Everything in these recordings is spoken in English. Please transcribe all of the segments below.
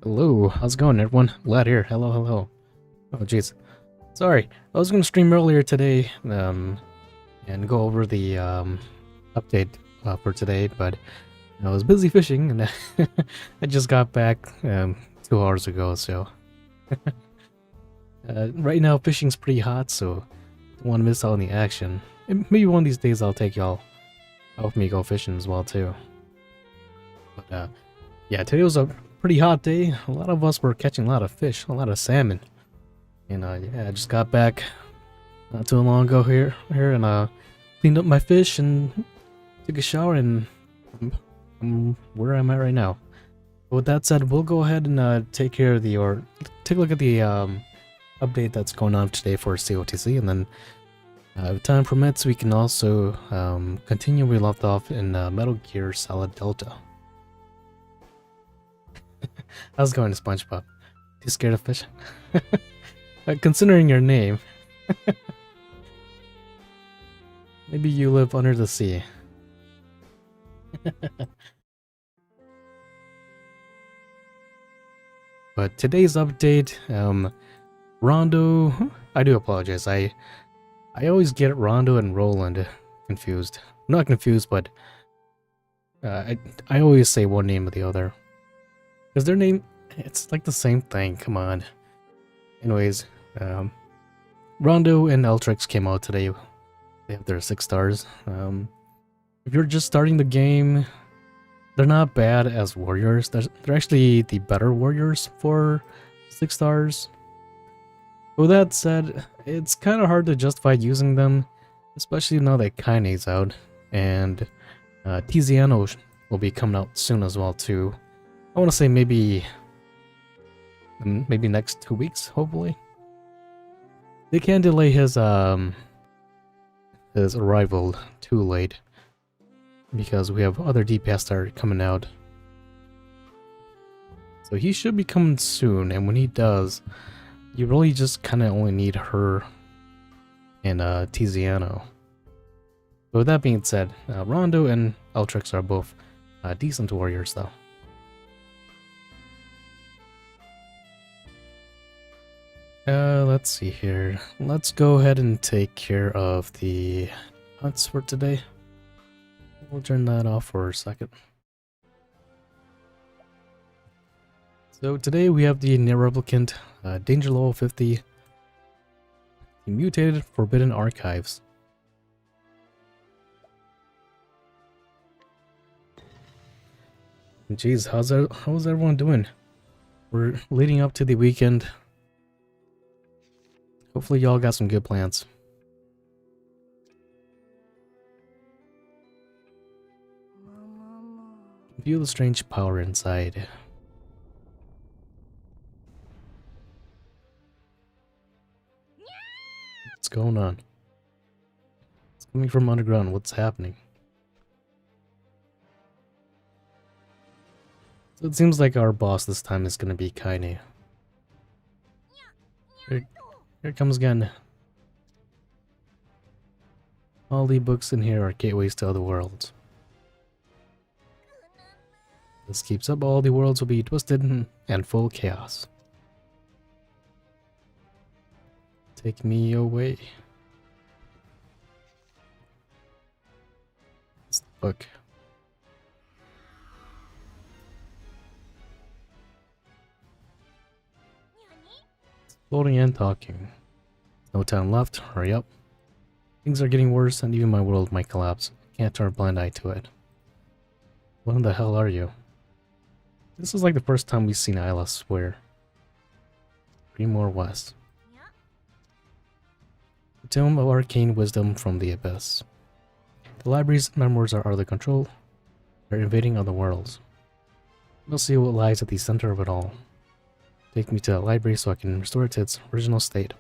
Hello, how's it going, everyone? Glad here. Hello, hello. Oh, jeez. Sorry, I was gonna stream earlier today, and go over the update for today, but I was busy fishing, and I just got back 2 hours ago. So right now, fishing's pretty hot, so don't want to miss out on the action. And maybe one of these days, I'll take y'all out with me go fishing as well too. But yeah, today was a pretty hot day. A lot of us were catching a lot of fish, a lot of salmon. And yeah, I just got back not too long ago here, and cleaned up my fish and took a shower, and I'm where I'm at right now. But with that said, we'll go ahead and take care of or take a look at the update that's going on today for COTC, and then if time permits, we can also continue where we left off in Metal Gear Solid Delta. How's it going, SpongeBob? You scared of fish? Considering your name, maybe you live under the sea. But today's update, Rondo. I do apologize. I always get Rondo and Roland confused. Not confused, but I always say one name or the other, because their name, it's like the same thing. Come on. Anyways, Rondo and Eltrix came out today. They have their 6 stars. If you're just starting the game, they're not bad as warriors. They're actually the better warriors for 6 stars. With that said, it's kind of hard to justify using them, especially now that Kaine's out, and Tiziano will be coming out soon as well too. I want to say maybe next 2 weeks, hopefully. They can't delay his arrival too late, because we have other DPS that are coming out. So he should be coming soon, and when he does, you really just kind of only need her and Tiziano. But with that being said, Rondo and Eltrix are both decent warriors though. Let's see here. Let's go ahead and take care of the hunts for today. We'll turn that off for a second. So today we have the Nier replicant, danger level 50, the mutated forbidden archives. Jeez, how's everyone doing? We're leading up to the weekend. Hopefully y'all got some good plans. View the strange power inside. What's going on? It's coming from underground. What's happening? So it seems like our boss this time is gonna be Kaine. Here it comes again. All the books in here are gateways to other worlds. This keeps up, all the worlds will be twisted and full of chaos. Take me away. It's the book. Floating and talking. No time left, hurry up. Things are getting worse and even my world might collapse. Can't turn a blind eye to it. What the hell are you? This is like the first time we've seen Isla swear. 3 more west. The Tome of Arcane Wisdom from the Abyss. The library's memoirs are out of the control. They're invading other worlds. We'll see what lies at the center of it all. Take me to the library so I can restore it to its original state.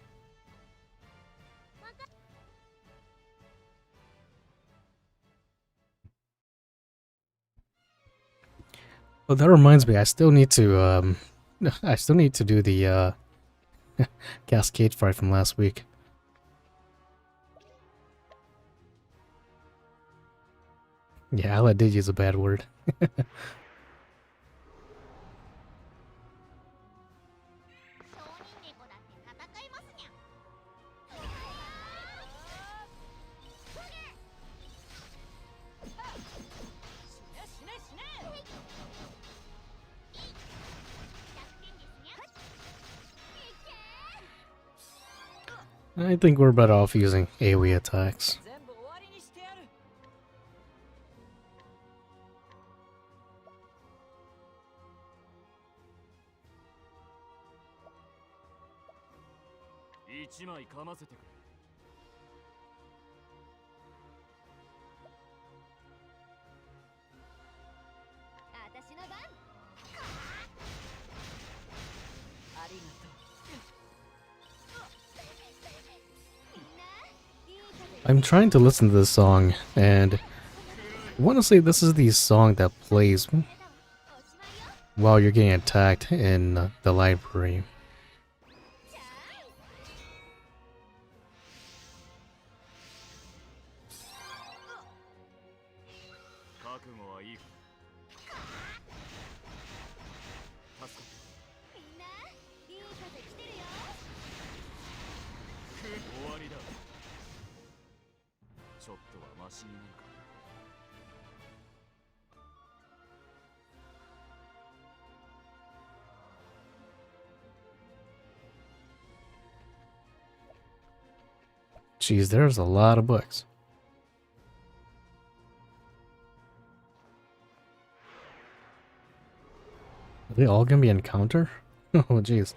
Well, that reminds me, I still need to do the cascade fight from last week. Yeah, Ala did use a bad word. I think we're better off using AoE attacks. I'm trying to listen to this song, and I want to say this is the song that plays while you're getting attacked in the library. Jeez, there's a lot of books. Are they all gonna be encounter? Oh, jeez.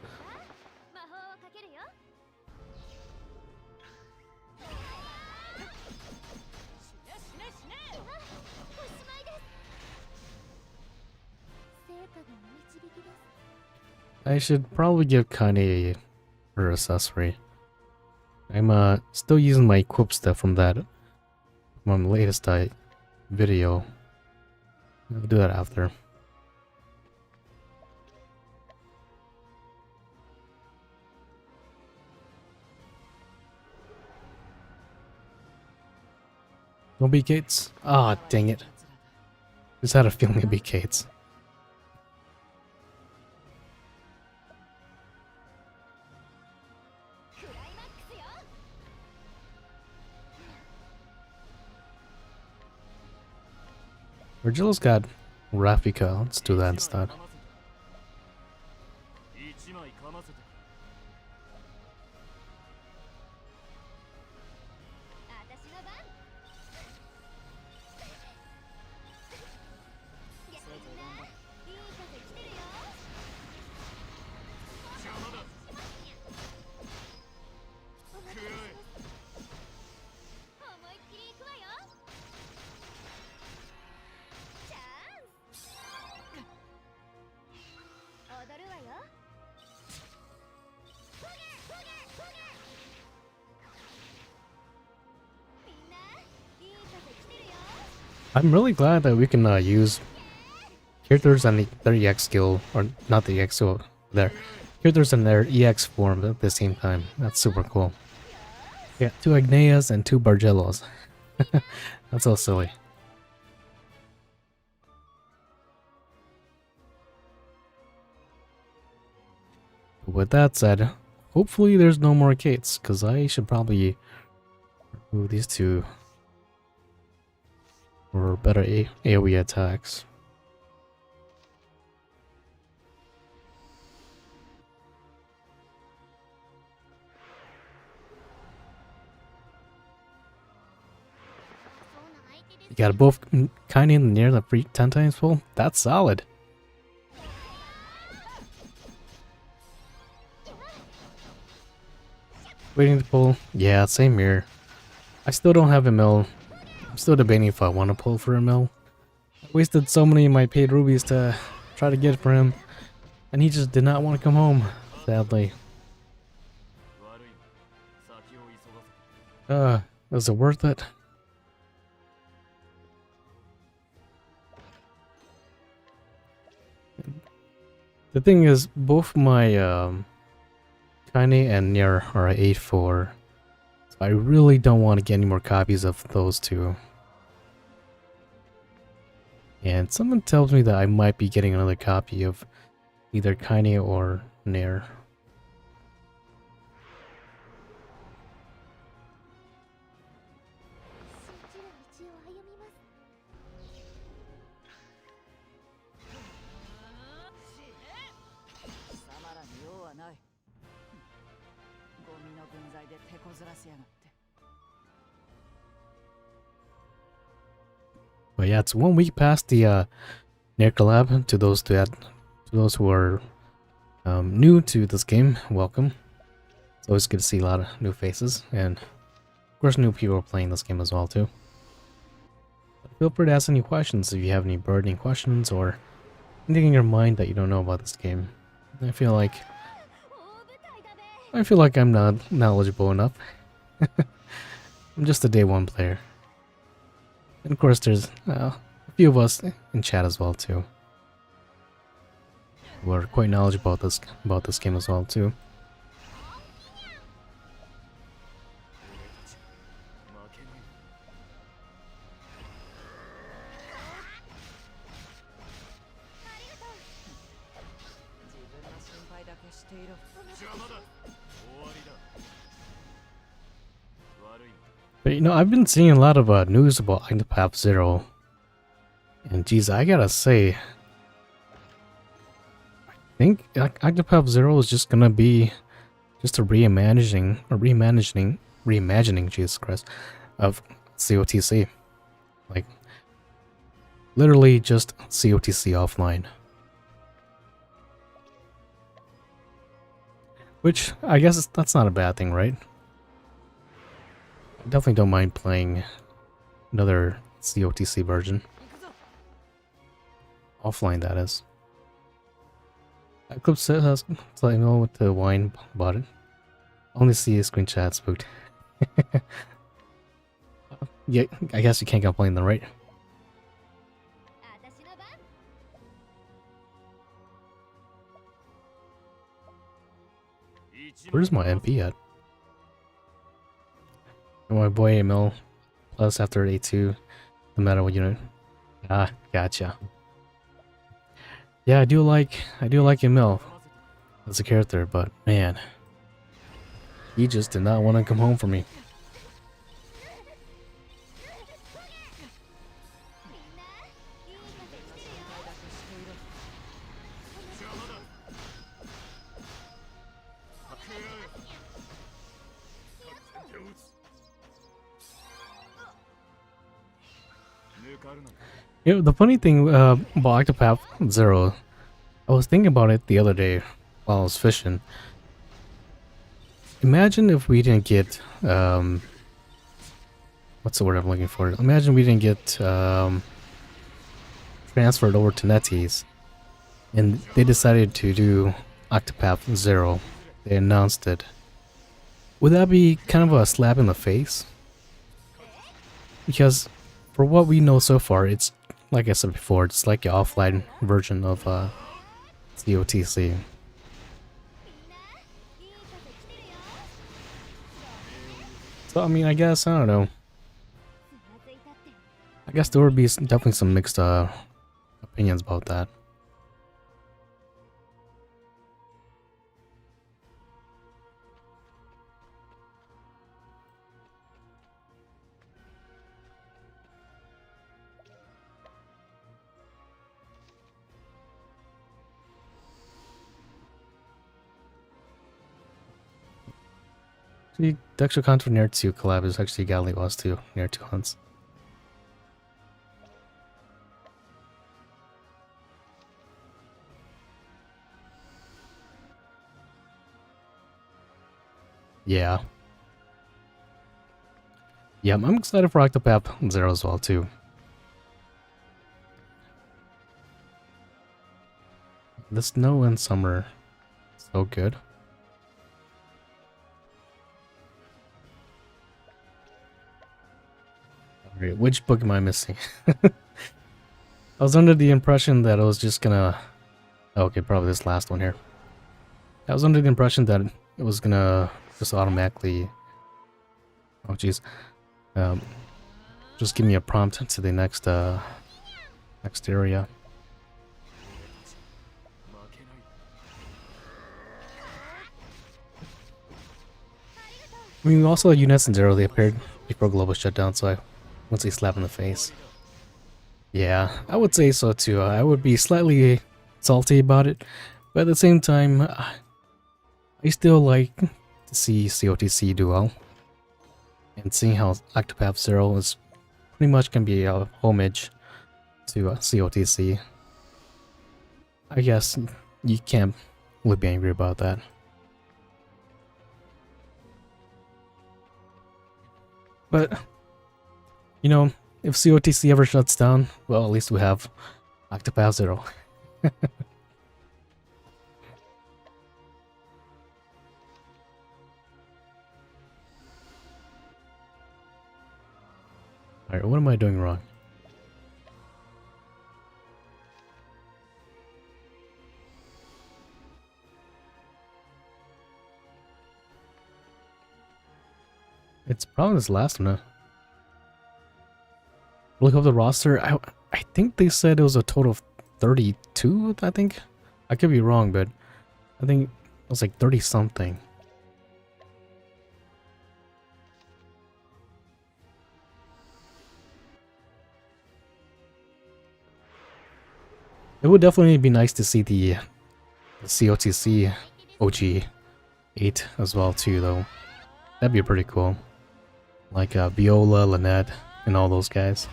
I should probably give Kanye her accessory. I'm still using my equip stuff from that latest video. I'll do that after. Don't be Kates. Ah, oh, dang it. Just had a feeling it'd be Kates. Virgil's got Rafika. Let's do that instead. I'm really glad that we can use characters and their EX skill, or not the EX skill, their characters in their EX form at the same time. That's super cool. Yeah, 2 Agneas and 2 Bargellos. That's so silly. But with that said, hopefully there's no more Kates, because I should probably remove these two for better AoE attacks. You got both kinda near the free 10 times full? That's solid. Waiting to pull? Yeah, same here. I still don't have a mill. I'm still debating if I want to pull for a mill. I wasted so many of my paid rubies to try to get for him, and he just did not want to come home, sadly. Was it worth it? The thing is, both my Kaine and Nier are 8-4. So I really don't want to get any more copies of those two. And someone tells me that I might be getting another copy of either Kaine or Nier. But yeah, it's 1 week past the Nier collab. To those who are new to this game, welcome. It's always good to see a lot of new faces, and of course new people playing this game as well too. But feel free to ask any questions if you have any burning questions or anything in your mind that you don't know about this game. I feel like I'm not knowledgeable enough. I'm just a day one player. And of course there's a few of us in chat as well too, who are quite knowledgeable about this game as well too. But you know, I've been seeing a lot of news about Octopath Zero, and geez, I gotta say, I think Octopath Zero is just gonna be just a reimagining, Jesus Christ, of COTC. Like, literally just COTC offline. Which, I guess that's not a bad thing, right? I definitely don't mind playing another COTC version. Offline, that is. Eclipse says, to let me know what the wine bought it. Only see a screenshot spooked. Yeah, I guess you can't complain then, right? Where's my MP at? And my boy Emil plus after A2, no matter what unit. Ah, gotcha. Yeah, I do like Emil as a character, but man, he just did not want to come home for me. You know, the funny thing about Octopath Zero, I was thinking about it the other day while I was fishing. Imagine if we didn't get, what's the word I'm looking for? Imagine we didn't get transferred over to NetEase, and they decided to do Octopath Zero. They announced it. Would that be kind of a slap in the face? Because for what we know so far, it's, like I said before, it's like an offline version of COTC. So, I mean, I guess, I don't know. I guess there would be definitely some mixed opinions about that. The extra content for Nier 2 collab is actually Galley was too, Nier 2 hunts. Yeah. Yeah, I'm excited for Octopath Zero as well too. The snow in summer, so good. Alright, which book am I missing? I was under the impression that it was just gonna... Okay, probably this last one here. I was under the impression that it was gonna just automatically... Oh jeez. Just give me a prompt to the next next area. I mean, we also had Units and Zero, they appeared before global shutdown, so I wouldn't say slap in the face. Yeah, I would say so too. I would be slightly salty about it, but at the same time, I still like to see COTC do well. And seeing how Octopath Zero is pretty much can be a homage to COTC, I guess you can't really be angry about that. But, you know, if COTC ever shuts down, well, at least we have Octopath Zero. Alright, what am I doing wrong? It's probably this last one, huh? Look up the roster. I think they said it was a total of 32, I think. I could be wrong, but I think it was like 30 something. It would definitely be nice to see the COTC OG 8 as well too, though. That'd be pretty cool. Like Viola, Lynette, and all those guys.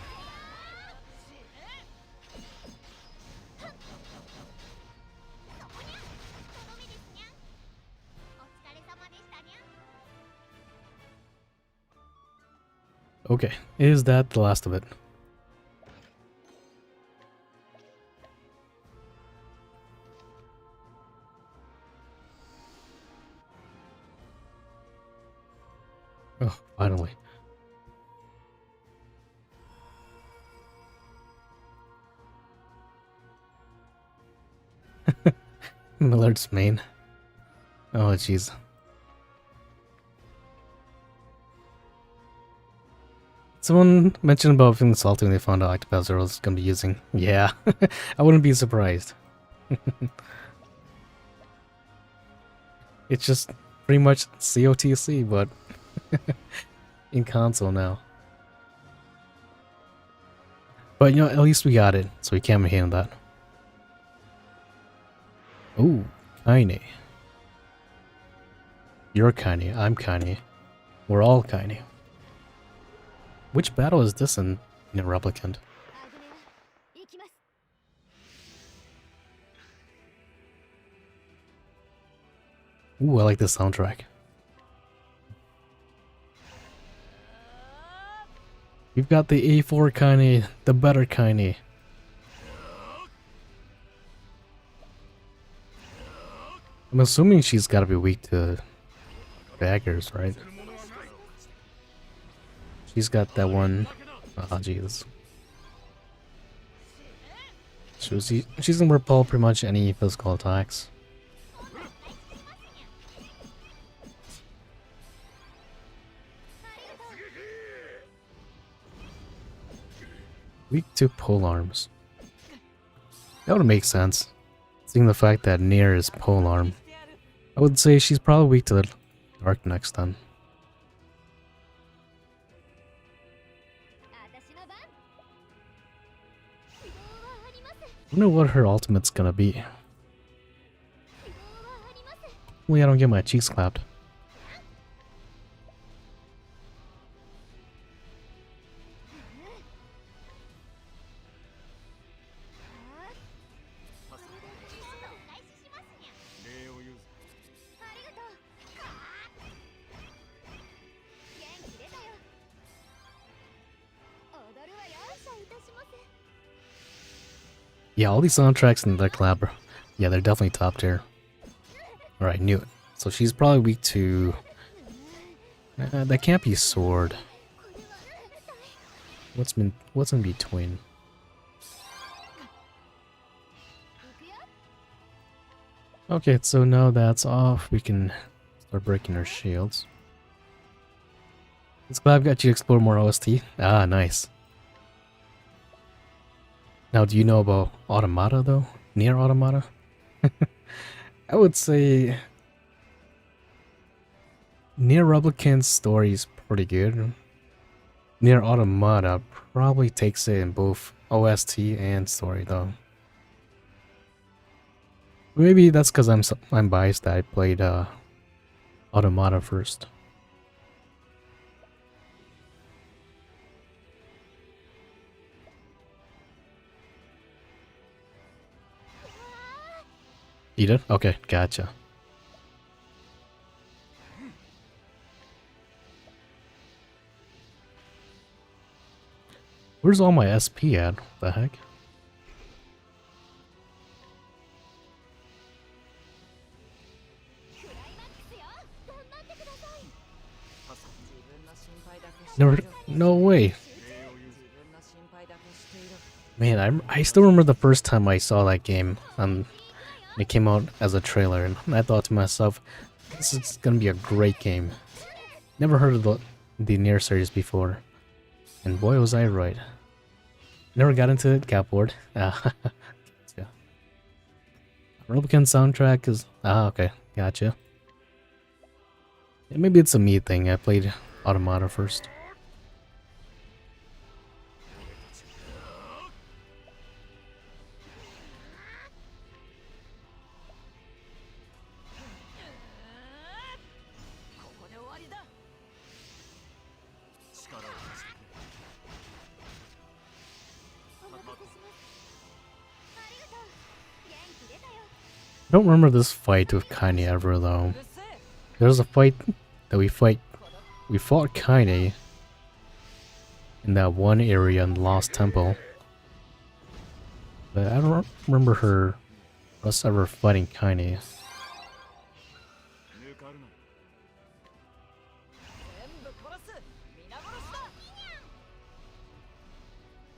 Okay, is that the last of it? Oh, finally. Millard's main. Oh, jeez. Someone mentioned about feeling salty when they found out Octopath Zero was gonna be using. Yeah, I wouldn't be surprised. It's just pretty much COTC, but in console now. But you know, at least we got it, so we can't handle that. Ooh, Kaine. You're Kaine, I'm Kaine. We're all Kaine. Which battle is this in Nier Replicant? Ooh, I like this soundtrack. We've got the A4 Kaine, the better Kaine. I'm assuming she's gotta be weak to daggers, right? She's got that one. Oh, jeez. She's gonna repel pretty much any physical attacks. Weak to pole arms. That would make sense, seeing the fact that Nier is pole arm. I would say she's probably weak to the dark next then. I wonder what her ultimate's gonna be. Hopefully I don't get my cheeks clapped. Yeah, all these soundtracks in the collab, yeah, they're definitely top tier. Alright, knew it. So she's probably weak to... that can't be sword. What's in between? Okay, so now that's off, we can start breaking our shields. It's glad I've got you to explore more OST. Ah, nice. Now, do you know about Automata, though? Nier Automata? I would say... Nier Replicant's story is pretty good. Nier Automata probably takes it in both OST and story, though. Maybe that's because I'm biased that I played Automata first. You did? Okay, gotcha. Where's all my SP at? What the heck? Never. No way. Man, I still remember the first time I saw that game. It came out as a trailer, and I thought to myself, this is gonna be a great game. Never heard of the Nier series before, and boy was I right. Never got into it, got bored. Yeah. Replicant soundtrack is okay, gotcha. Yeah, maybe it's a me thing. I played Automata first. I don't remember this fight with Kaine ever though. There's a fight that we fought Kaine in that one area in the Lost Temple. But I don't remember us ever fighting Kaine.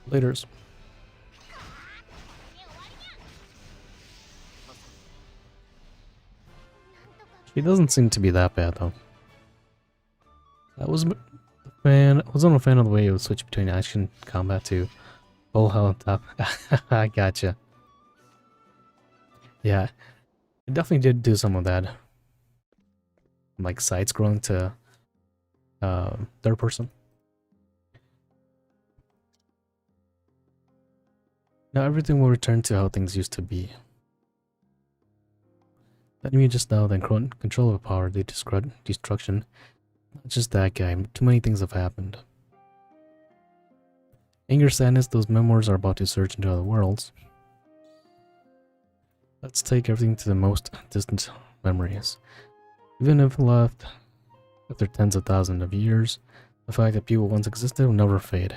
Laters. She doesn't seem to be that bad though. I wasn't a fan of the way it would switch between action combat to full health top. I gotcha. Yeah, it definitely did do some of that. Like side scrolling to third person. Now everything will return to how things used to be. That enemy just now then control of power, the destruction. Not just that guy, too many things have happened. Anger, sadness, those memoirs are about to surge into other worlds. Let's take everything to the most distant memories. Even if left after tens of thousands of years, the fact that people once existed will never fade.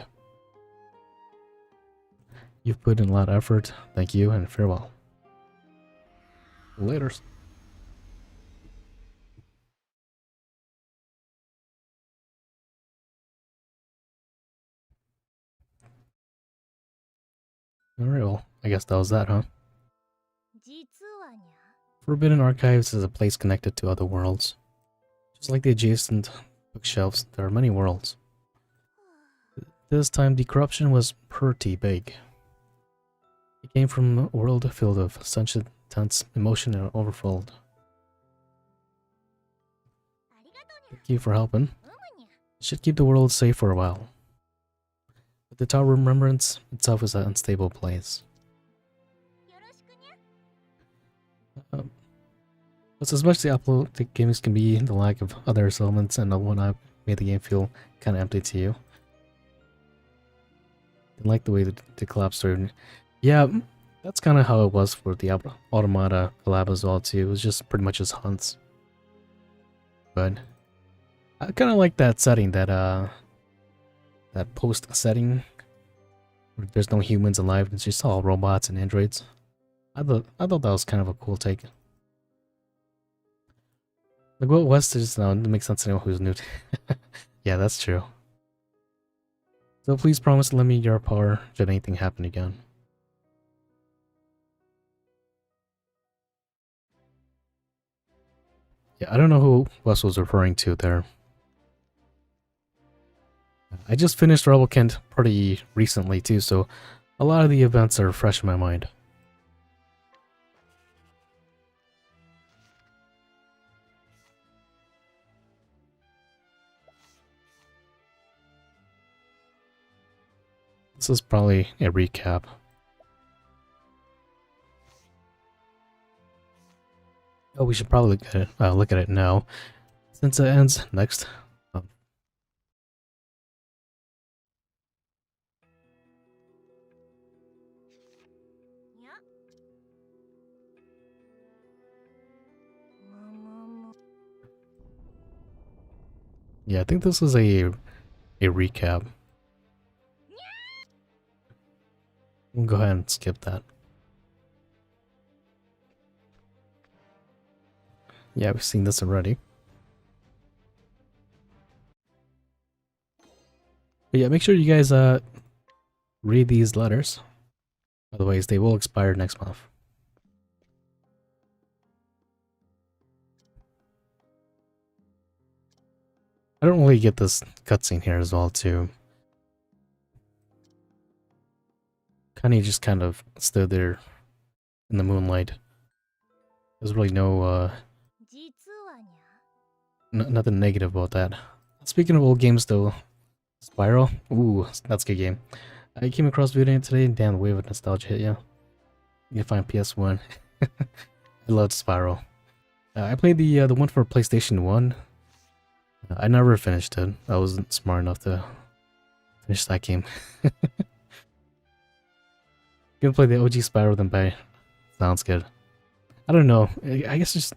You've put in a lot of effort, thank you, and farewell. Laters. Alright, well, I guess that was that, huh? Forbidden Archives is a place connected to other worlds. Just like the adjacent bookshelves, there are many worlds. This time the corruption was pretty big. It came from a world filled of such intense emotion and overflowed. Thank you for helping. Should keep the world safe for a while. But the Tower of Remembrance itself is an unstable place. What's as much the upload the games can be, the lack of other elements and whatnot made the game feel kind of empty to you. Didn't like the way the collab started. Yeah, that's kind of how it was for the Automata collab as well too. It was just pretty much just hunts. But I kind of like that setting, that post setting where there's no humans alive. It's just all robots and androids. I thought that was kind of a cool take. Like what West is now, it makes sense to anyone who's new. Yeah, that's true. So please promise to lend me your power should anything happen again. Yeah, I don't know who Wes was referring to there. I just finished Rebel Kent pretty recently too, so a lot of the events are fresh in my mind. This is probably a recap. Oh, we should probably look at it now, since it ends next. Yeah, I think this is a recap. We'll go ahead and skip that. Yeah, we've seen this already. But yeah, make sure you guys read these letters. Otherwise, they will expire next month. I don't really get this cutscene here as well, too. Connie just kind of stood there in the moonlight. There's really no, nothing negative about that. Speaking of old games, though, Spiral. Ooh, that's a good game. I came across video today, and damn, the wave of nostalgia hit you. You can find PS1. I loved Spiral. I played the one for PlayStation 1. I never finished it. I wasn't smart enough to finish that game. You can play the OG Spiral then by. Sounds good. I don't know. I guess just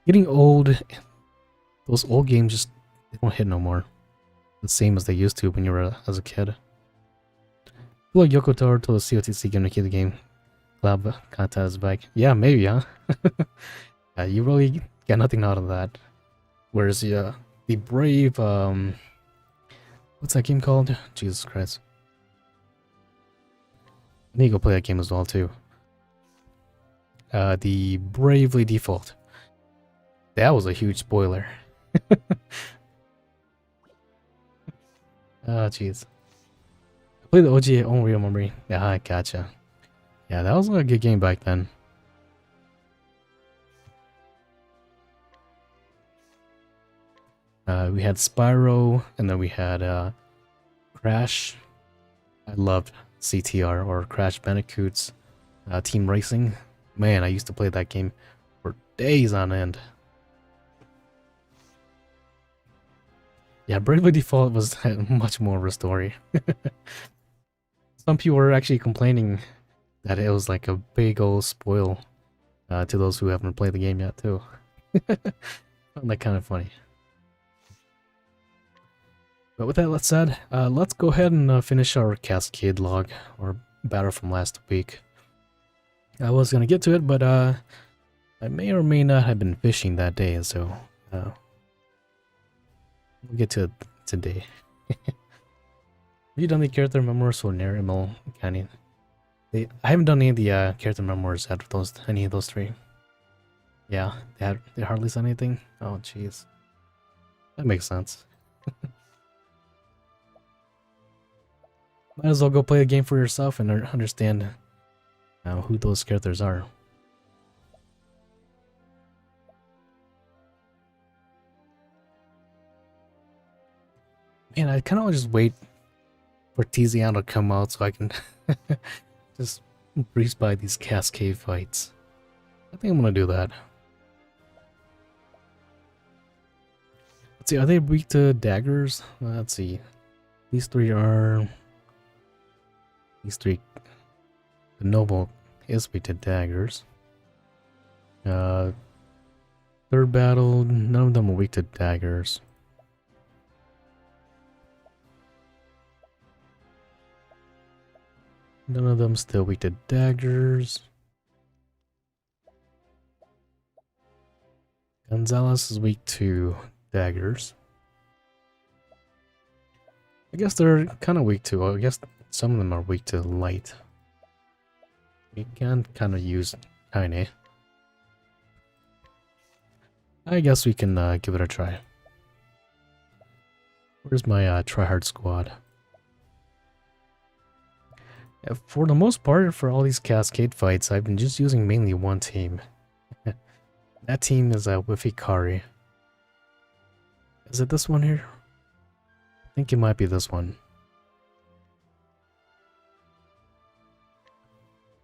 getting old. Those old games just they don't hit no more. The same as they used to when you were as a kid. I feel like Yoko Taro told the COTC gonna keep the game. Club Kata is back. Yeah, maybe, huh? You really get nothing out of that. Whereas, yeah, the Brave, what's that game called? Jesus Christ. I need to go play that game as well, too. The Bravely Default. That was a huge spoiler. Ah, jeez. I played the OG Unreal Memory. Yeah, I gotcha. Yeah, that was a good game back then. We had Spyro, and then we had Crash. I loved CTR, or Crash Bandicoot's Team Racing. Man, I used to play that game for days on end. Yeah, Bravely Default was much more of a story. Some people were actually complaining that it was like a big old spoil to those who haven't played the game yet, too. Found that kind of funny. But with that said, let's go ahead and finish our Cascade log, or battle from last week. I was gonna get to it, but I may or may not have been fishing that day, so we'll get to it today. Have you done the character memoirs for Nier, ML, Canyon? I haven't done any of the character memoirs out of any of those three. Yeah, they hardly said anything. Oh, jeez, that makes sense. Might as well go play the game for yourself and understand who those characters are. Man, I kind of just wait for Tiziano to come out so I can just breeze by these cascade fights. I think I'm gonna do that. Let's see, are they weak to daggers? Let's see. These three are... These three... The Noble is weak to daggers. Third battle, none of them are weak to daggers. None of them still weak to daggers. Gonzalez is weak to daggers. I guess they're kind of weak to... I guess some of them are weak to light. We can kind of use Tiny. I guess we can give it a try. Where's my tryhard squad? For the most part, for all these cascade fights, I've been just using mainly one team. That team is with Ikari. Is it this one here? I think it might be this one.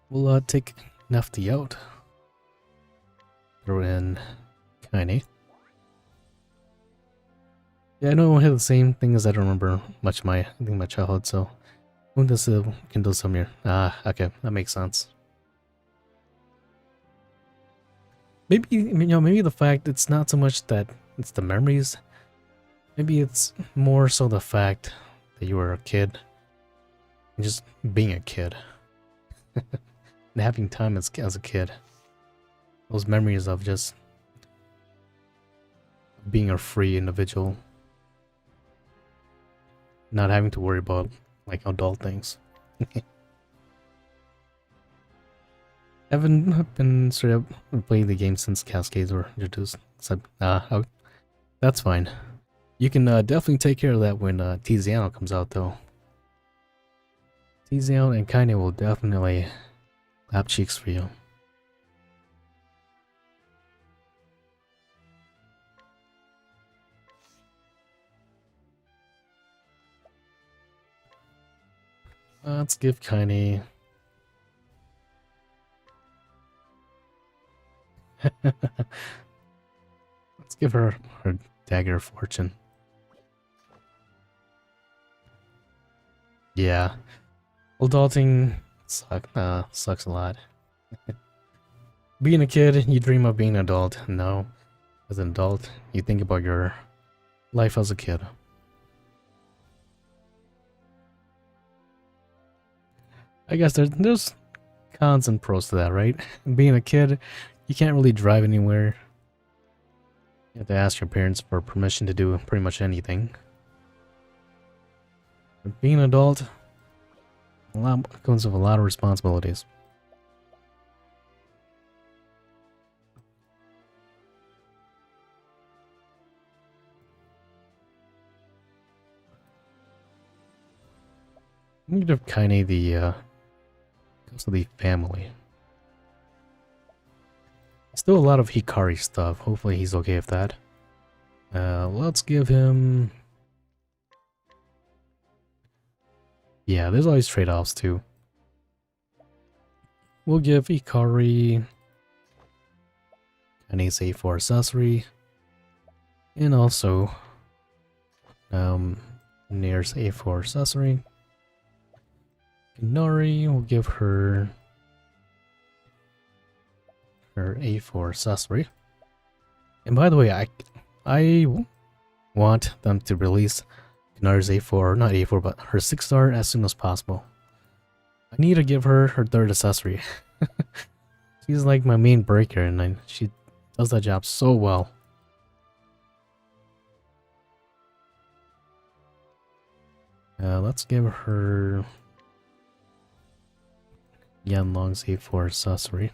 We'll take Nefty out. Throw in Kaine. Yeah, I know I won't have the same thing as I don't remember much my childhood, so I think this can do some here. Ah, okay, that makes sense. Maybe maybe the fact it's not so much that it's the memories. Maybe it's more so the fact that you were a kid, and just being a kid, and having time as a kid. Those memories of just being a free individual, not having to worry about like adult things. I haven't been sort of playing the game since Cascades were introduced. So, that's fine. You can definitely take care of that when Tiziano comes out, though. Tiziano and Kaine will definitely clap cheeks for you. Let's give Kaine... Let's give her her dagger of fortune. Yeah. Adulting sucks a lot. Being a kid, you dream of being an adult. No. As an adult, you think about your life as a kid. I guess there's cons and pros to that, right? Being a kid, you can't really drive anywhere. You have to ask your parents for permission to do pretty much anything. But being an adult, comes with a lot of responsibilities. I'm gonna give Kaine the family. Still a lot of Hikari stuff. Hopefully he's okay with that. Let's give him... Yeah, there's always trade-offs too. We'll give Hikari an A4 accessory. And also Nier's A4 accessory. Nori, we'll give her A4 accessory. And by the way, I want them to release Nari's A4, not A4, but her 6-star as soon as possible. I need to give her her 3rd accessory. She's like my main breaker, and she does that job so well. Let's give her Yanlong's A4 accessory.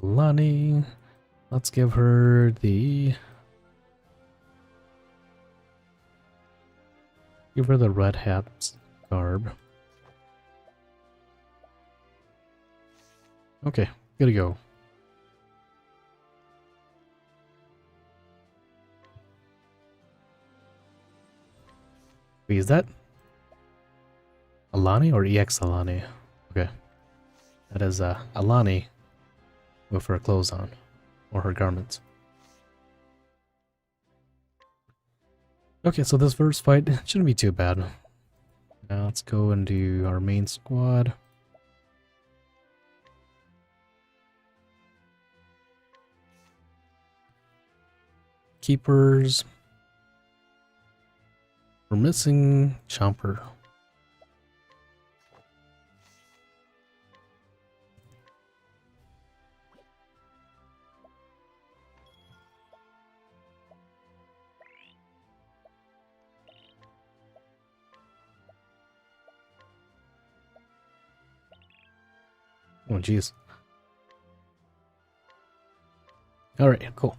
Alani, let's give her the... Give her the red hat garb. Okay, good to go. Wait, is that Alani or EX Alani? Okay. That is Alani with her clothes on, or her garments. Okay, so this first fight shouldn't be too bad. Now let's go and do our main squad. Keepers. We're missing Chomper. Oh, jeez. Alright, cool.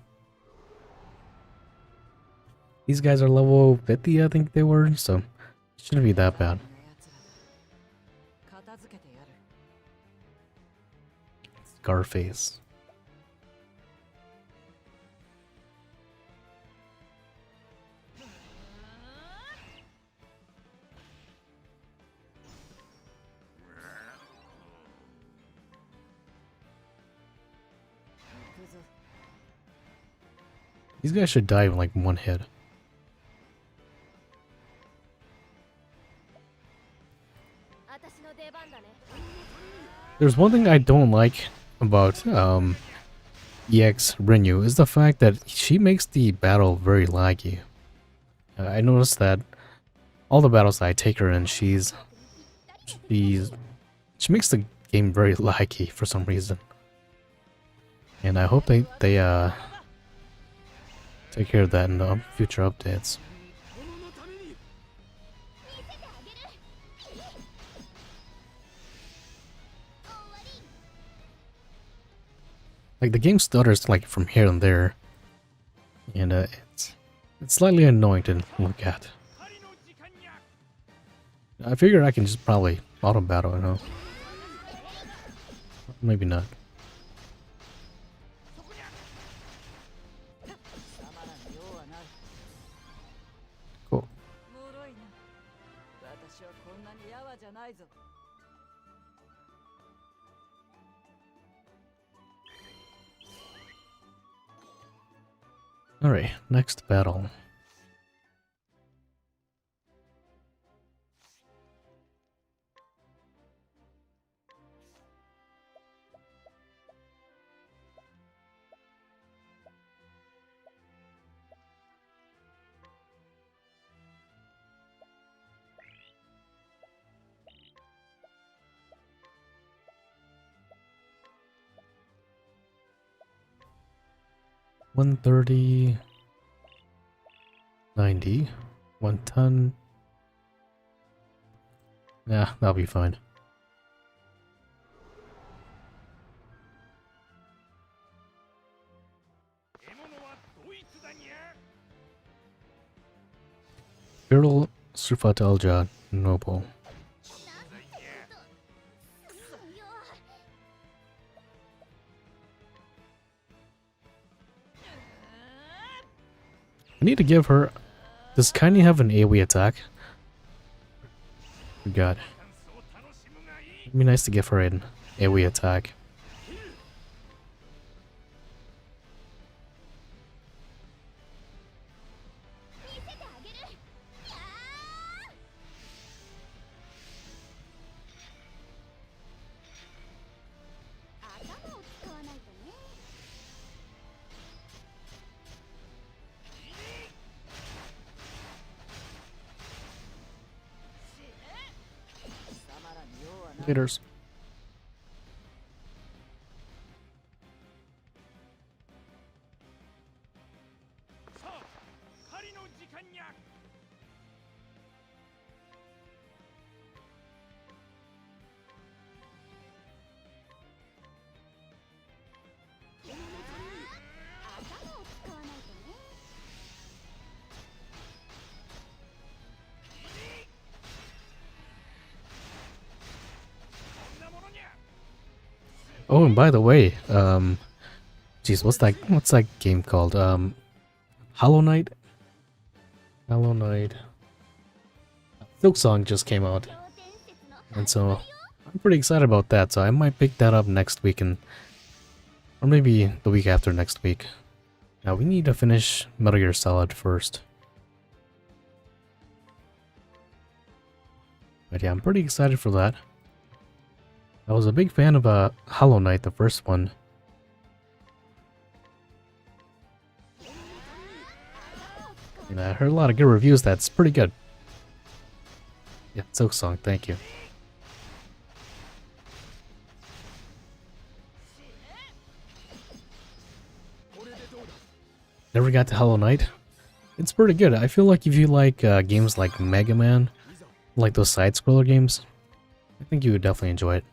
These guys are level 50, I think they were, so it shouldn't be that bad. Scarface. These guys should die in like one hit. There's one thing I don't like about EX Renew is the fact that she makes the battle very laggy. I noticed that all the battles that I take her in, she makes the game very laggy for some reason. And I hope they take care of that in the future updates. Like the game stutters like from here and there, and it's slightly annoying to look at. I figure I can just probably auto battle, you know. Maybe not. Cool. Alright, next battle. $130, $90, 1 ton. Yeah, that'll be fine. Viral Surfatalja Noble. I need to give her... Does Kaini have an AoE attack? God. It'd be nice to give her an AoE attack. Laters. Oh, and by the way, geez, what's that game called? Hollow Knight? Hollow Knight. Silk Song just came out. And so I'm pretty excited about that, so I might pick that up next week or maybe the week after next week. Now we need to finish Metal Gear Solid first. But yeah, I'm pretty excited for that. I was a big fan of Hollow Knight, the first one. And I heard a lot of good reviews. That's pretty good. Yeah, Silk Song, thank you. Never got to Hollow Knight. It's pretty good. I feel like if you like games like Mega Man, like those side-scroller games, I think you would definitely enjoy it.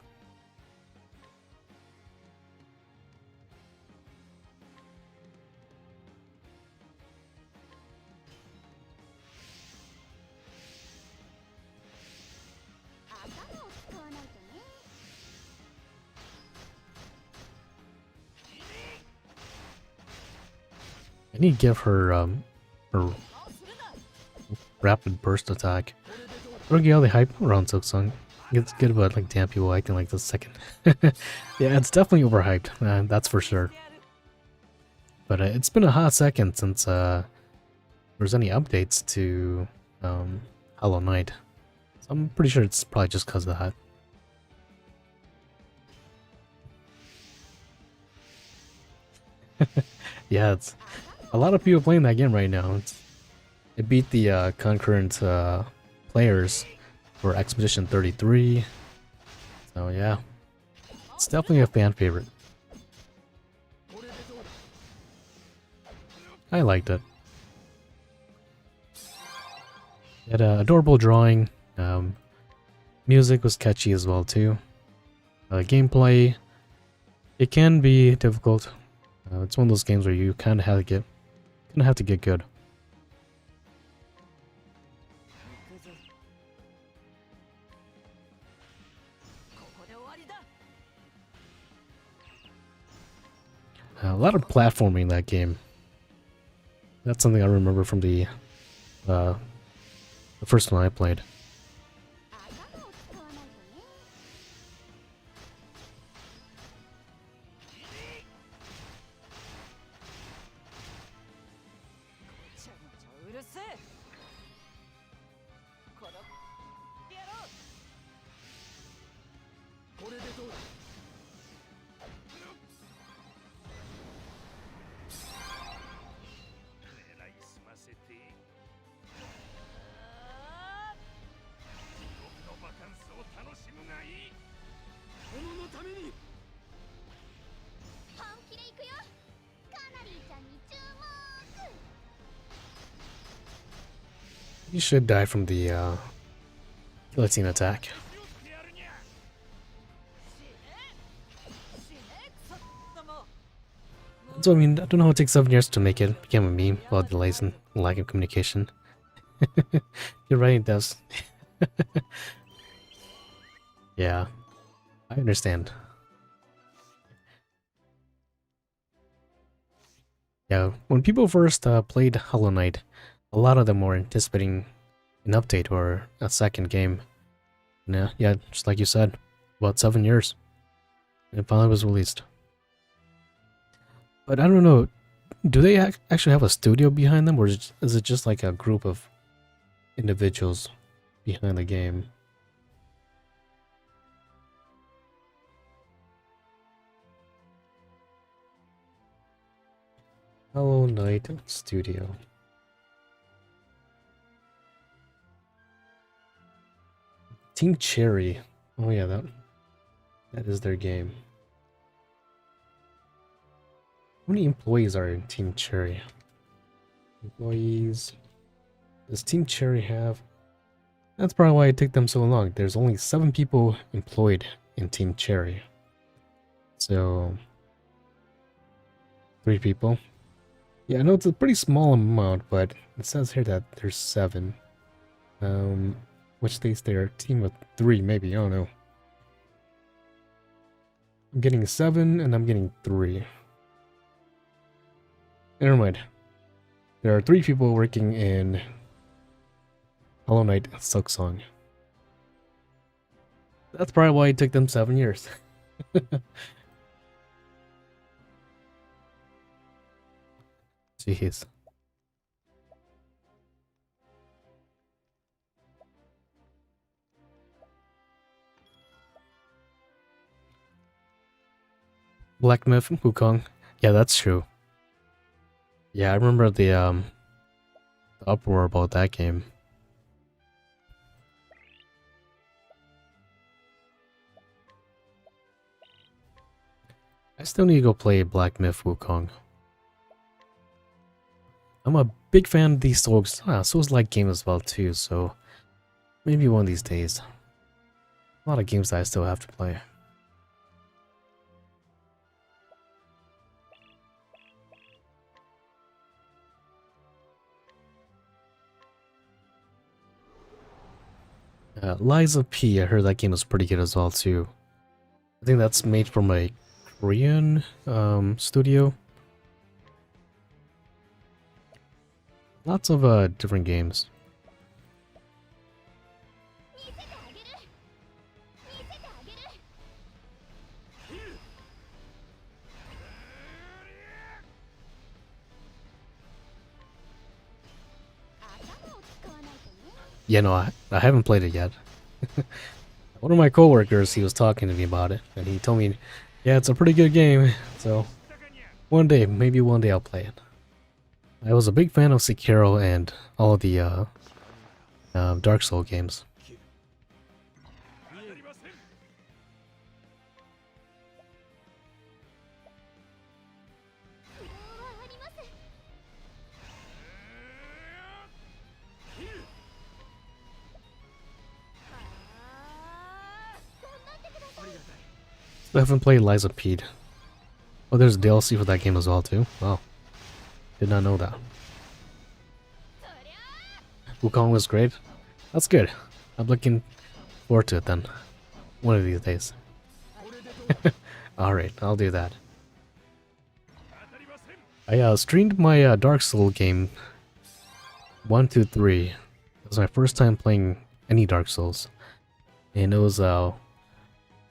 I need to give her her rapid burst attack. I don't get all the hype around Silk Song. It's good about like damn people acting like the second. Yeah, it's definitely overhyped. That's for sure. But it's been a hot second since there's any updates to Hollow Knight. So I'm pretty sure it's probably just because of that. Yeah, it's a lot of people playing that game right now. It beat the concurrent players for Expedition 33. So yeah, it's definitely a fan favorite. I liked it. It had an adorable drawing. Music was catchy as well too. Gameplay, it can be difficult. It's one of those games where you kind of have to get good. A lot of platforming in that game. That's something I remember from the first one I played. You should die from the guillotine attack. So I mean, I don't know how it takes 7 years to make it become a meme while delays and lack of communication. You're right, it does. Yeah, I understand. Yeah, when people first played Hollow Knight, a lot of them were anticipating an update or a second game. Yeah, just like you said, about 7 years. And it finally was released. But I don't know, do they actually have a studio behind them, or is it just like a group of individuals behind the game? Hollow Knight Studio. Team Cherry. Oh yeah, that is their game. How many employees are in Team Cherry? Employees. Does Team Cherry have? That's probably why it took them so long. There's only 7 people employed in Team Cherry. So 3 people. Yeah, I know it's a pretty small amount, but it says here that there's 7. Which states they're a team of 3, maybe, I don't know. I'm getting 7 and I'm getting 3. Never mind. There are 3 people working in Hollow Knight Silksong. That's probably why it took them 7 years. Jeez. Black Myth, Wukong. Yeah, that's true. Yeah, I remember the uproar about that game. I still need to go play Black Myth Wukong. I'm a big fan of these Souls-like games as well too, so maybe one of these days. A lot of games that I still have to play. Liza P, I heard that game was pretty good as well too. I think that's made from a Korean studio. Lots of different games. Yeah, no, I haven't played it yet. One of my coworkers, he was talking to me about it, and he told me, yeah, it's a pretty good game, so One day, maybe one day I'll play it. I was a big fan of Sekiro and all of the Dark Soul games. I haven't played Liza Pete. Oh, there's DLC for that game as well too. Wow, did not know that. Wukong was great. That's good. I'm looking forward to it then. One of these days. Alright, I'll do that. I streamed my Dark Soul game 1, 2, 3. It was my first time playing any Dark Souls. And it was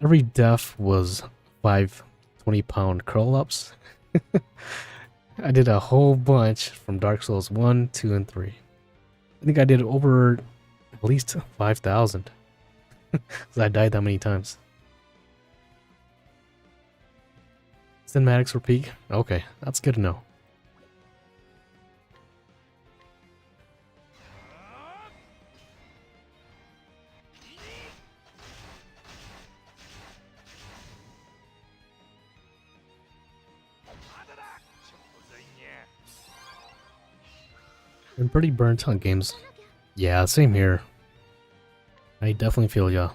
every death was 5 20-pound curl-ups. I did a whole bunch from Dark Souls 1, 2, and 3. I think I did over at least 5,000. Because I died that many times. Cinematics for peak? Okay, that's good to know. I'm pretty burnt on games. Yeah, same here. I definitely feel ya.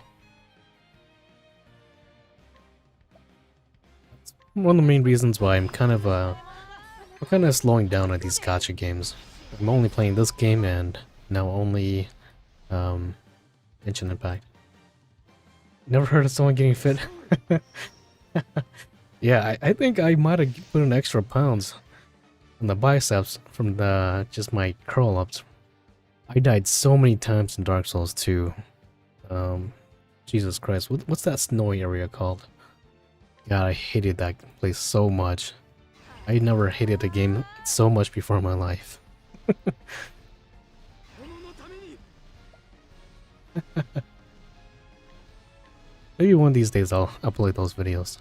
That's one of the main reasons why I'm kind of slowing down at these gacha games. I'm only playing this game and now only Genshin Impact. Never heard of someone getting fit. Yeah, I think I might have put in extra pounds on the biceps from the just my curl ups. I died so many times in Dark Souls 2. Jesus Christ, what's that snowy area called? God, I hated that place so much. I never hated a game so much before in my life. Maybe one of these days I'll upload those videos.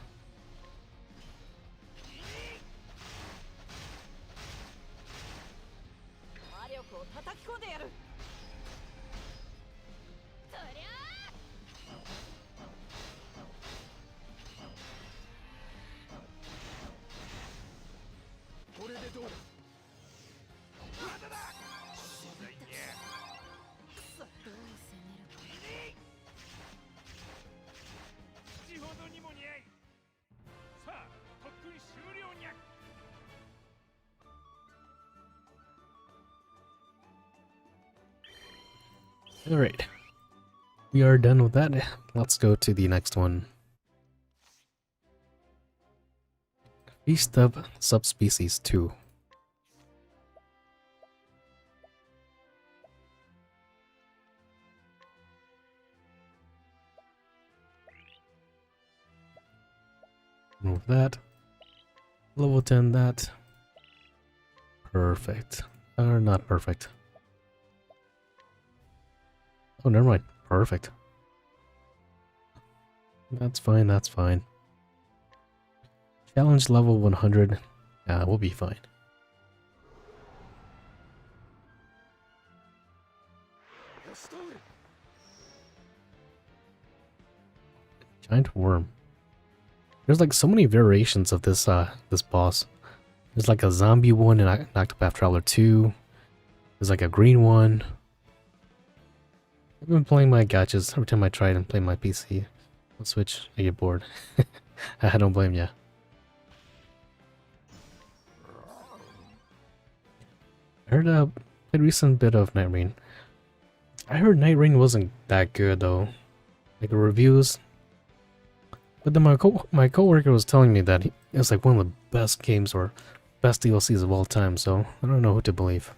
Alright, we are done with that. Let's go to the next one. Feast of Subspecies 2. Move that. Level 10 that. Perfect. Or not perfect. Oh, never mind. Perfect. That's fine, that's fine. Challenge level 100. We'll be fine. Giant worm. There's like so many variations of this this boss. There's like a zombie one in Octopath Traveler 2. There's like a green one. I've been playing my gachas every time I try it and play my PC. On Switch, I get bored. I don't blame ya. I heard a recent bit of Night Rain. I heard Night Rain wasn't that good though. Like the reviews. But then my coworker was telling me that it's like one of the best games or best DLCs of all time, so I don't know who to believe.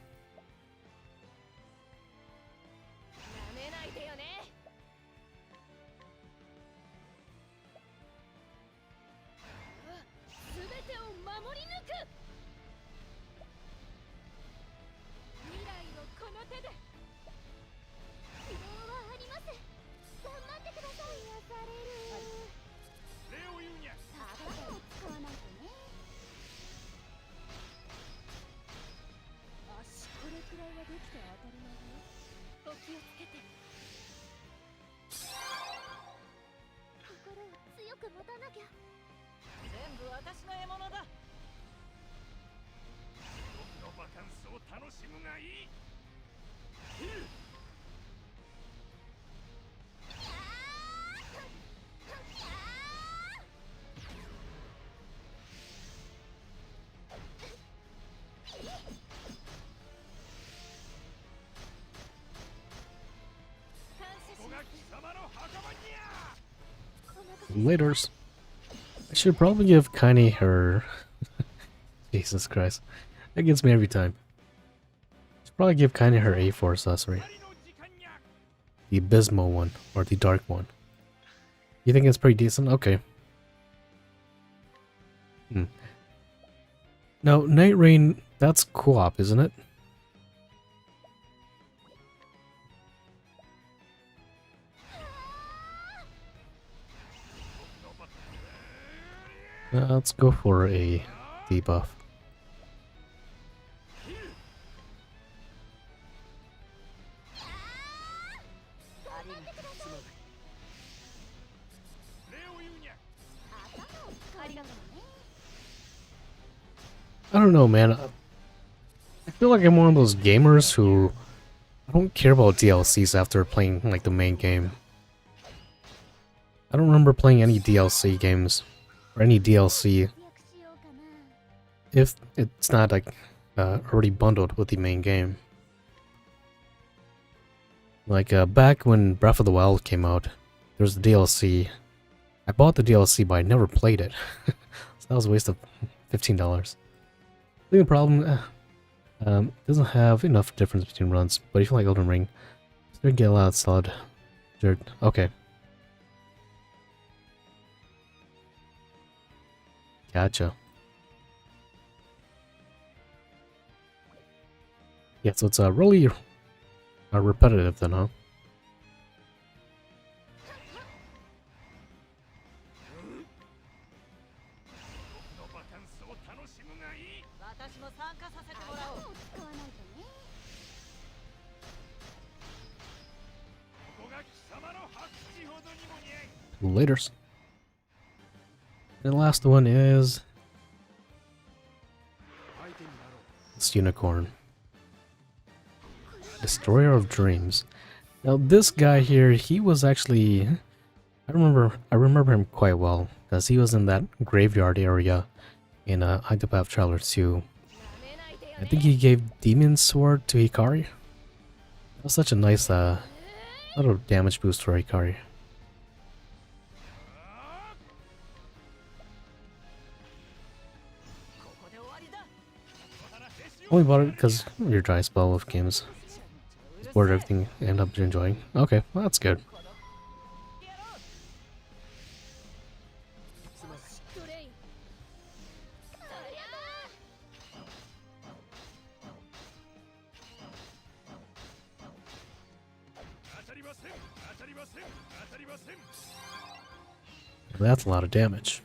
Laters. I should probably give Kaine her... Jesus Christ. That gets me every time. Should probably give Kaine her A4 accessory. The abysmal one, or the dark one. You think it's pretty decent? Okay. Now, Night Rain, that's co-op, isn't it? Let's go for a debuff. I don't know, man. I feel like I'm one of those gamers who I don't care about DLCs after playing like the main game. I don't remember playing any DLC games or any DLC if it's not like already bundled with the main game. Like back when Breath of the Wild came out, there was the DLC. I bought the DLC, but I never played it. So that was a waste of $15. I think the problem doesn't have enough difference between runs, but if you like Elden Ring, you get a lot of solid dirt. Okay. Gotcha. Yeah, so it's really repetitive then, huh? Laters. And the last one is this unicorn. Destroyer of Dreams. Now this guy here, he was actually I remember him quite well, because he was in that graveyard area in Octopath Traveler 2. I think he gave Demon Sword to Hikari. That was such a nice little damage boost for Hikari. Only bought it because your dry spell of games. Support everything you end up enjoying. Okay, well, that's good. That's a lot of damage.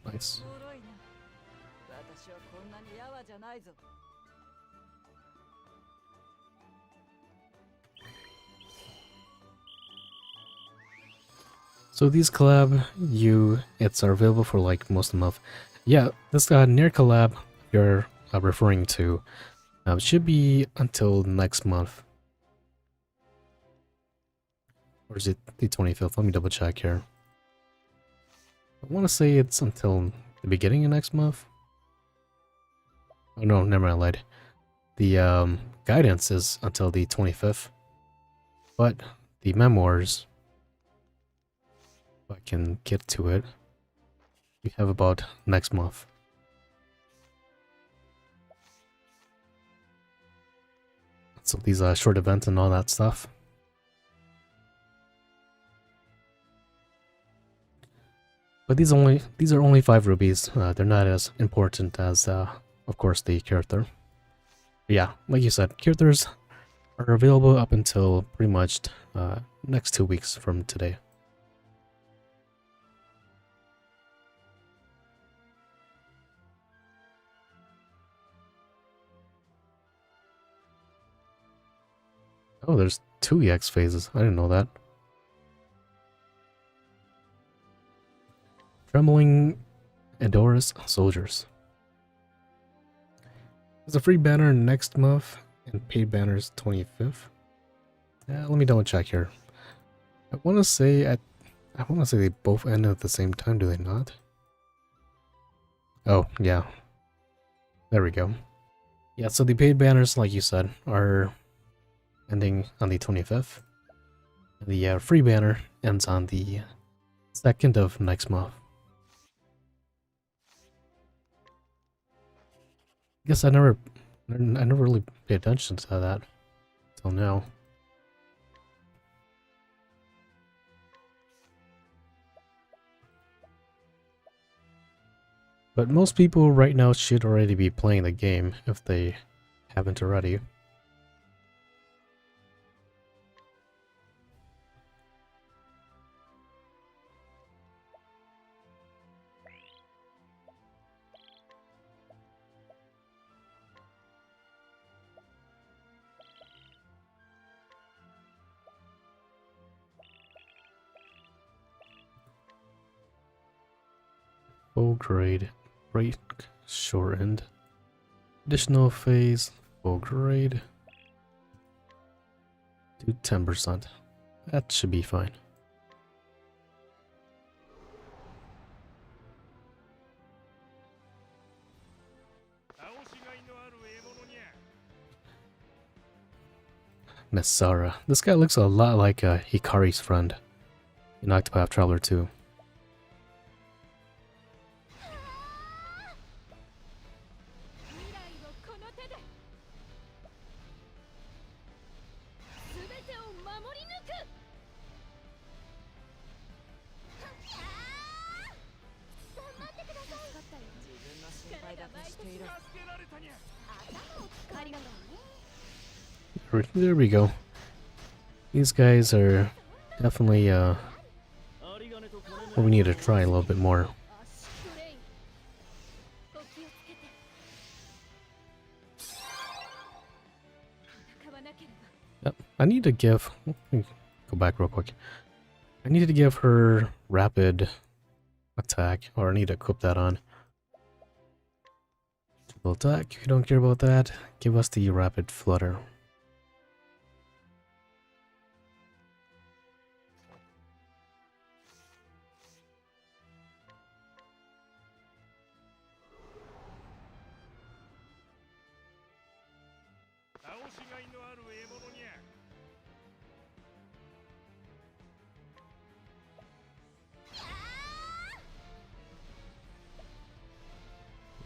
Nice. So these collab, it's available for like most of the month. Yeah, this Nier collab you're referring to should be until next month. Or is it the 25th? Let me double check here. I want to say it's until the beginning of next month. Oh no, never mind, I lied. The guidance is until the 25th. But the memoirs, if I can get to it, we have about next month. So these short events and all that stuff. But these are only 5 rubies. They're not as important as, of course, the character. But yeah, like you said, characters are available up until pretty much next 2 weeks from today. Oh, there's 2 EX phases. I didn't know that. Trembling Endorus Soldiers. There's a free banner next month and paid banners 25th. Let me double check here. I want to say they both end at the same time, do they not? Oh, yeah. There we go. Yeah, so the paid banners, like you said, are ending on the 25th. The free banner ends on the 2nd of next month. I guess I never really paid attention to that until now. But most people right now should already be playing the game if they haven't already. Full grade, break shortened. Additional phase, full grade. Do 10%. That should be fine. Messara. This guy looks a lot like Hikari's friend in Octopath Traveler 2. There we go. These guys are definitely what we need to try a little bit more. Yep, I need to give... Let me go back real quick. I need to give her rapid attack, or I need to equip that on. Triple attack, if you don't care about that, give us the rapid flutter.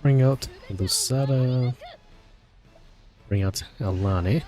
Bring out Lusada. Bring out Alani.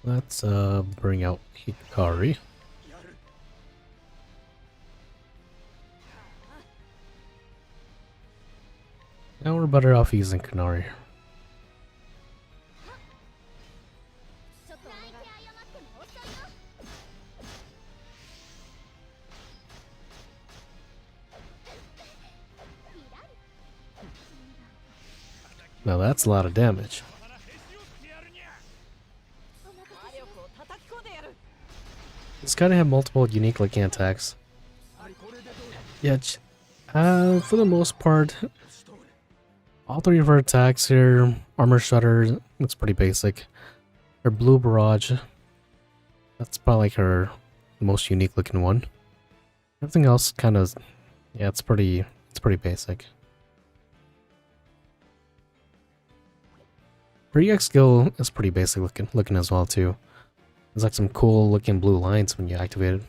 Let's bring out Hikari. Now we're better off using Kanari. Now that's a lot of damage. It's gotta have multiple unique looking attacks. Yeah, for the most part, All three of her attacks here, Armor Shutter, looks pretty basic. Her Blue Barrage, that's probably like her most unique looking one. Everything else kind of, yeah, it's pretty basic. Her EX skill is pretty basic looking as well too. There's like some cool looking blue lines when you activate it.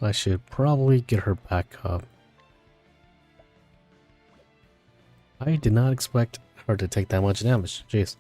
I should probably get her back up. I did not expect her to take that much damage. Jeez.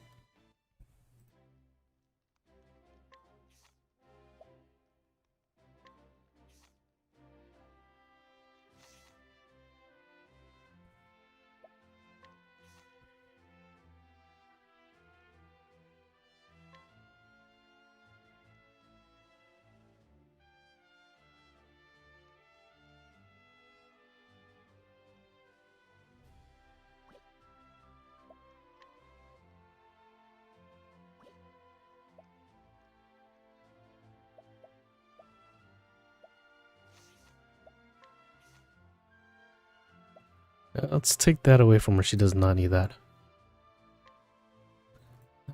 Let's take that away from her. She does not need that.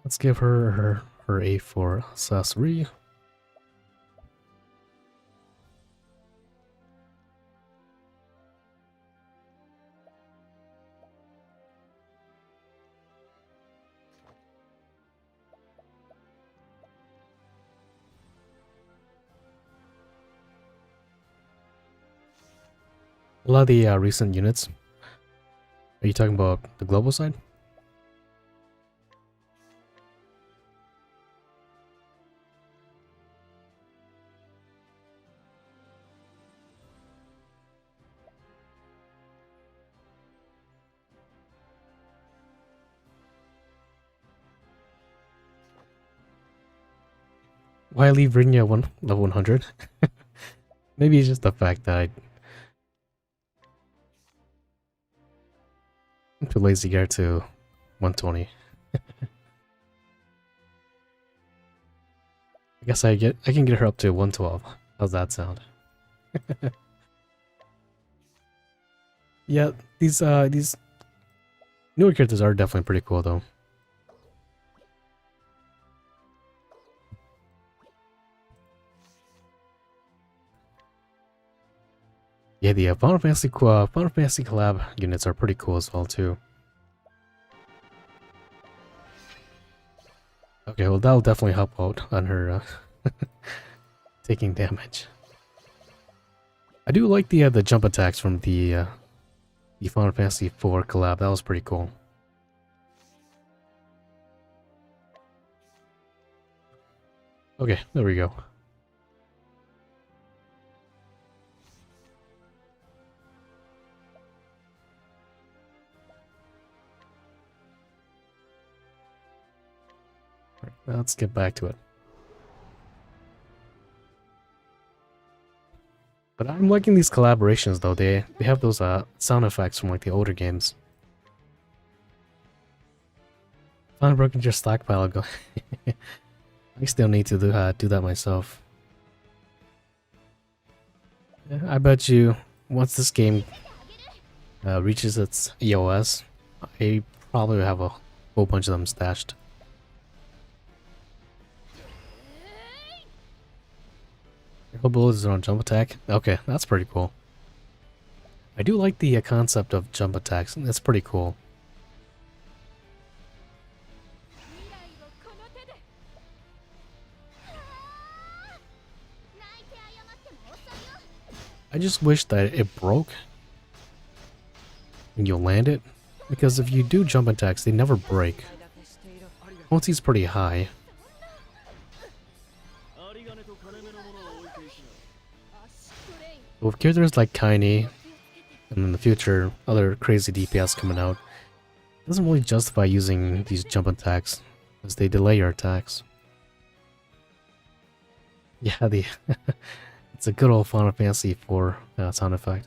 Let's give her her A4 Adversary. A lot of the recent units. Are you talking about the global side? Why leave Brinya level 100? Maybe it's just the fact that I'm too lazy to get to 120. I guess I can get her up to 112. How's that sound? Yeah, these newer characters are definitely pretty cool though. Yeah, the Final Fantasy collab units are pretty cool as well too. Okay, well that'll definitely help out on her taking damage. I do like the jump attacks from the Final Fantasy IV collab. That was pretty cool. Okay, there we go. Right, let's get back to it. But I'm liking these collaborations though. They have those sound effects from like the older games. Found broken your stockpile ago. I still need to do that myself. Yeah, I bet you once this game reaches its EOS, I probably have a whole bunch of them stashed. Your bullets are on jump attack. Okay, that's pretty cool. I do like the concept of jump attacks. That's pretty cool. I just wish that it broke when you land it, because if you do jump attacks, they never break. Potency's pretty high. With characters like Kaini, and in the future, other crazy DPS coming out, it doesn't really justify using these jump attacks, as they delay your attacks. Yeah, the it's a good old Final Fantasy 4 sound effect.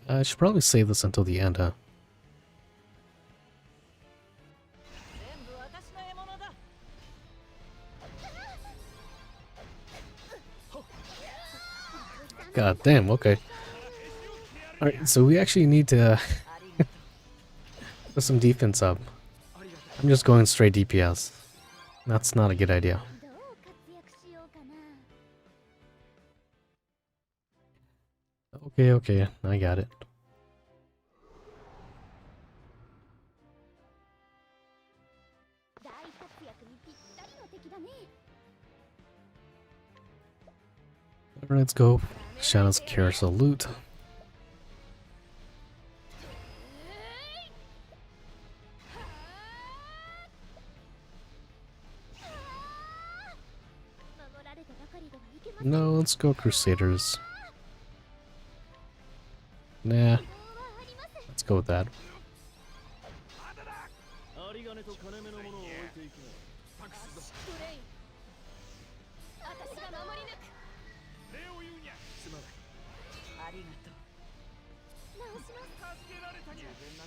I should probably save this until the end, huh? God damn, okay. Alright, so we actually need to put some defense up. I'm just going straight DPS. That's not a good idea. Okay, I got it. Let's go. Shadow's Carousel loot. No, let's go Crusaders. Nah, let's go with that.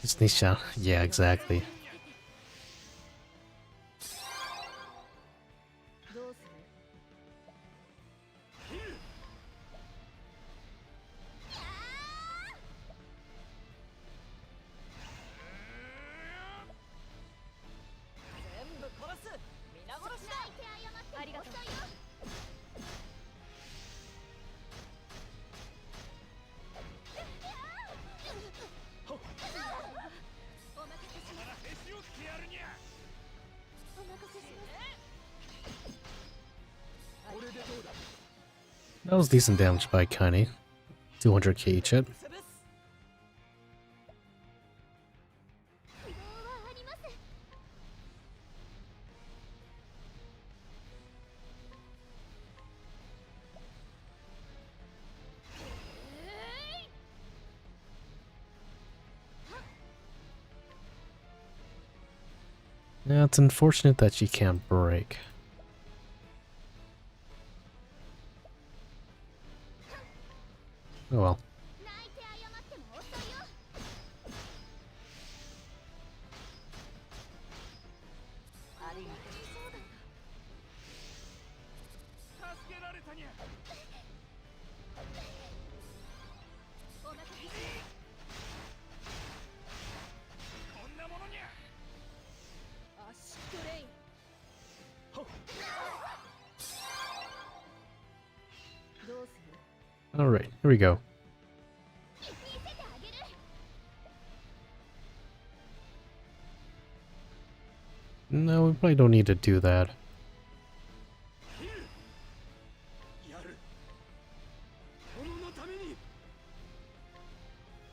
Disney Channel. Yeah, exactly. That was decent damage by Kaine. 200k each hit. Yeah, it's unfortunate that she can't break. Oh well. Alright, here we go. No, we probably don't need to do that.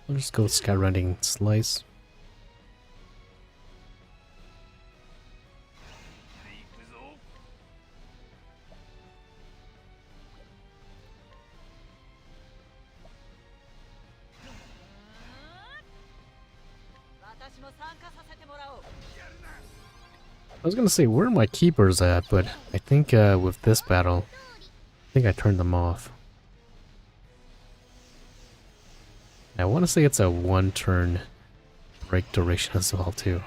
I'll just go Skyrending Slice. I was gonna say, where are my keepers at, but I think with this battle, I think I turned them off. I want to say it's a 1-turn break duration as well, too.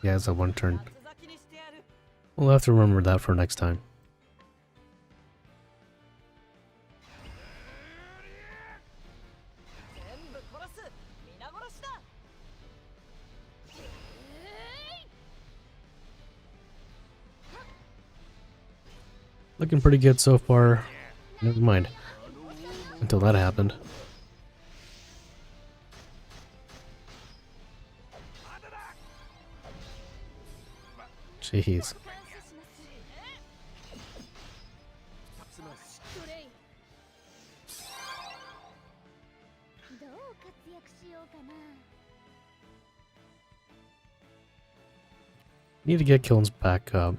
Yeah, it's a 1-turn. We'll have to remember that for next time. Looking pretty good so far. Never mind. Until that happened. Jeez. Need to get Kilns back up.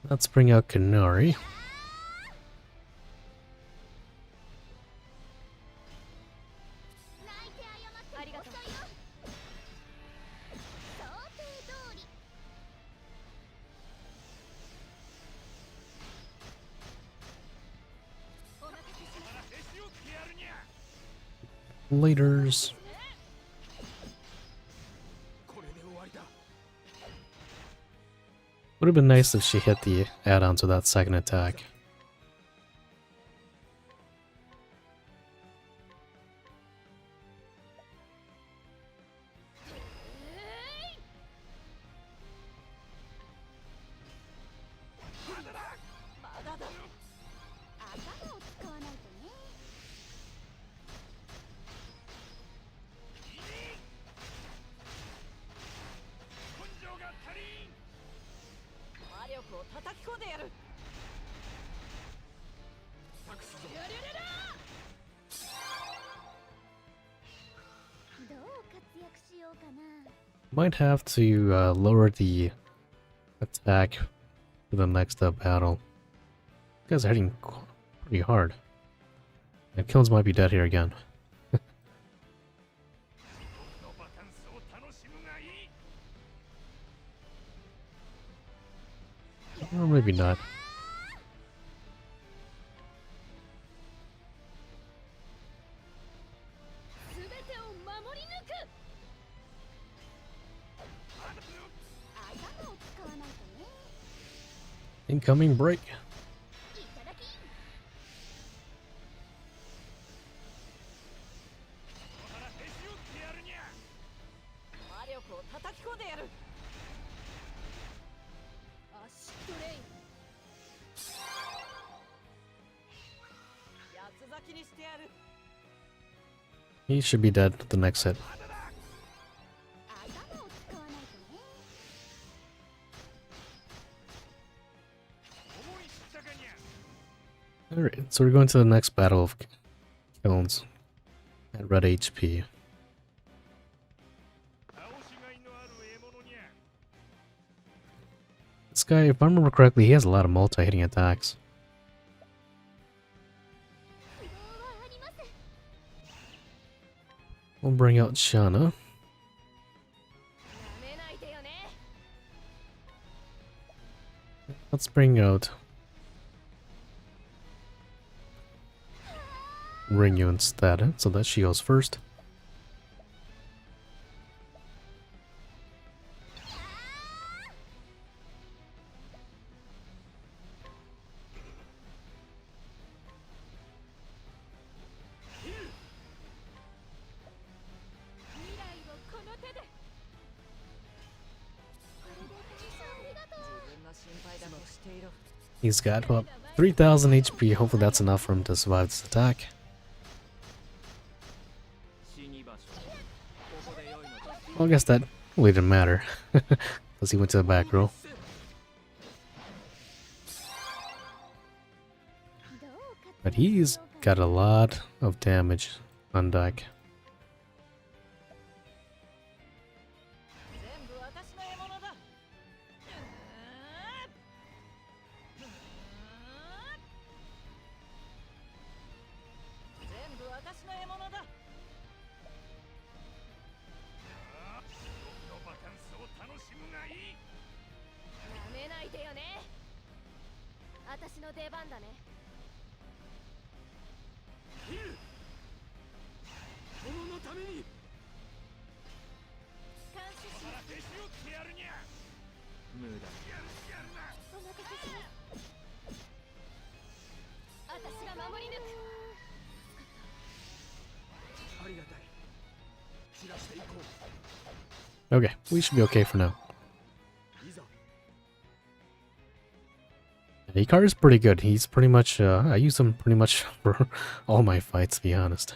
Let's bring out Kanari. Laters. Would have been nice if she hit the add-on to that second attack. Might have to lower the attack for the next battle. You guys are hitting pretty hard. And Kilns might be dead here again. Or maybe not. Incoming break. He should be dead the next hit. Alright, so we're going to the next battle of Kilns at red HP. This guy, if I remember correctly, he has a lot of multi-hitting attacks. We'll bring out Shana. Let's bring out Rinyu instead, so that she goes first. He's got what, 3,000 HP. Hopefully that's enough for him to survive this attack. Well, I guess that really didn't matter, because he went to the back row. But he's got a lot of damage on deck. Okay, we should be okay for now. Hikari's pretty good. He's pretty much, I use him pretty much for all my fights, to be honest.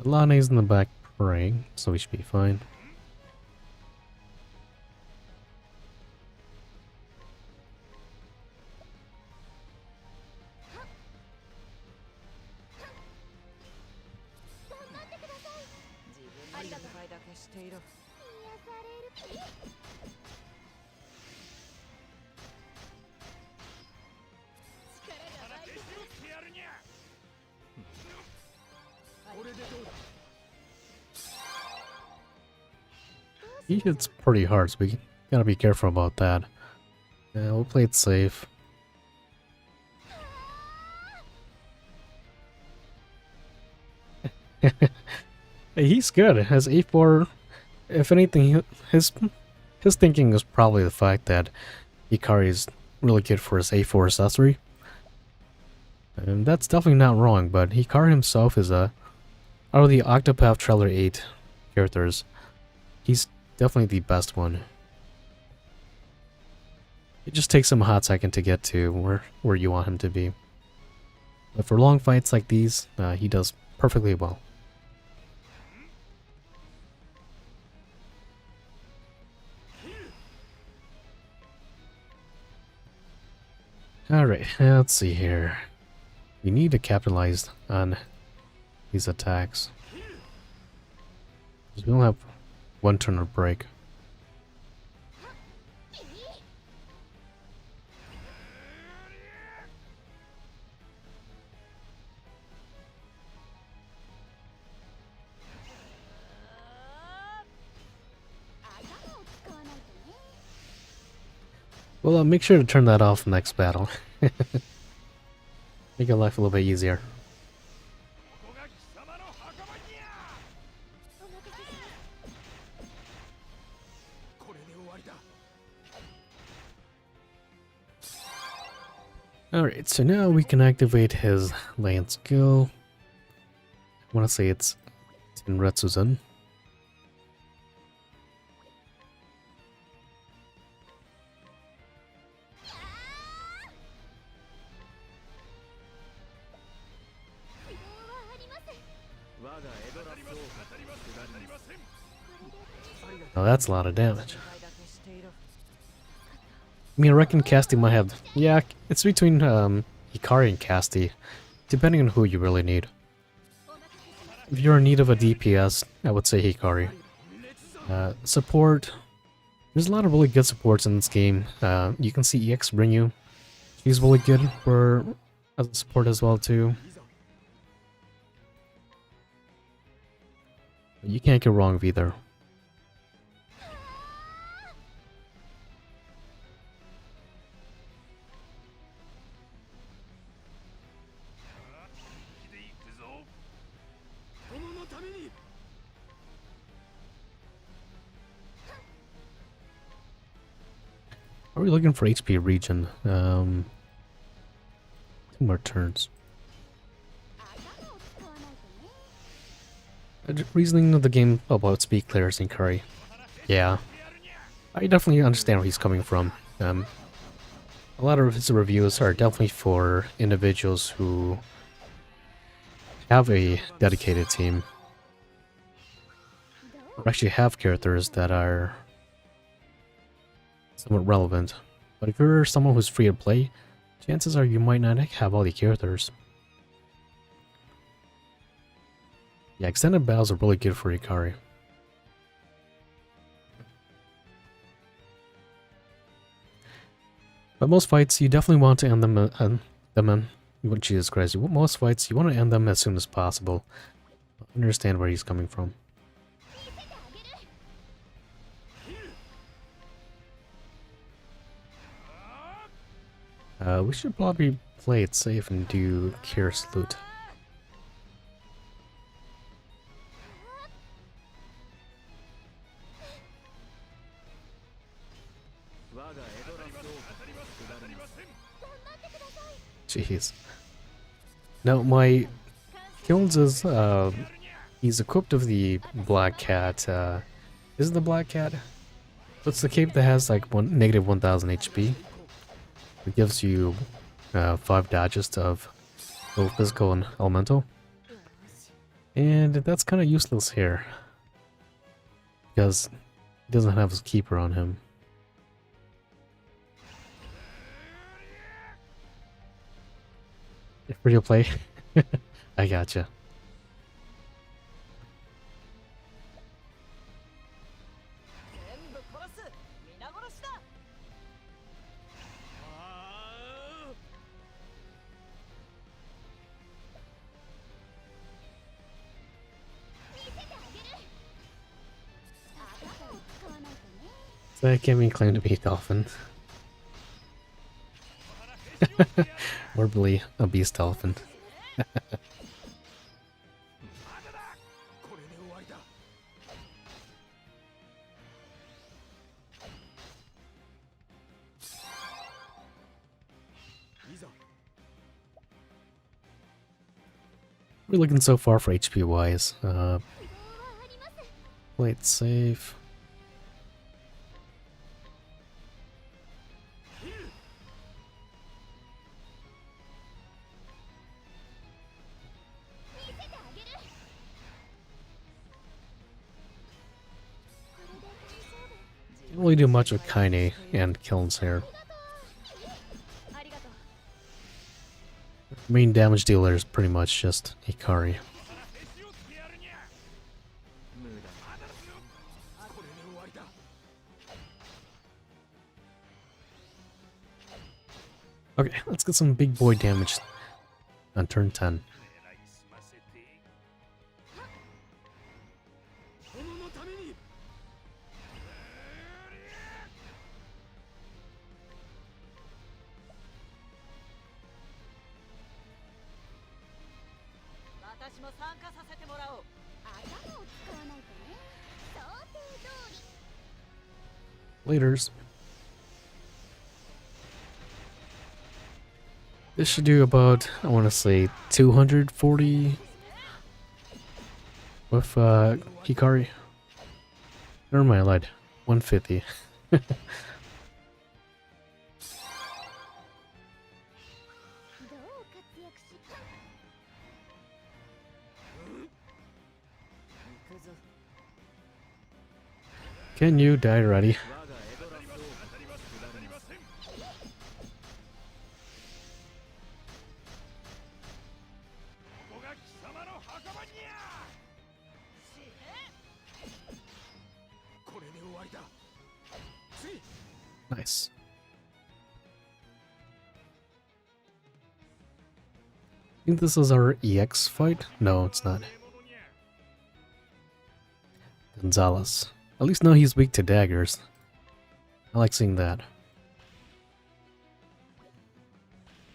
Lane's in the back praying, so we should be fine. He hits pretty hard, so we gotta be careful about that. Yeah, we'll play it safe. He's good. As A4, if anything, his thinking is probably the fact that Hikari is really good for his A4 accessory. And that's definitely not wrong, but Hikari himself is out of the Octopath Traveler 8 characters, he's definitely the best one. It just takes him a hot second to get to where you want him to be. But for long fights like these, he does perfectly well. Alright, let's see here. We need to capitalize on these attacks. We don't have one turn of break. Well, make sure to turn that off next battle. Make your life a little bit easier. Alright, so now we can activate his land skill. I want to say it's Tenretsu-zun. Oh, that's a lot of damage. I mean, I reckon Casti might have... Yeah, it's between Hikari and Casti, depending on who you really need. If you're in need of a DPS, I would say Hikari. Support... There's a lot of really good supports in this game. You can see EX Rinyu. She's really good as a support as well, too. But you can't go wrong with either. Are we looking for HP regen? 2 more turns. Reasoning of the game about speed clears in Curry. Yeah, I definitely understand where he's coming from. A lot of his reviews are definitely for individuals who have a dedicated team, or actually have characters that are somewhat relevant. But if you're someone who's free to play, chances are you might not have all the characters. Yeah, extended battles are really good for Hikari. But most fights, you definitely want to end them in Jesus Christ, most fights, you want to end them as soon as possible. I understand where he's coming from. We should probably play it safe and do Cure Salute. Jeez. Now, my Kilns is, he's equipped with the Black Cat, is it the Black Cat? It's the cape that has like negative 1000 HP. It gives you 5 dodges of both physical and elemental. And that's kind of useless here, because he doesn't have his keeper on him. Free to play? I gotcha. So I can't even claim to be a dolphin. Or really a beast elephant. We're looking so far for HP wise. Play it safe. Can't really do much with Kaine and Kilns here. Main damage dealer is pretty much just Hikari. Okay, let's get some big boy damage on turn 10. Laters. This should do about, I want to say, 240 with Hikari. Never mind, I lied. 150. Can you die already? Nice. I think this is our EX fight? No, it's not. Gonzalez. At least now he's weak to daggers. I like seeing that.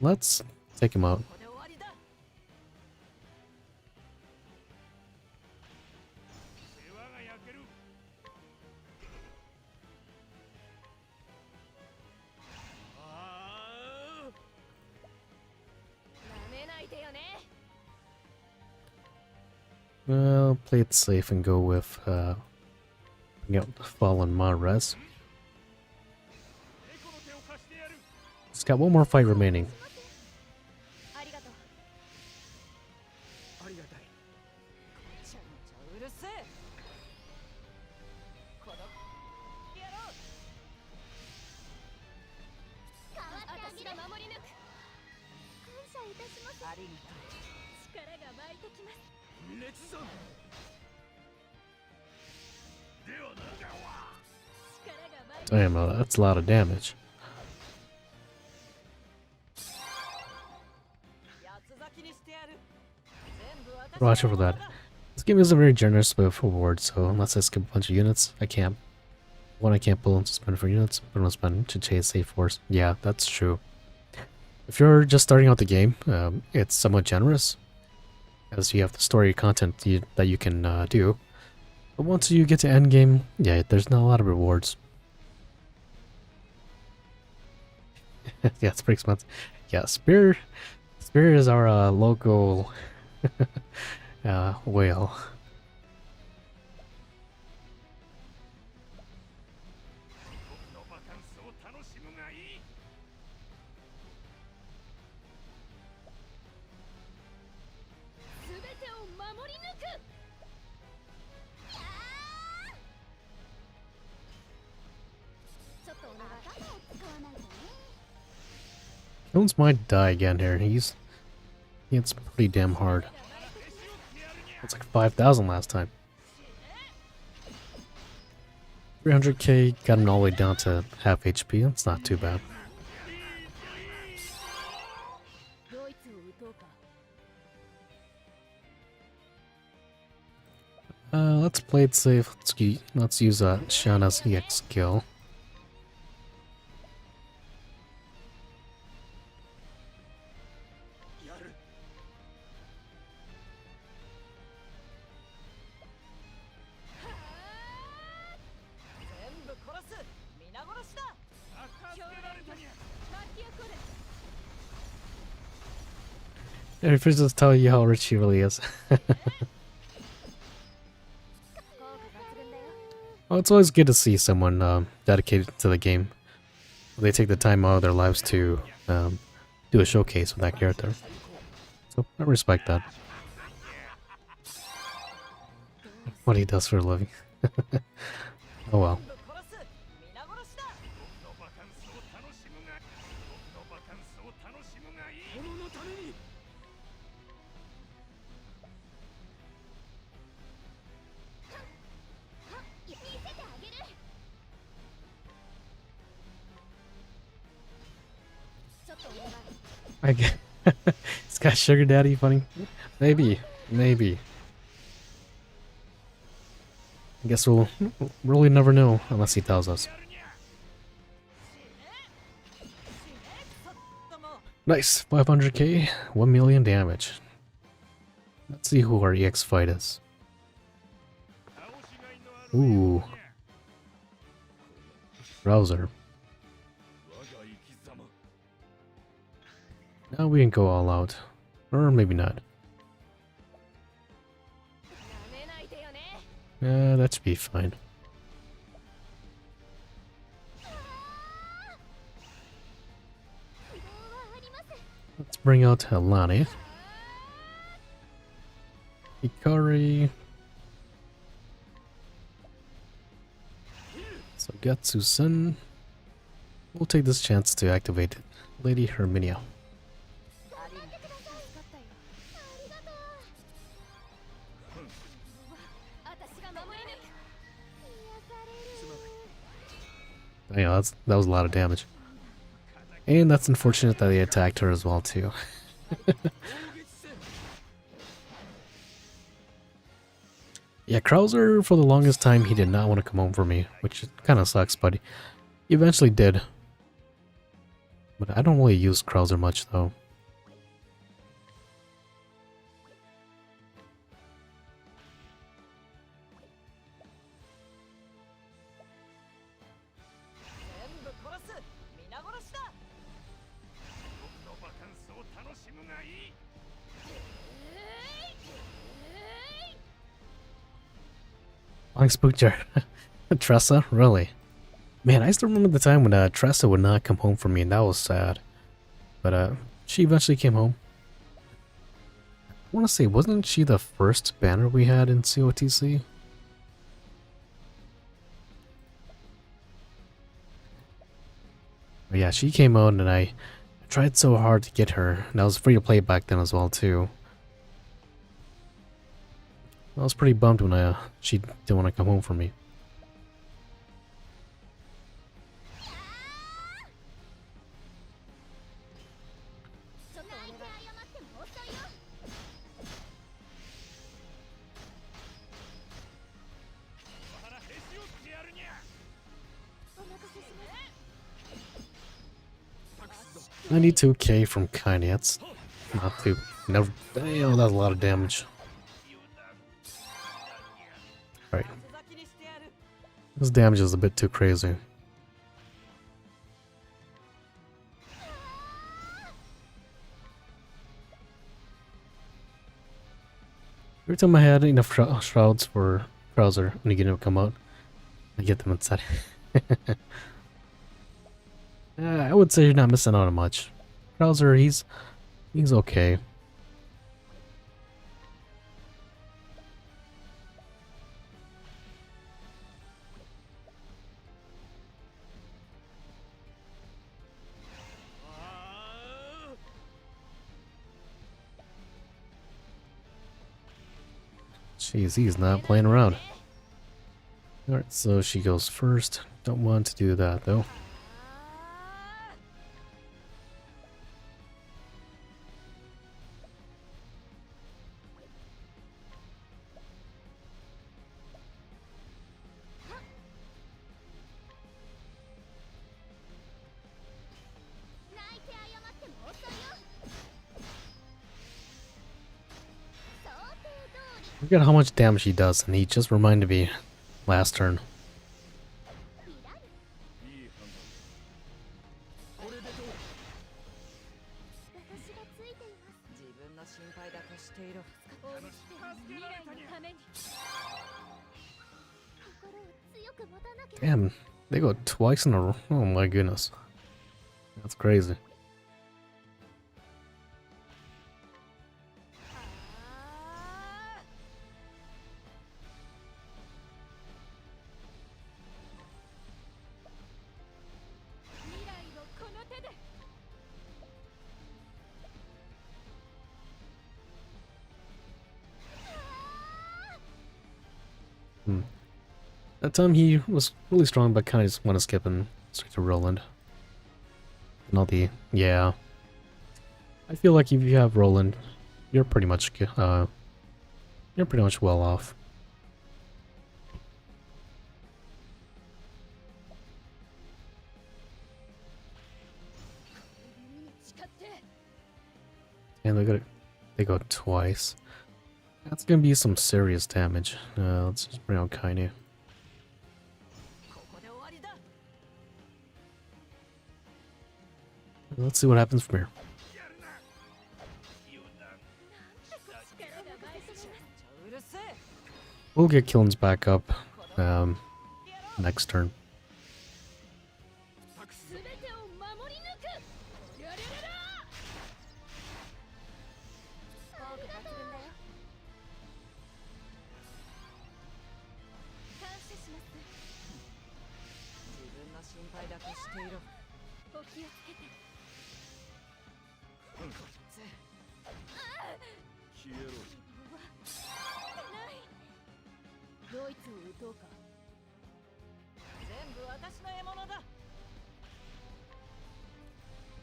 Let's take him out. Well, play it safe and go with Fallen Mares. It's got one more fight remaining. Damn, that's a lot of damage. Watch over that. This game isn't very generous with rewards, so unless I skip a bunch of units, I can't. One, I can't pull and spend for units, but I'm spend to chase safe force. Yeah, that's true. If you're just starting out the game, it's somewhat generous, as you have the story content that you can do. But once you get to endgame, yeah, there's not a lot of rewards. Yeah, it's pretty expensive. Yeah, Spear is our local whale. Jones might die again here. He hits pretty damn hard. It's like 5,000 last time. 300k got him all the way down to half HP. That's not too bad. Let's play it safe. Let's use Shana's EX skill. It refuses to tell you how rich he really is. Oh, it's always good to see someone dedicated to the game. They take the time out of their lives to do a showcase with that character. So I respect that. What he does for a living. Oh well. I get it's got sugar daddy funny. Maybe. I guess we'll really never know unless he tells us. Nice, 500k, 1 million damage. Let's see who our EX fight is. Ooh. Browser. Now we can go all out. Or maybe not. That should be fine. Let's bring out Helani. Ikari. So Gatsu-san. We'll take this chance to activate Lady Herminia. Yeah, that was a lot of damage. And that's unfortunate that they attacked her as well too. Yeah, Krauser, for the longest time, he did not want to come home for me, which kind of sucks, but he eventually did. But I don't really use Krauser much though. Long Spookjar. Tressa? Really? Man, I still remember the time when Tressa would not come home for me, and that was sad. But she eventually came home. I want to say, wasn't she the first banner we had in COTC? But yeah, she came out, and I tried so hard to get her. And that was free to play back then as well, too. I was pretty bummed when she didn't want to come home for me. 92k from Kaine, that's not too... Never... Damn, that's a lot of damage. Alright. This damage is a bit too crazy. Every time I had enough shrouds for Krauser when you come out, I get them inside. I would say you're not missing out on much. Krauser, he's okay. Jeez, he's not playing around. Alright, so she goes first. Don't want to do that though. I forget how much damage he does, and he just reminded me last turn. Damn, they go twice in a row. Oh my goodness. That's crazy. That time he was really strong, but kind of just want to skip and straight to Roland. Not the... yeah. I feel like if you have Roland, you're pretty much well off. And they go twice. That's gonna be some serious damage. Let's just bring out Kaine. Let's see what happens from here. We'll get Killen's back up next turn.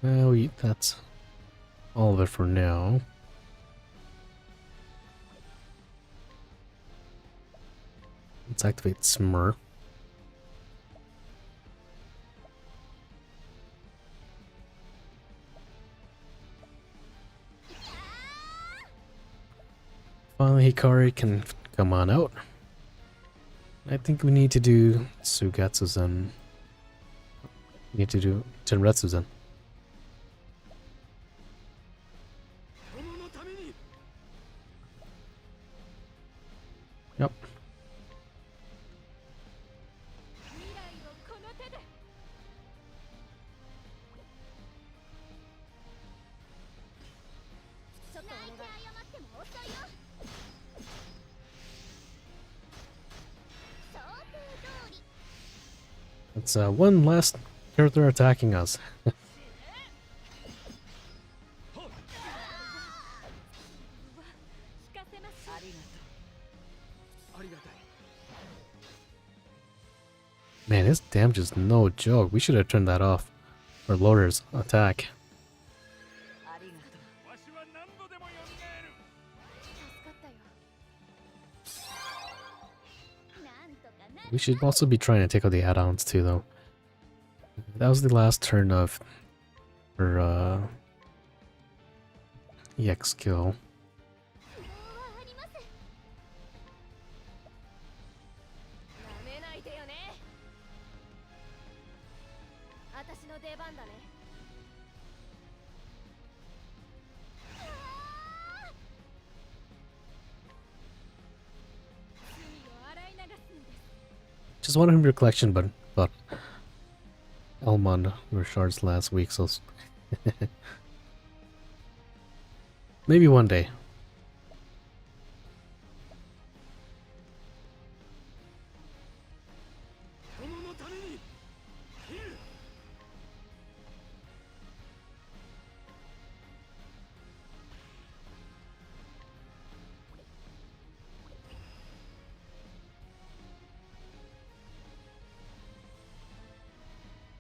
Well, that's all of it for now. Let's activate Smur. Finally, Hikari can come on out. I think we need to do Sugetsu-zen. We need to do Tenretsu-zen. Yep. It's one last character attacking us. Man, his damage is no joke. We should have turned that off. Or Loader's attack. We should also be trying to take out the add-ons too, though. That was the last turn of her EX skill. Just wanted him your collection, but thought Elmond were shards last week, so maybe one day.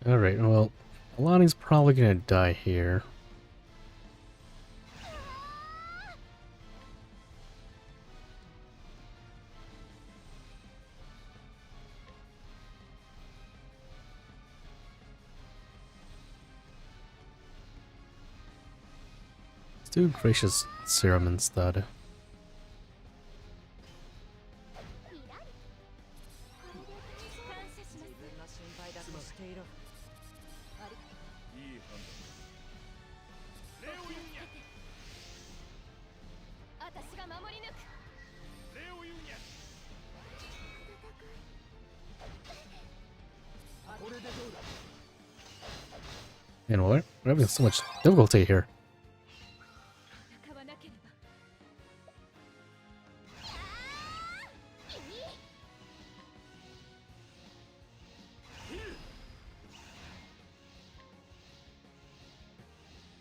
Alright, well, Alani's probably gonna die here. Let's do Gracious Serum instead. And we're having so much difficulty here.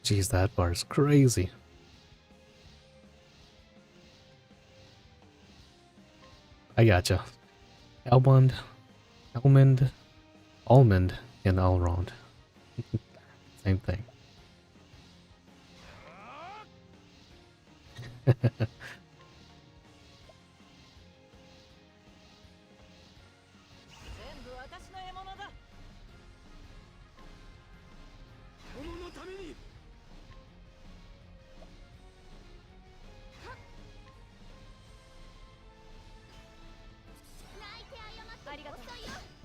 Jeez, that bar is crazy. I gotcha. Almond, and Alrond. Same thing.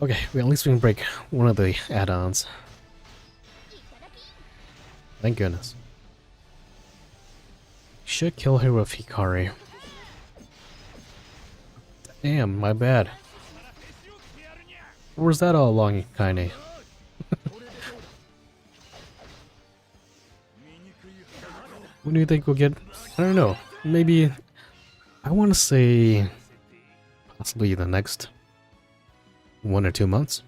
Okay, well, at least we can break one of the add-ons. Thank goodness. Should kill her with Hikari. Damn, my bad. Where was that all along, Kaine? When do you think we'll get? I don't know. Maybe I want to say possibly the next 1 or 2 months.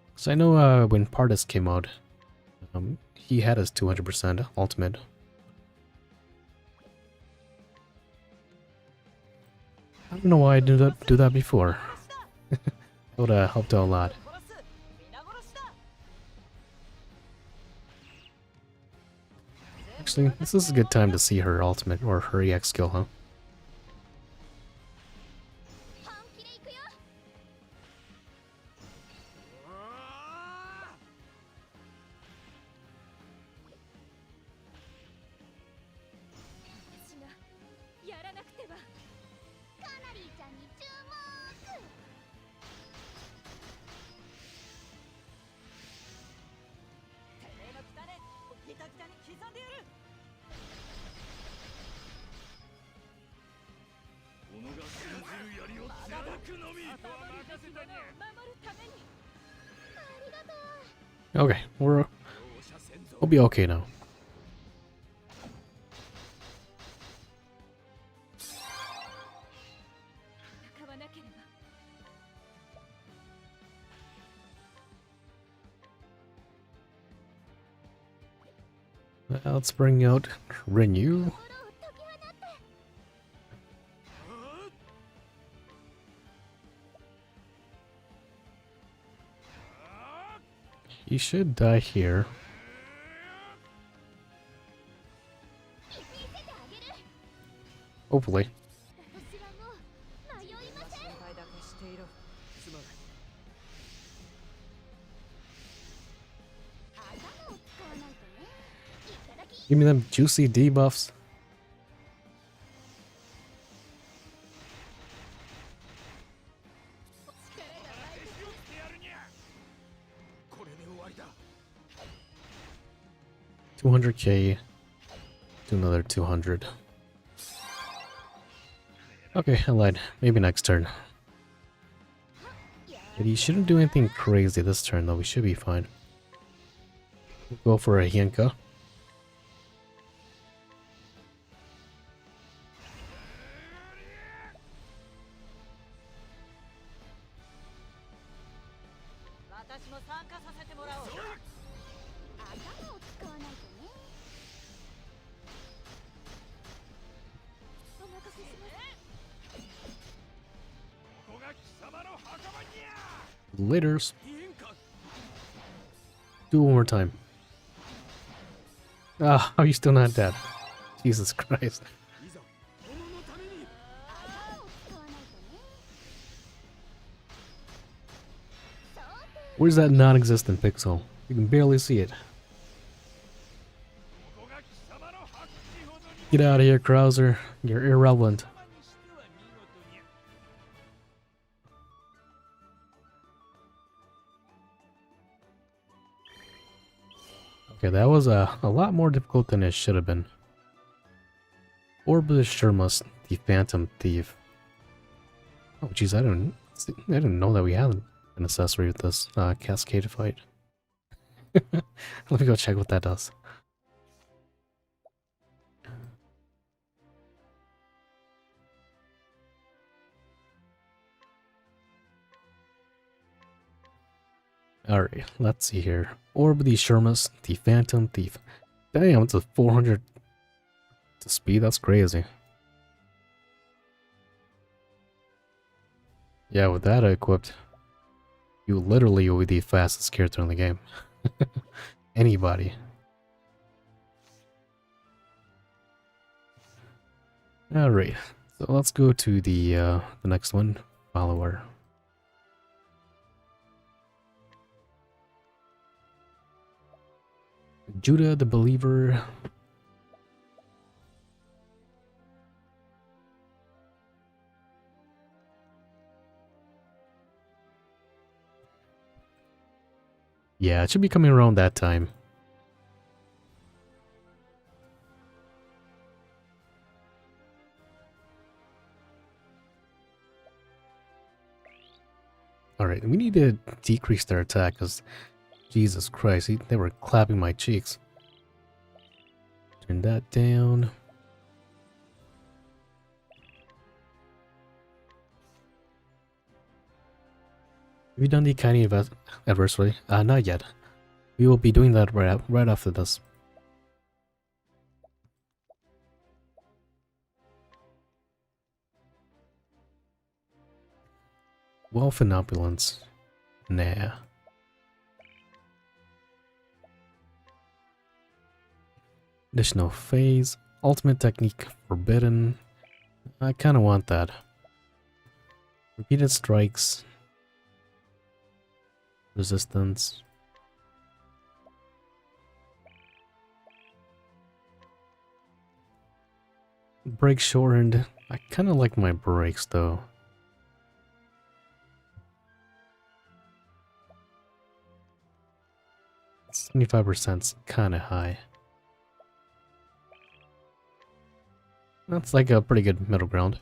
Because I know when Partis came out, he had his 200% ultimate. I don't know why I didn't do that before. That would have helped out a lot. Actually, this is a good time to see her ultimate or her EX skill, huh? Okay, we'll be okay now. Let's bring out Renew. He should die here. Hopefully. Give me them juicy debuffs. $200K to another 200. Okay, I lied. Maybe next turn. But he shouldn't do anything crazy this turn, though. We should be fine. We'll go for a Hienka. Laters. Do it one more time. Ah, are you still not dead? Jesus Christ. Where's that non-existent pixel? You can barely see it. Get out of here, Krauser. You're irrelevant. Okay, that was a lot more difficult than it should have been. Orbis Shermus, the Phantom Thief. Oh, jeez, I didn't know that we had an accessory with this Cascade fight. Let me go check what that does. Alright, let's see here. Orb the Shermus, the Phantom Thief. Damn, it's a 400 to speed, that's crazy. Yeah, with that equipped, you literally will be the fastest character in the game. Anybody. Alright, so let's go to the next one, Follower. Judah the Believer. Yeah, it should be coming around that time. Alright, we need to decrease their attack because Jesus Christ, they were clapping my cheeks. Turn that down. Have you done the Tiny Adversary? Not yet. We will be doing that right after this. Wealth and Opulence. Nah. Additional phase. Ultimate technique forbidden. I kinda want that. Repeated strikes. Resistance. Break shortened. I kinda like my breaks though. 75%'s kinda high. That's like a pretty good middle ground.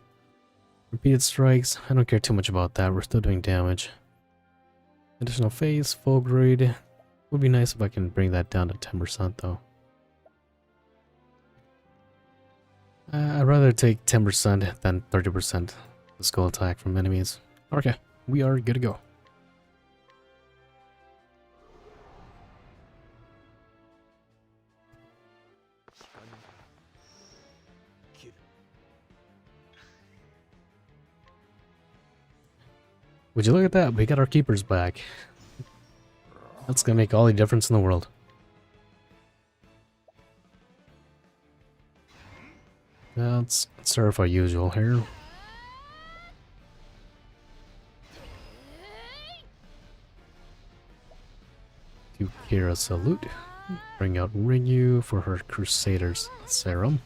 Repeated strikes, I don't care too much about that, we're still doing damage. Additional phase, full grade. Would be nice if I can bring that down to 10% though. I'd rather take 10% than 30% the skull attack from enemies. Okay, we are good to go. Would you look at that? We got our keepers back. That's gonna make all the difference in the world. Let's start with our usual here. To Kira salute. Bring out Ryu for her Crusader's Serum.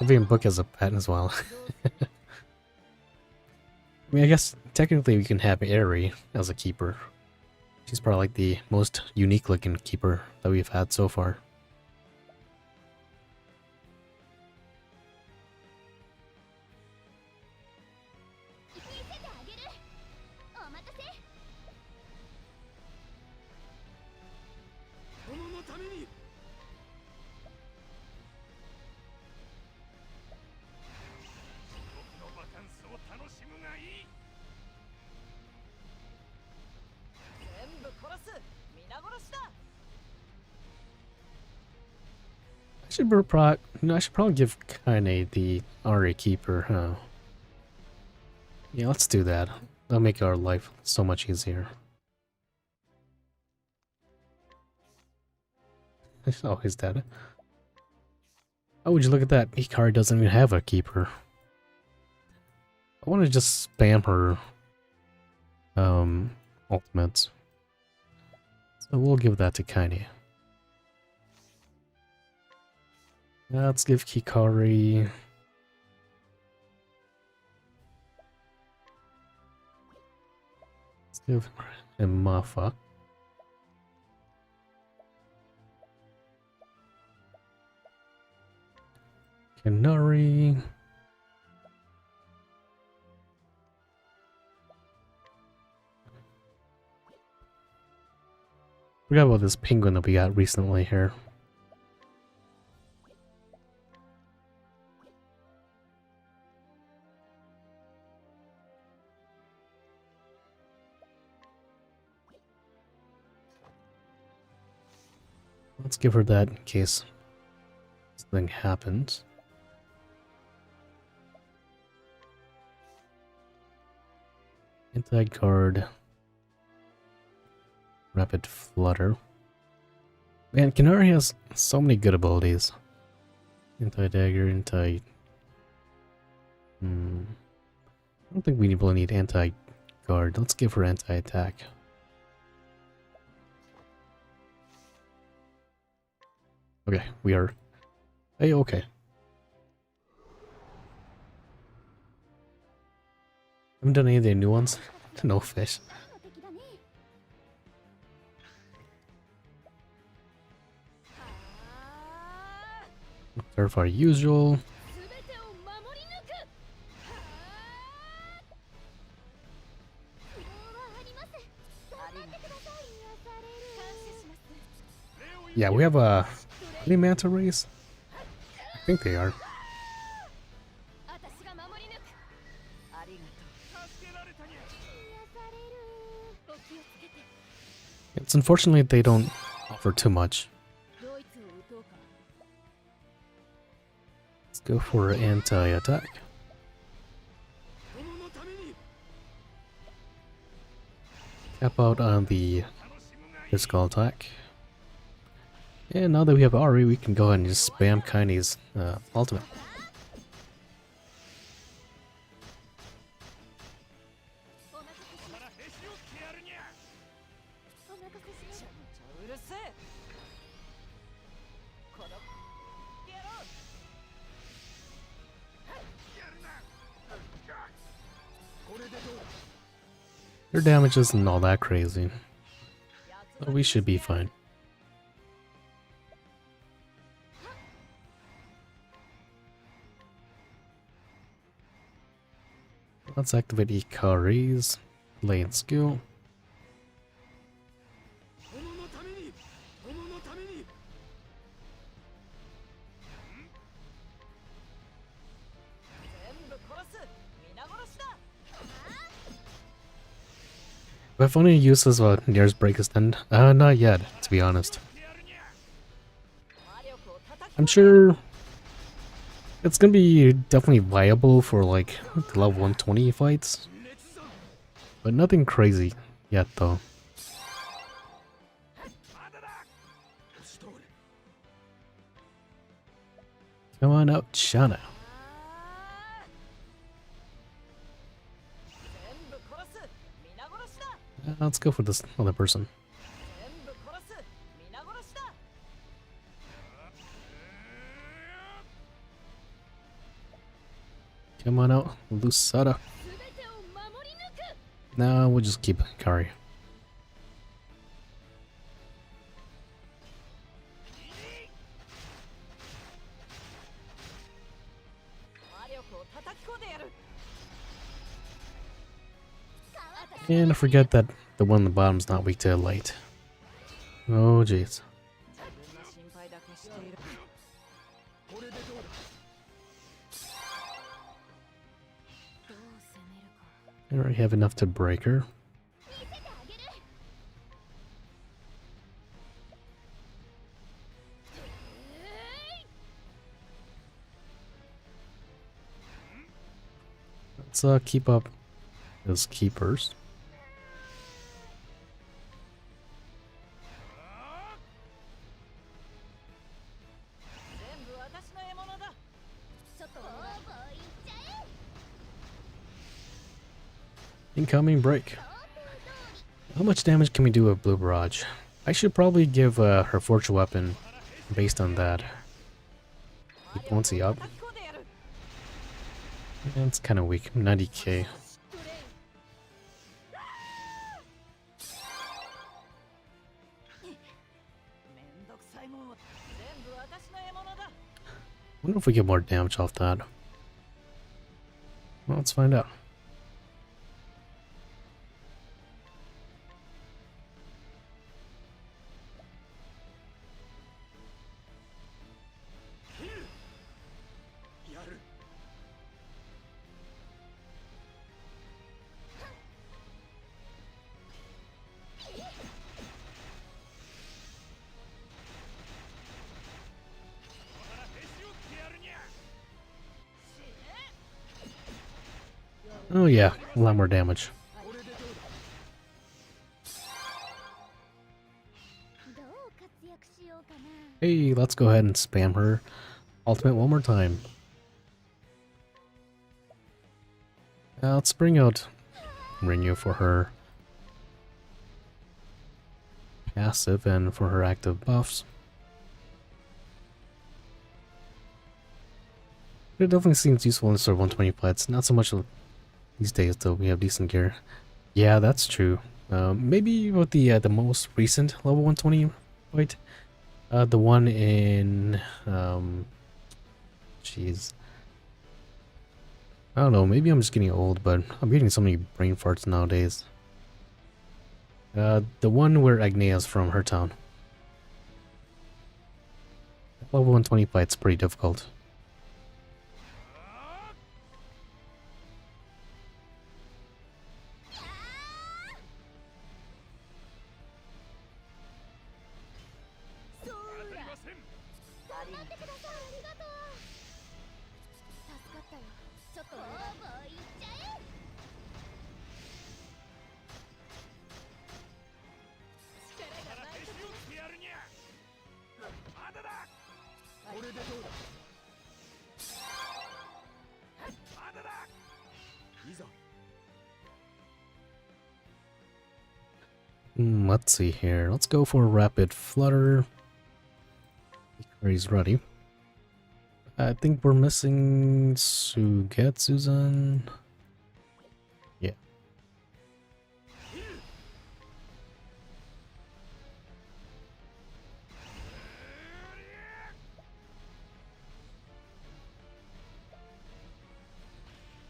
Even book as a pet as well. I mean, I guess technically we can have Aerie as a keeper. She's probably like the most unique looking keeper that we've had so far. I should probably give Kaine the Ari Keeper, huh? Yeah, let's do that. That'll make our life so much easier. It's always that. Oh, would you look at that? Hikari doesn't even have a keeper. I want to just spam her ultimates. So we'll give that to Kaine. Let's give Hikari... Let's give him Mafa. Kanari... Forgot about this penguin that we got recently here. Let's give her that in case something happens. Anti-guard. Rapid flutter. Man, Kanari has so many good abilities. Anti-dagger, I don't think we really need anti-guard. Let's give her anti-attack. Okay, we are... Hey, okay. Haven't done any of the new ones. No fish. Verify usual. Yeah, we have a... Any manta rays? I think they are. It's unfortunate they don't offer too much. Let's go for anti-attack. Cap out on the physical attack. And now that we have Ari, we can go ahead and just spam Kaine's ultimate. Their damage isn't all that crazy, so we should be fine. Let's activate Hikari's lane skill. I've only used this Nier's Break Extend. Not yet, to be honest. I'm sure it's gonna be definitely viable for like the level 120 fights, but nothing crazy yet though. Come on out, Shana. Let's go for this other person. Come on out, Lusada. No, we'll just keep Kari. And I forget that the one on the bottom's not weak to light. Oh jeez. I already have enough to break her. Let's keep up as keepers. Incoming break. How much damage can we do with Blue Barrage? I should probably give her Fortune Weapon based on that. Keep once up. Yeah, it's kind of weak. 90k. Wonder if we get more damage off that. Well, let's find out. Oh yeah, a lot more damage. Hey, let's go ahead and spam her ultimate one more time. Let's bring out Rinyu for her passive and for her active buffs. It definitely seems useful in sort of 120 plats, not so much these days though. We have decent gear. Yeah, that's true. Maybe with the most recent level 120 fight, the one in jeez, I don't know. Maybe I'm just getting old, but I'm getting so many brain farts nowadays. The one where Agnea's from her town. Level 120 fight's pretty difficult. Let's see here. Let's go for a rapid flutter. He's ready. I think we're missing Sugetsu-san. Yeah.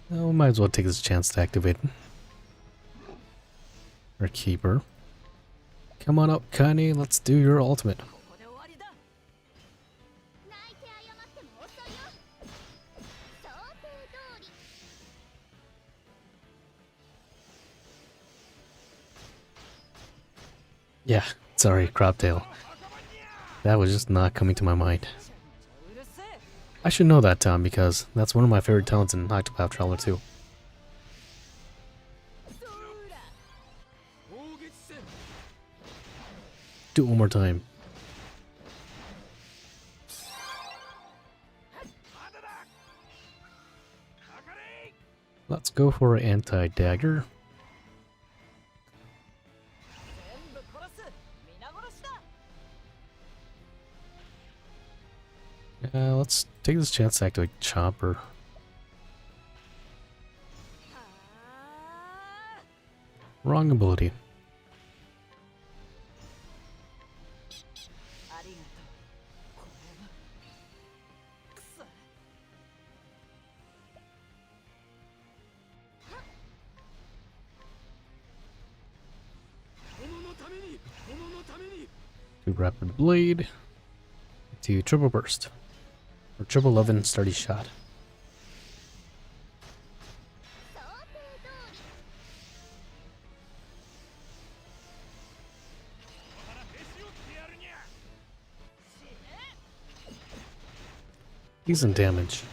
Well, we might as well take this chance to activate our keeper. Come on up, Kani. Let's do your ultimate. Yeah, sorry, Croptail. That was just not coming to my mind. I should know that, Tom, because that's one of my favorite talents in Octopath Traveler 2. Do it one more time. go for an anti-dagger. Let's take this chance to activate Chopper. Wrong ability. To Rapid Blade. To Triple Burst. Or Triple 11 Sturdy Shot. Decent damage.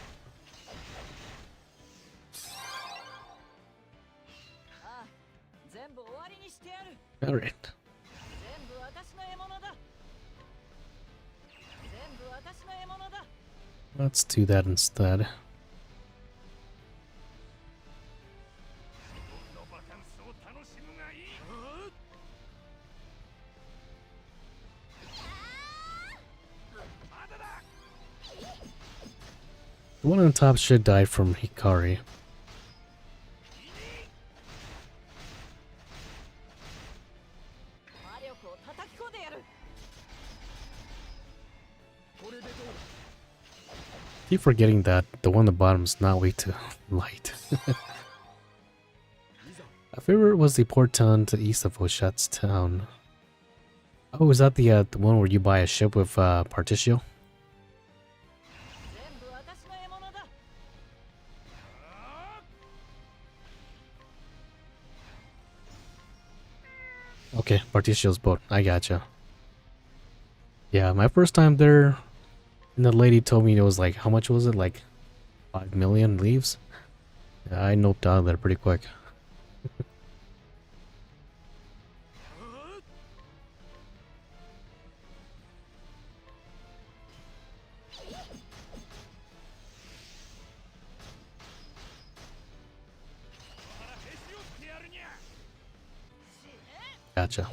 Alright. Let's do that instead. The one on top should die from Hikari. Keep forgetting that the one on the bottom is not weak to light. My favorite was the port town to the east of Oshat's town. Oh, is that the one where you buy a ship with Particio? Okay, Particio's boat. I gotcha. Yeah, my first time there, and the lady told me it was like, how much was it? Like 5 million leaves? Yeah, I noped out of there pretty quick. Gotcha.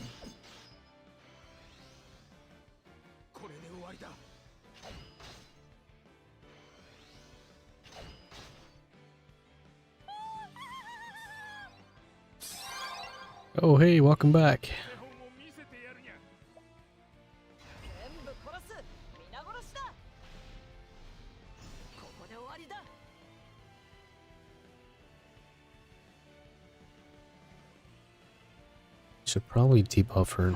Oh, hey, welcome back. Should probably debuff her.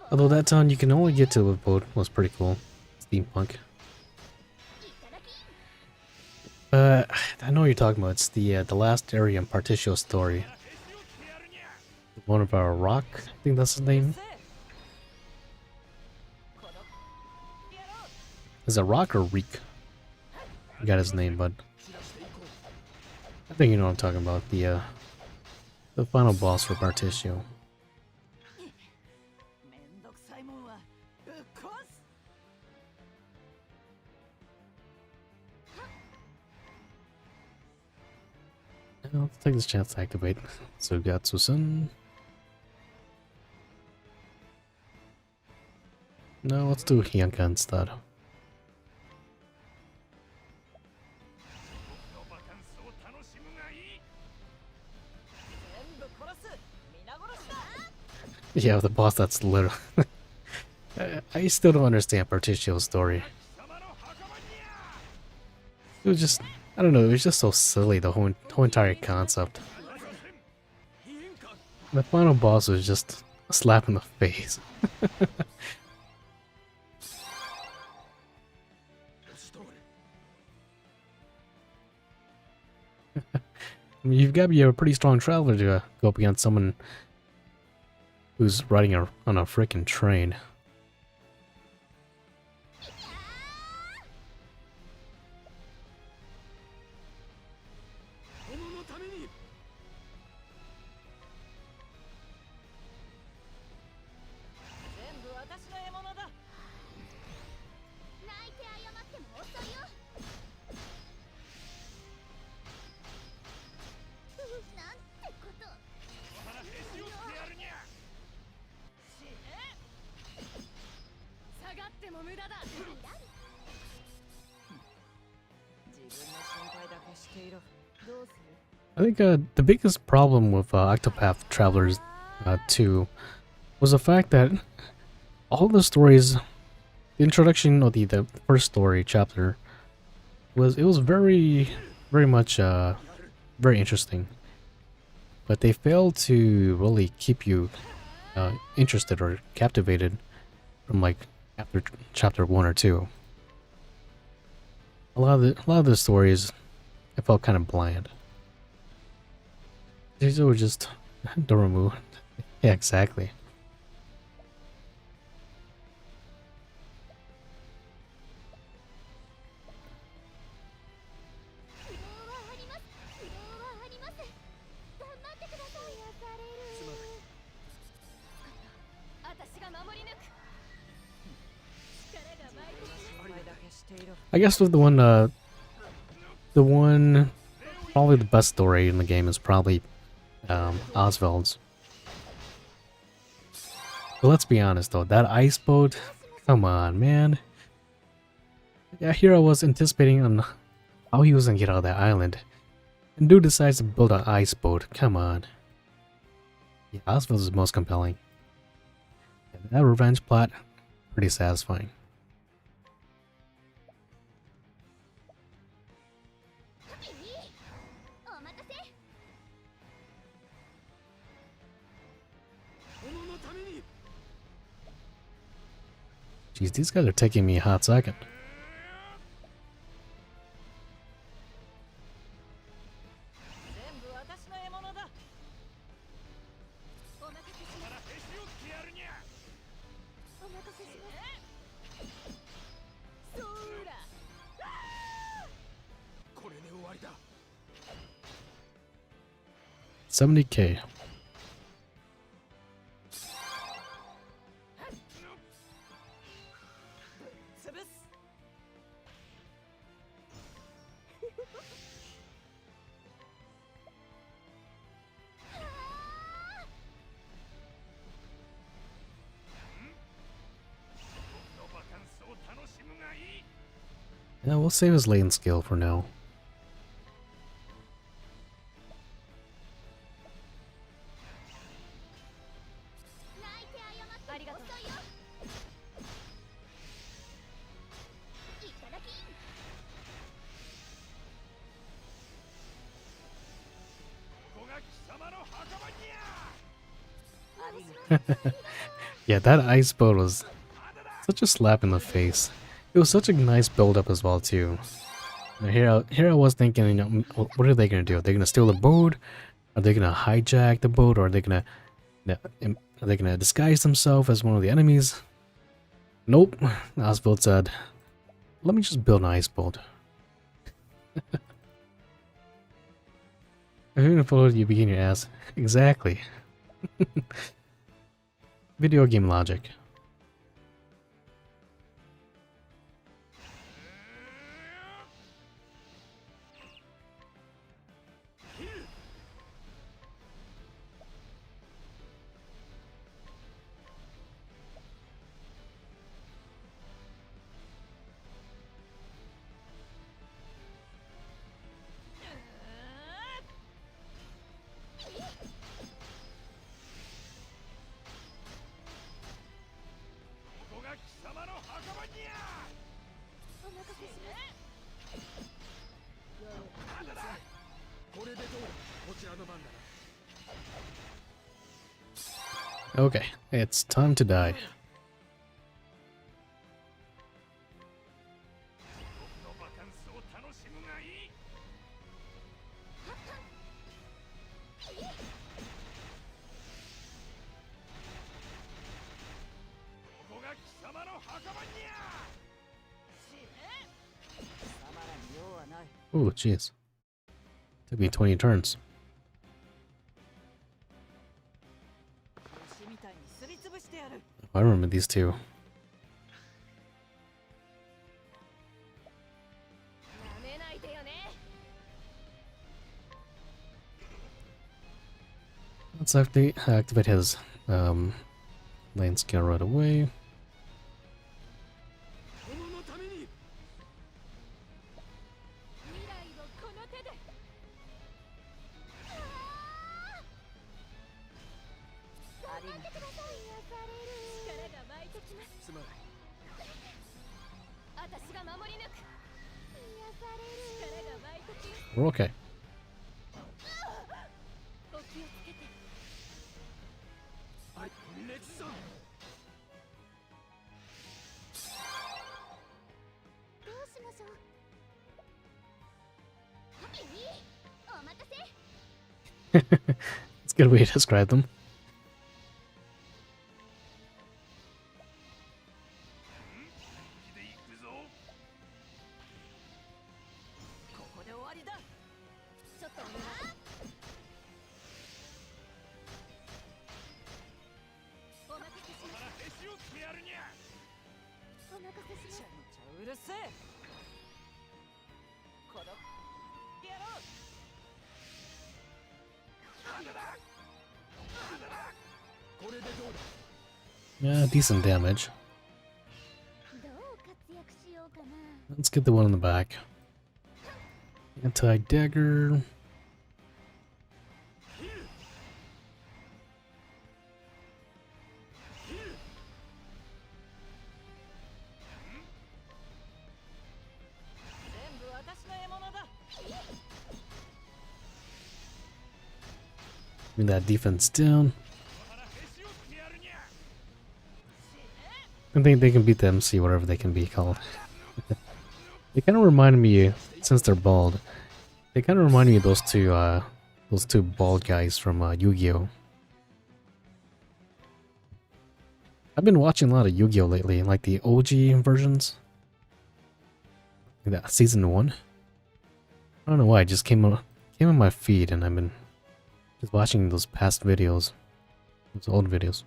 Although that town you can only get to with boat was pretty cool. Steampunk. I know what you're talking about. It's the last area in Particio story. One of our rock, I think that's his name. Is it Rock or Reek? I got his name, but I think you know what I'm talking about. The final boss for Particio. Let's take this chance to activate Sugatsu-san. No, let's do Hyanka instead. Yeah, the boss that's literally... I still don't understand Particio's story. It was just... I don't know, it was just so silly, the whole entire concept. The final boss was just a slap in the face. I mean, you've got to be a pretty strong traveler to go up against someone who's riding on a freaking train. I think the biggest problem with Octopath Travelers 2 was the fact that all the stories, the introduction or the first story chapter was very much very interesting, but they failed to really keep you interested or captivated from like after chapter 1 or 2. A lot of the stories I felt kind of bland. These were just Doremu. Yeah, exactly. I guess with the one, probably the best story in the game is probably Oswald's. But let's be honest though, that ice boat, come on, man. Yeah, here I was anticipating on how he was gonna get out of that island, and dude decides to build an ice boat. Come on. Yeah, Oswald's is most compelling. Yeah, that revenge plot, pretty satisfying. Jeez, these guys are taking me a hot second. $70K. Yeah, we'll save his lane skill for now. Yeah, that ice boat was such a slap in the face. It was such a nice build-up as well too. Now here I was thinking, you know, what are they gonna do? Are they gonna steal the boat? Are they gonna hijack the boat? Or are they gonna disguise themselves as one of the enemies? Nope. Oswald said, "Let me just build an ice boat." If you're gonna follow you begin your ass. Exactly. Video game logic. Okay, it's time to die. Oh, jeez. Took me 20 turns. I remember these two. Let's activate his lane skill right away. We're okay. It's a good way to describe them. Yeah, decent damage. Let's get the one in the back. Anti-dagger. Bring that defense down. I think they can beat the MC, whatever they can be called. They kind of remind me, since they're bald, they kind of remind me of those two bald guys from Yu-Gi-Oh! I've been watching a lot of Yu-Gi-Oh! Lately, like the OG versions. Like that season 1. I don't know why, it just came on my feed, and I've been just watching those past videos, those old videos.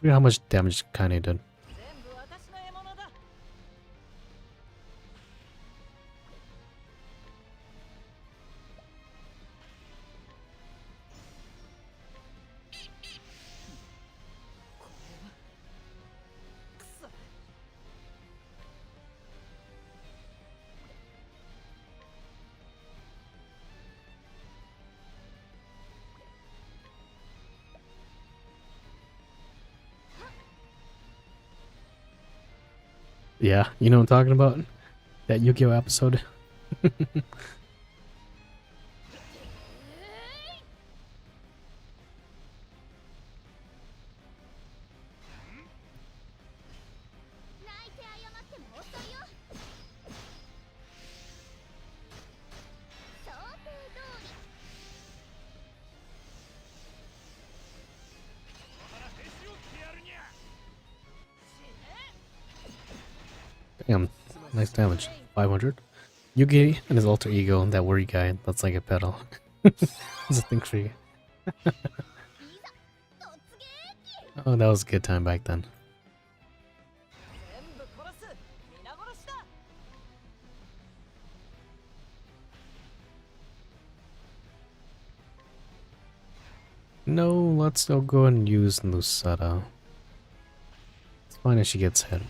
Look at how much damage Kaine did. Yeah, you know what I'm talking about? That Yu-Gi-Oh! Episode. Damn, nice damage. 500. Yugi and his alter ego, that worry guy, that's like a pedal. That's a thing for you. Oh, that was a good time back then. No, let's still go and use Lucetta. It's fine if she gets hit.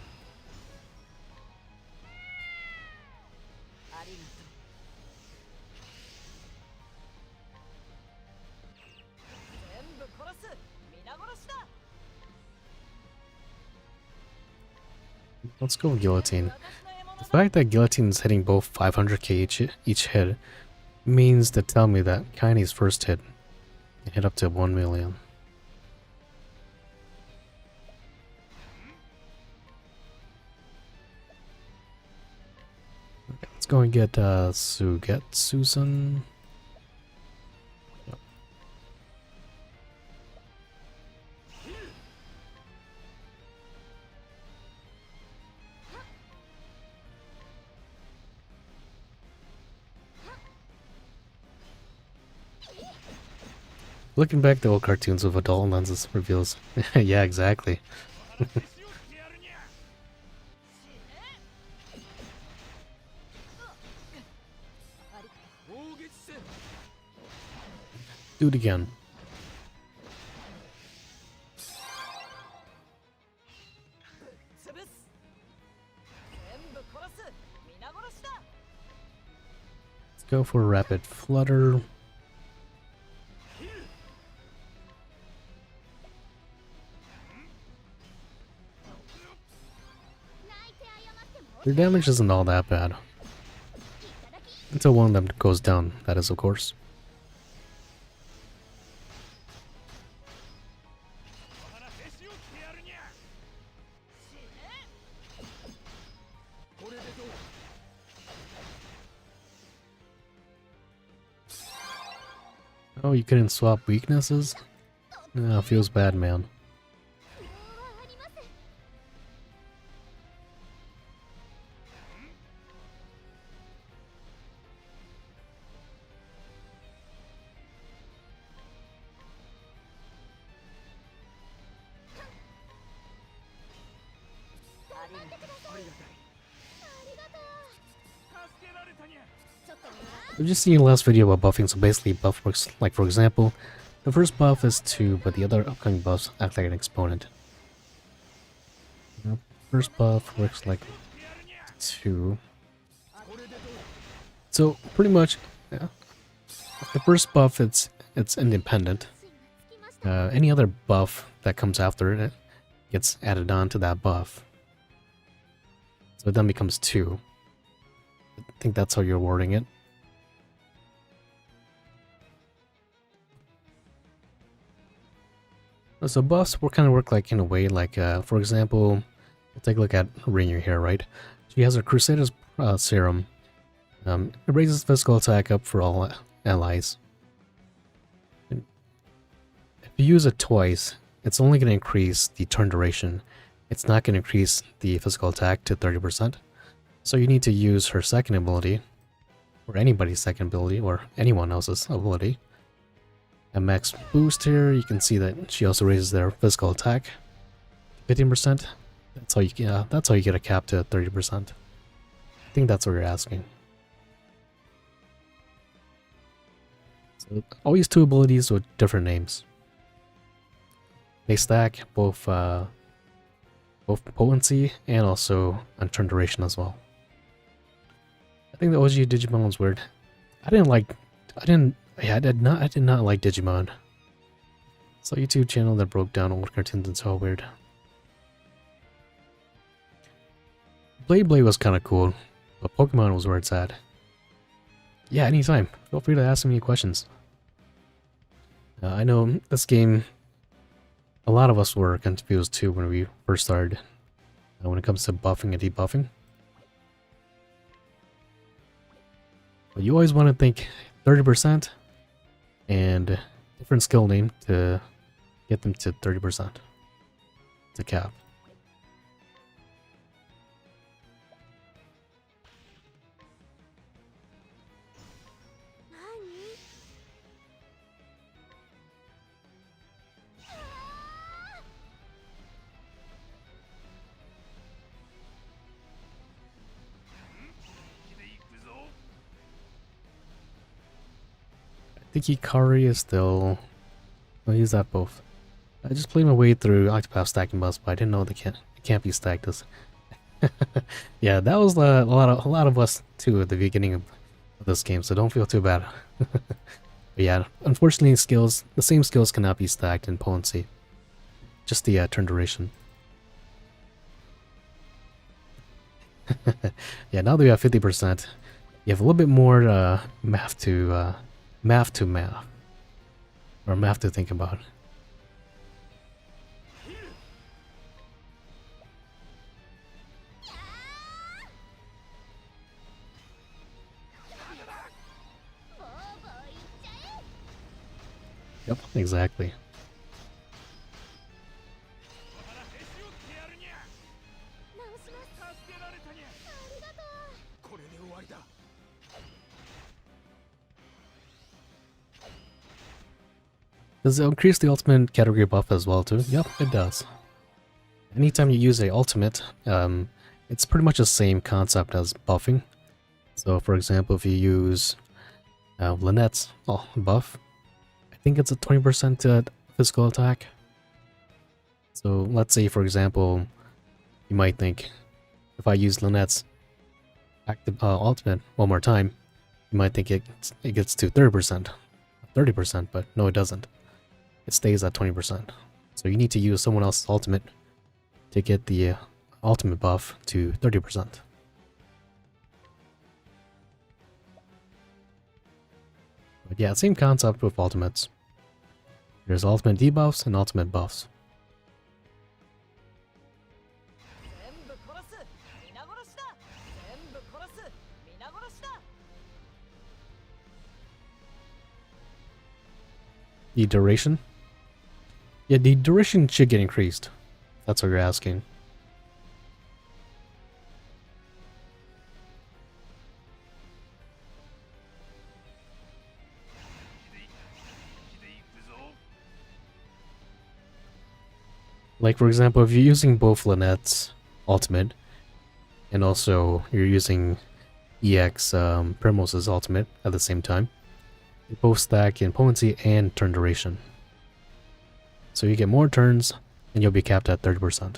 Let's go with Guillotine. The fact that Guillotine is hitting both 500k each hit means to tell me that Kaine's first hit can hit up to 1 million. Okay, let's go and get Susan. Looking back, the old cartoons with adult lenses reveals. Yeah, exactly. Do it again. Let's go for a rapid flutter. Their damage isn't all that bad. Until one of them goes down, that is, of course. Oh, you couldn't swap weaknesses? Ah, feels bad, man. I've just seen the last video about buffing, so basically buff works like, for example, the first buff is 2, but the other upcoming buffs act like an exponent. The first buff works like 2. So pretty much, yeah, the first buff it's independent. Any other buff that comes after it gets added on to that buff. So it then becomes 2. I think that's how you're wording it. So buffs kind of work like in a way like, for example, we'll take a look at Rainier here, right? She has her Crusader's Serum. It raises physical attack up for all allies. And if you use it twice, it's only going to increase the turn duration. It's not going to increase the physical attack to 30%. So you need to use her second ability, or anybody's second ability, or anyone else's ability. At max boost here, you can see that she also raises their physical attack 15%. That's how you get a cap to 30%. I think that's what you're asking. So always 2 abilities with different names. They stack both potency and also on turn duration as well. I think the OG Digimon was weird. I did not like Digimon. It's a YouTube channel that broke down old cartoons and so weird. Blade was kind of cool, but Pokemon was where it's at. Yeah, anytime. Feel free to ask me questions. I know this game, a lot of us were confused too when we first started. When it comes to buffing and debuffing. But you always want to think 30%. And different skill name to get them to 30%. It's a cap. I think Ikari is still... I'll use that both. I just played my way through Octopath stacking buffs, but I didn't know it can't be stacked as... Yeah, that was a lot of us too at the beginning of this game, so don't feel too bad. But yeah, unfortunately the same skills cannot be stacked in potency. Just the turn duration. Yeah, now that we have 50%, you have a little bit more math to think about. Yep, exactly. Does it increase the ultimate category buff as well too? Yep, it does. Anytime you use a ultimate, it's pretty much the same concept as buffing. So for example, if you use Lynette's buff, I think it's a 20% physical attack. So let's say for example, you might think, if I use Lynette's active ultimate one more time, you might think it gets to 30%, but no, it doesn't. It stays at 20%. So you need to use someone else's ultimate to get the ultimate buff to 30%. But yeah, same concept with ultimates. There's ultimate debuffs and ultimate buffs. The duration? Yeah, the duration should get increased. That's what you're asking. Like, for example, if you're using both Lynette's ultimate, and also you're using EX Primos's ultimate at the same time, they both stack in potency and turn duration. So you get more turns, and you'll be capped at 30%.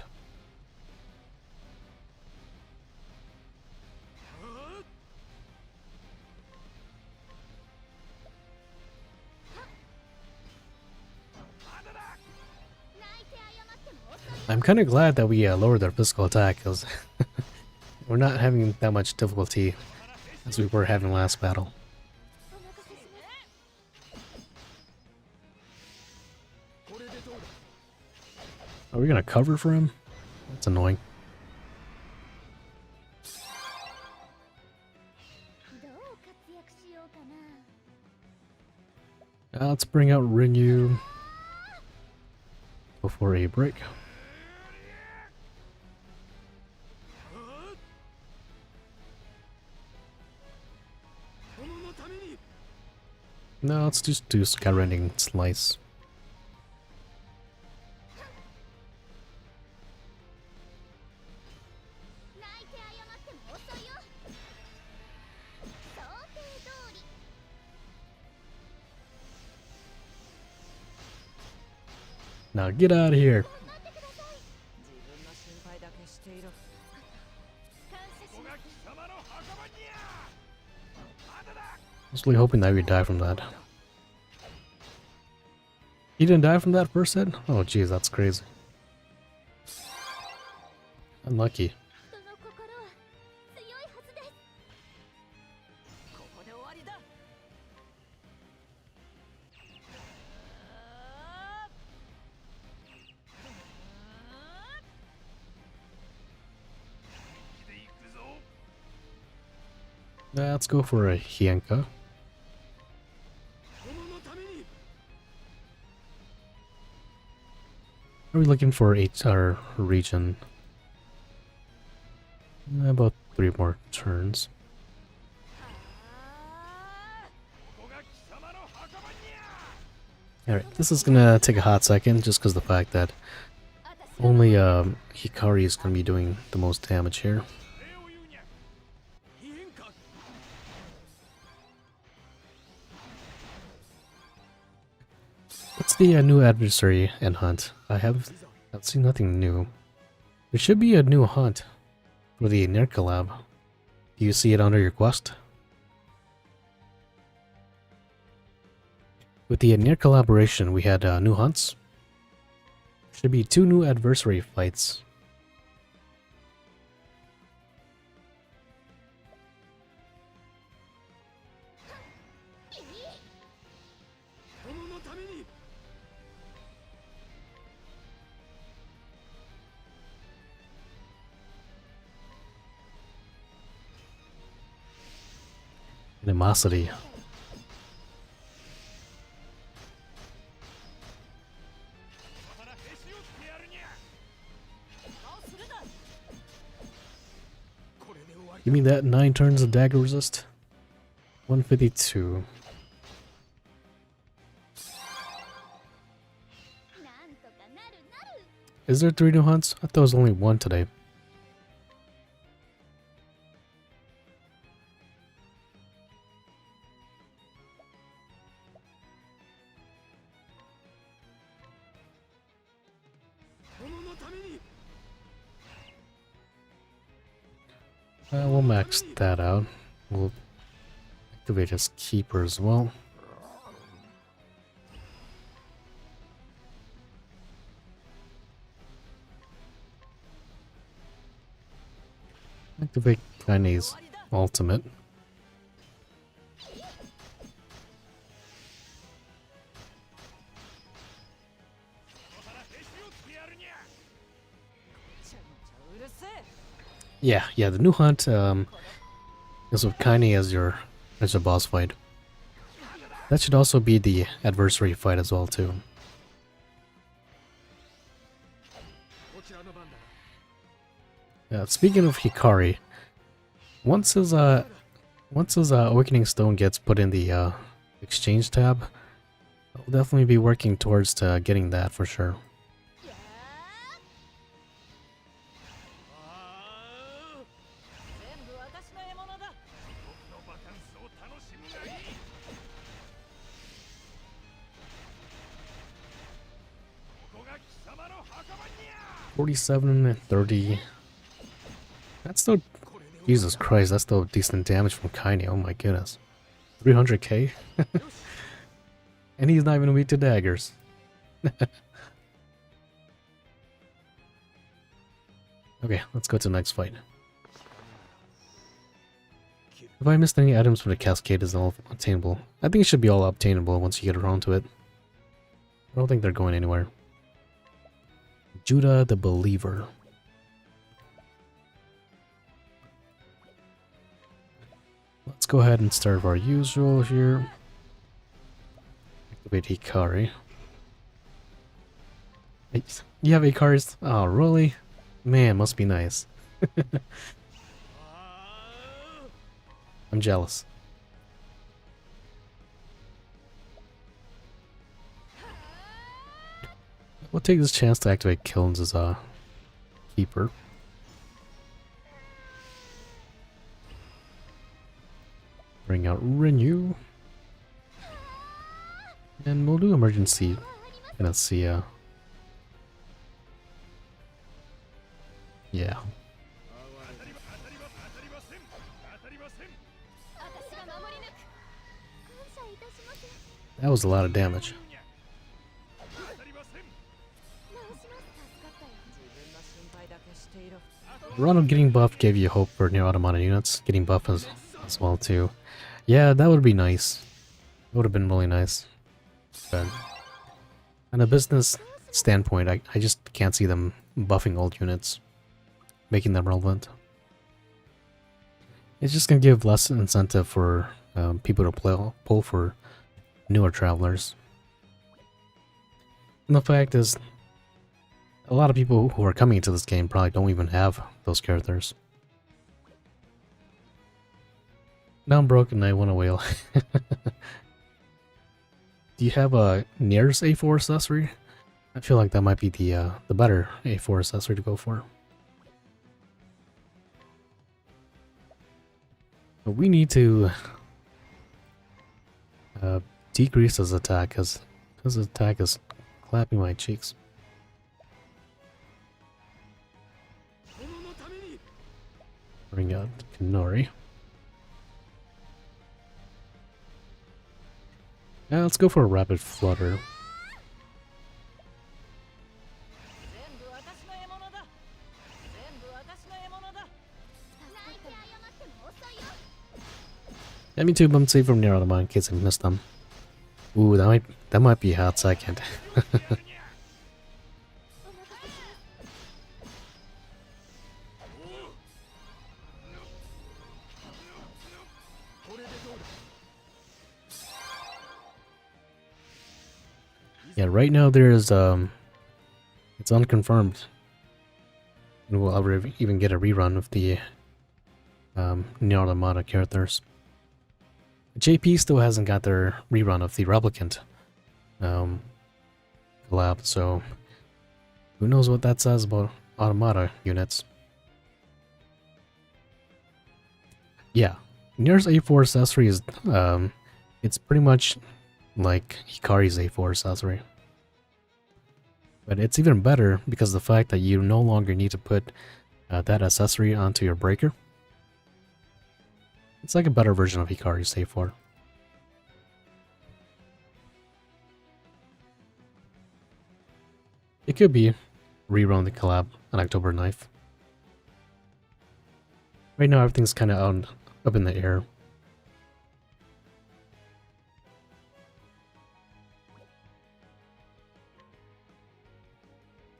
I'm kind of glad that we lowered our physical attack, because we're not having that much difficulty as we were having last battle. Are we gonna cover for him? That's annoying. Let's bring out Rinyu before a break. No, let's just do Skyrending Slice. Now get out of here. I was really hoping that we'd die from that. He didn't die from that first hit? Oh jeez, that's crazy. Unlucky. Let's go for a Hienka. Are we looking for HR region? About 3 more turns. Alright, this is gonna take a hot second just because the fact that only Hikari is gonna be doing the most damage here. What's the new adversary and hunt? I've seen nothing new. There should be a new hunt for the Nier collab. Do you see it under your quest? With the Nier collaboration, we had new hunts. Should be 2 new adversary fights. Animosity. Give me that 9 turns of dagger resist. 152. Is there 3 new hunts? I thought there was only 1 today. We'll max that out. We'll activate his keeper as well. Activate Kaine's ultimate. Yeah, the new hunt is with Kaine as your boss fight. That should also be the adversary fight as well too. Speaking of Hikari, once his Awakening Stone gets put in the exchange tab, I'll definitely be working towards getting that for sure. $47 and 30. That's still, Jesus Christ, that's still decent damage from Kaine. Oh my goodness, 300k, and he's not even weak to daggers. Okay, let's go to the next fight. If I missed any items from the cascade is all obtainable. I think it should be all obtainable once you get around to it. I don't think they're going anywhere. Judah the Believer. Let's go ahead and start our usual here. Activate Hikari. You have Hikari's? Oh, really? Man, must be nice. I'm jealous. We'll take this chance to activate Kilns as a keeper. Bring out Renew. And we'll do emergency. Let's see, yeah. That was a lot of damage. Ronald getting buff gave you hope for Nier Automata units getting buff as well too. Yeah, that would be nice. It would have been really nice. But on a business standpoint, I just can't see them buffing old units, making them relevant. It's just gonna give less incentive for people to pull for newer travelers. And the fact is, a lot of people who are coming into this game probably don't even have those characters. Now I'm broken, I want a whale. Do you have a Nier's A4 accessory? I feel like that might be the better A4 accessory to go for. But we need to decrease his attack, because his attack is clapping my cheeks. Bring out Kanori. Yeah, let's go for a rapid flutter. Yeah, me too, but I'm saving from Nier Automata in case I missed them. Ooh, that might be a hot second. Yeah, right now there's it's unconfirmed. And we'll ever even get a rerun of the Nier Automata characters. JP still hasn't got their rerun of the Replicant collab, so who knows what that says about Automata units. Yeah, Nier's A4 accessory is it's pretty much like Hikari's A4 accessory. But it's even better because of the fact that you no longer need to put that accessory onto your breaker. It's like a better version of Hikari's A4. It could be rerun the collab on October 9th. Right now everything's kind of up in the air.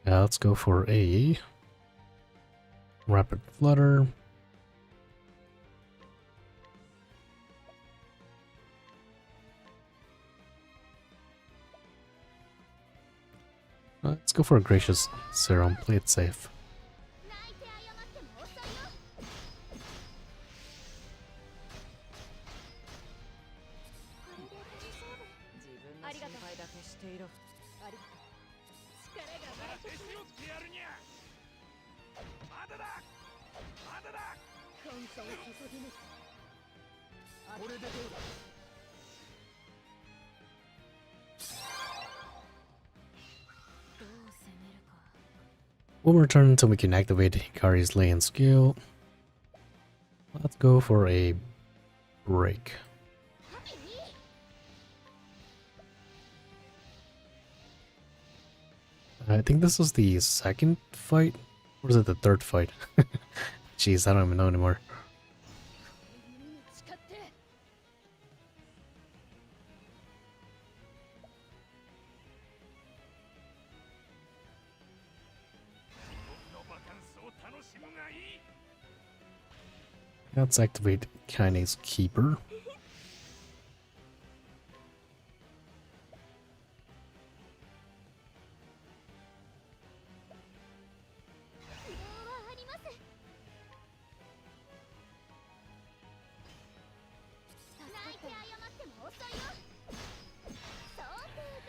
Let's go for a Rapid Flutter. Let's go for a Gracious Serum. Play it safe. We'll return until we can activate Hikari's Lay skill. Let's go for a break. I think this is the second fight, or is it the third fight? Jeez, I don't even know anymore. Let's activate Kaine's Keeper.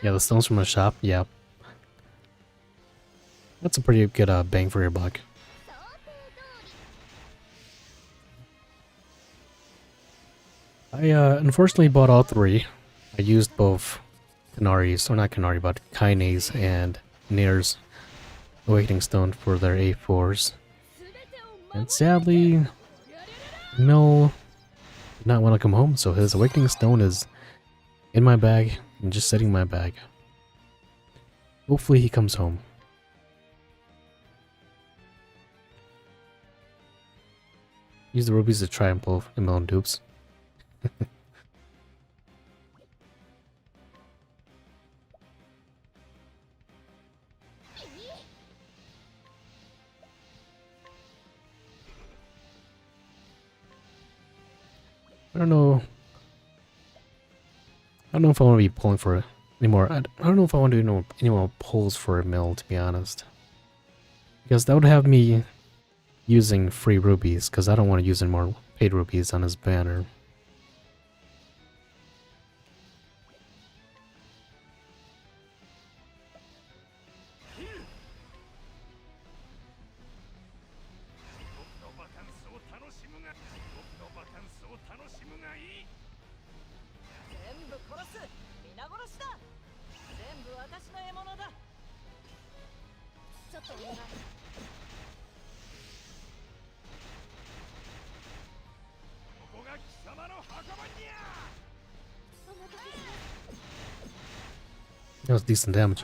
Yeah, the stones from the shop, yeah. That's a pretty good bang for your buck. I unfortunately bought all three. I used both Kanari's, or not Kanari, but Kaine's and Nier's Awakening Stone for their A4s. And sadly, Mill did not want to come home, so his Awakening Stone is in my bag and just sitting in my bag. Hopefully he comes home. Use the rubies to try and pull the Mill and dupes. I don't know if I want to be pulling for it anymore. I don't know if I want to do any more pulls for a mill, to be honest. Because that would have me using free rubies, because I don't want to use any more paid rubies on his banner. That was decent damage.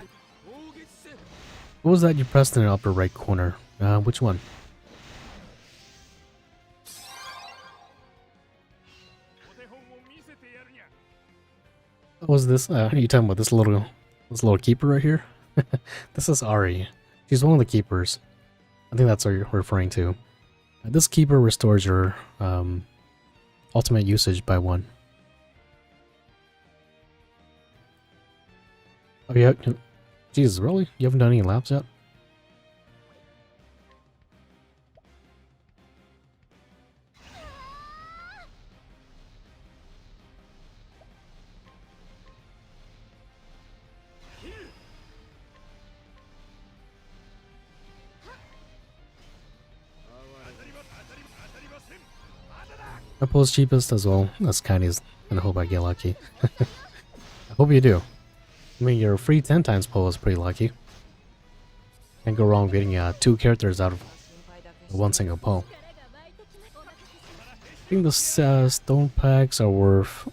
What was that you pressed in the upper right corner? Which one? What was this? Are you talking about this little keeper right here? This is Ari. She's one of the keepers. I think that's what you're referring to. This keeper restores your ultimate usage by 1. Oh yeah, Jesus, really? You haven't done any laps yet? My pull is cheapest as well. That's kind of, and I hope I get lucky. I hope you do. I mean, your free 10 times pull is pretty lucky. Can't go wrong getting 2 characters out of 1 single pull. I think the stone packs are worth...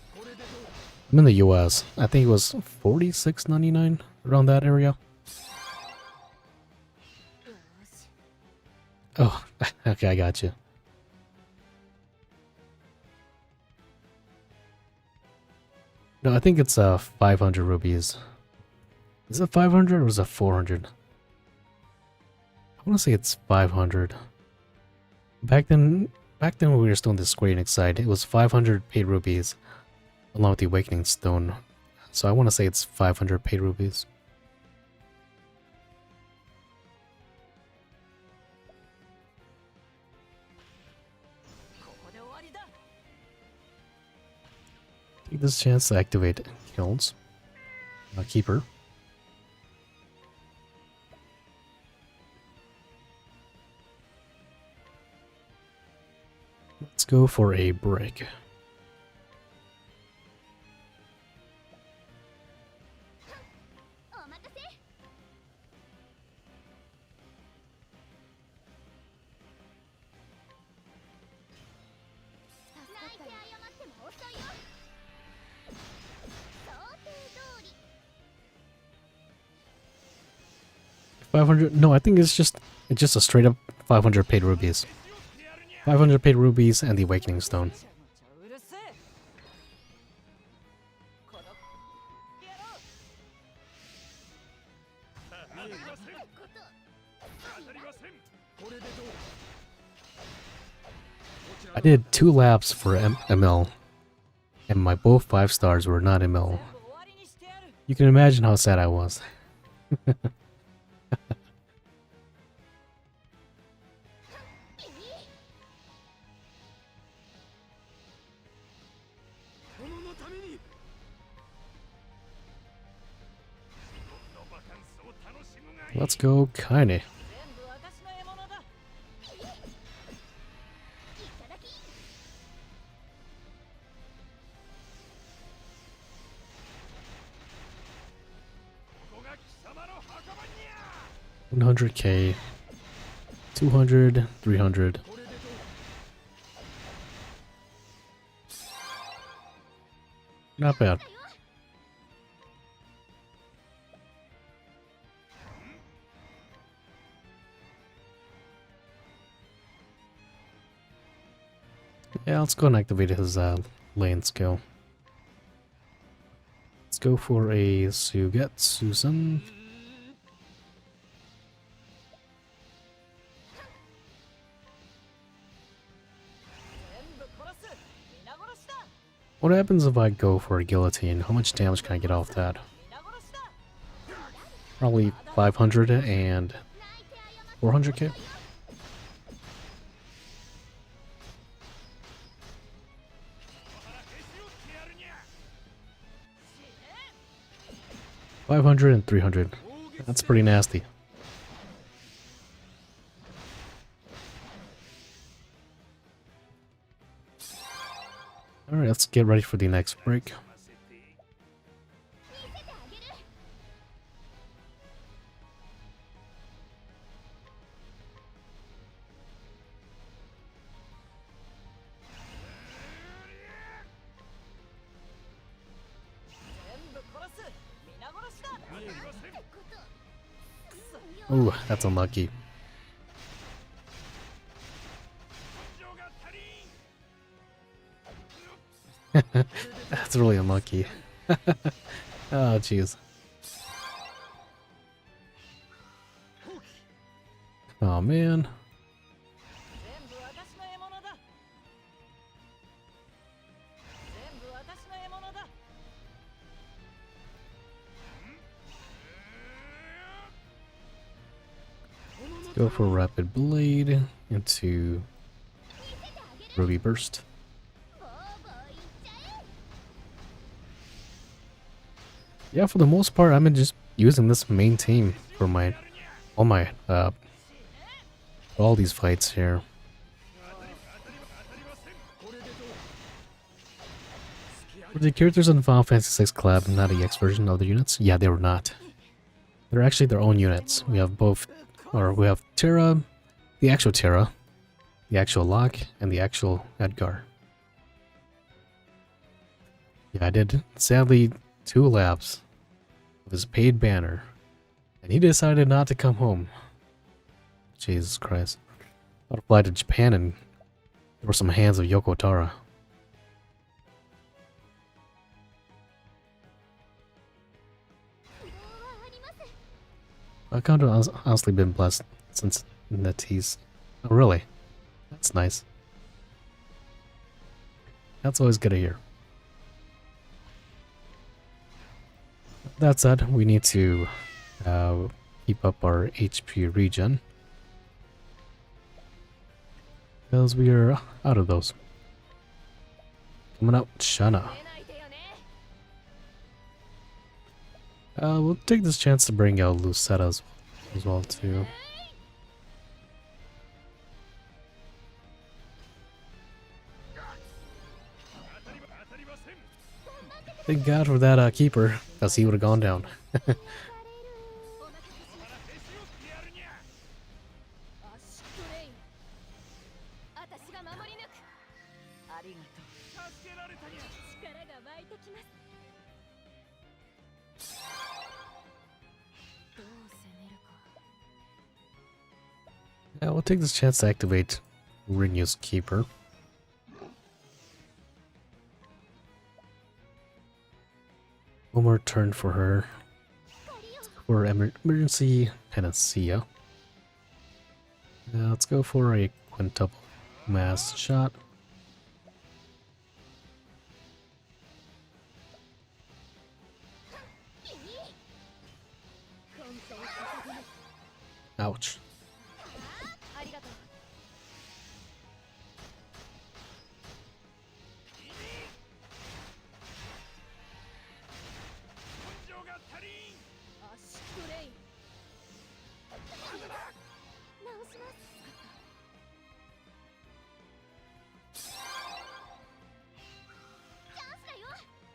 I'm in the US. I think it was $46.99, around that area. Oh, okay, I got you. No, I think it's 500 rupees. Is it 500 or is it 400? I want to say it's 500. Back then, when we were still in the Square Enix side, it was 500 paid rupees, along with the Awakening Stone. So I want to say it's 500 paid rupees. Take this chance to activate Kilns. Keeper. Let's go for a break. $500? No, I think it's just a straight up 500 paid rupees. 500 paid rupees and the Awakening Stone. I did 2 laps for ML, and my both 5 stars were not ML. You can imagine how sad I was. Let's go, Kaine. $100K, 200, 300. Not bad. Yeah, let's go and activate his lane skill. Let's go for a Sugetsu-san. What happens if I go for a guillotine? How much damage can I get off that? Probably 500 and 400k? $500 and 300. That's pretty nasty. Alright, let's get ready for the next break. Oh, that's unlucky. That's really unlucky. Oh, jeez. Oh, man. Go for Rapid Blade into Ruby Burst. Yeah, for the most part, I've been just using this main team for all these fights here. Were the characters in Final Fantasy VI Collab not the EX version of the units? Yeah, they were not. They're actually their own units. We have Terra, the actual Locke, and the actual Edgar. Yeah, I did, sadly, 2 laps of his paid banner, and he decided not to come home. Jesus Christ. I'd fly to Japan and there were some hands of Yoko Taro. I've kind of honestly been blessed since that he's... Oh, really? That's nice. That's always good to hear. That said, we need to keep up our HP regen, because we are out of those. Coming up, Shana. We'll take this chance to bring out Lucetta as well too. Thank God for that keeper, because he would have gone down. Yeah, we'll take this chance to activate Rinyu's keeper. One more turn for her. For emergency panacea. Let's go for a quintuple mass shot. Ouch.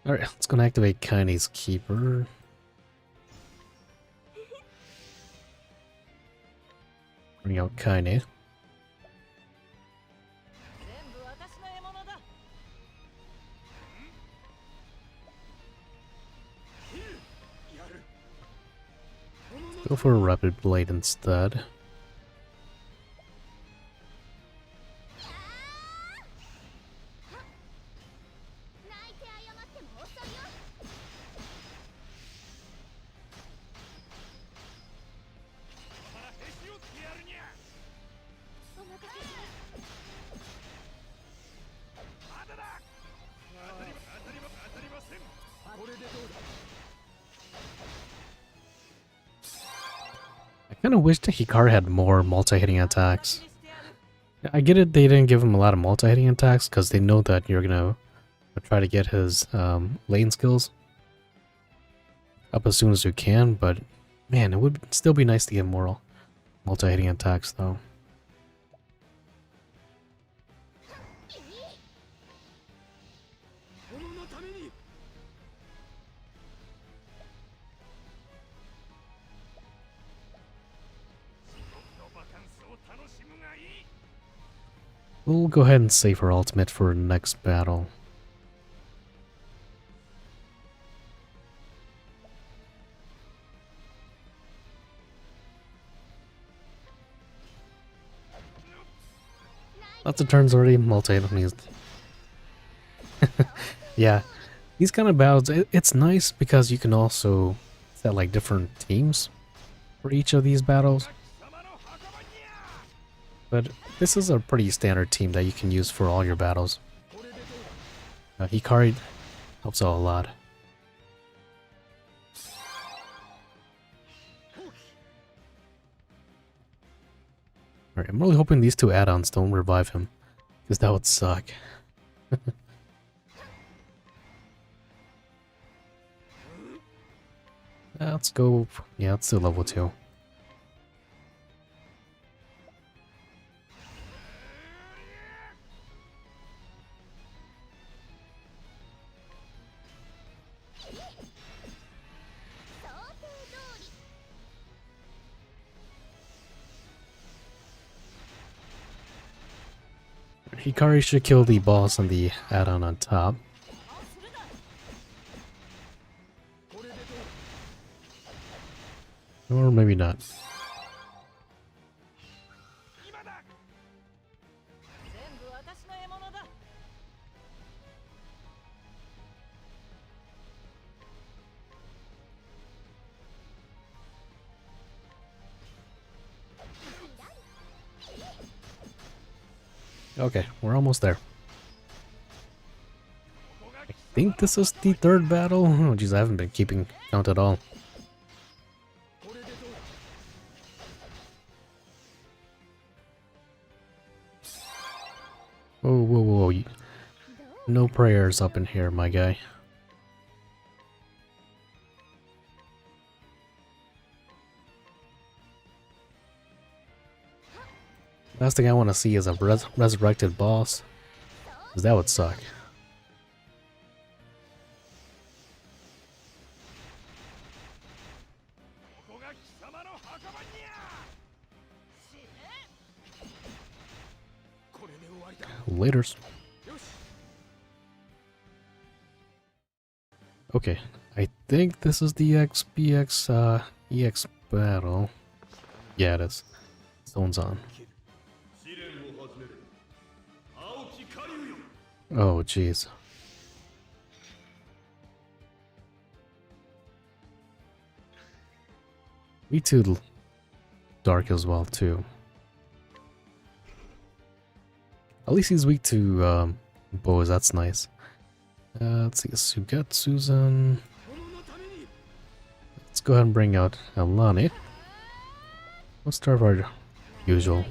Alright, let's go and activate Kaine's keeper. Bring out Kaine. Go for a Rapid Blade instead. I kind of wish that Hikaru had more multi-hitting attacks. I get it, they didn't give him a lot of multi-hitting attacks because they know that you're gonna try to get his lane skills up as soon as you can, but man, it would still be nice to get more multi-hitting attacks though. We'll go ahead and save her ultimate for next battle. Lots of turns already, multi-hit. Yeah, these kind of battles, it's nice because you can also set like different teams for each of these battles. But this is a pretty standard team that you can use for all your battles. Hikari helps out a lot. Alright, I'm really hoping these two add-ons don't revive him, because that would suck. Let's go, yeah, let's do level 2. Hikari should kill the boss on the add-on on top. Or maybe not. Okay, we're almost there. I think this is the third battle. Oh jeez, I haven't been keeping count at all. Whoa, whoa, whoa. No prayers up in here, my guy. Last thing I want to see is a resurrected boss. Because that would suck. Laters. Okay, I think this is the XBX EX battle. Yeah, it is. Zone's on. Oh, jeez. Me too. Dark as well too. At least he's weak to bows. That's nice. Let's see, Sugetsuzen. Let's go ahead and bring out Alani. Let's start our usual.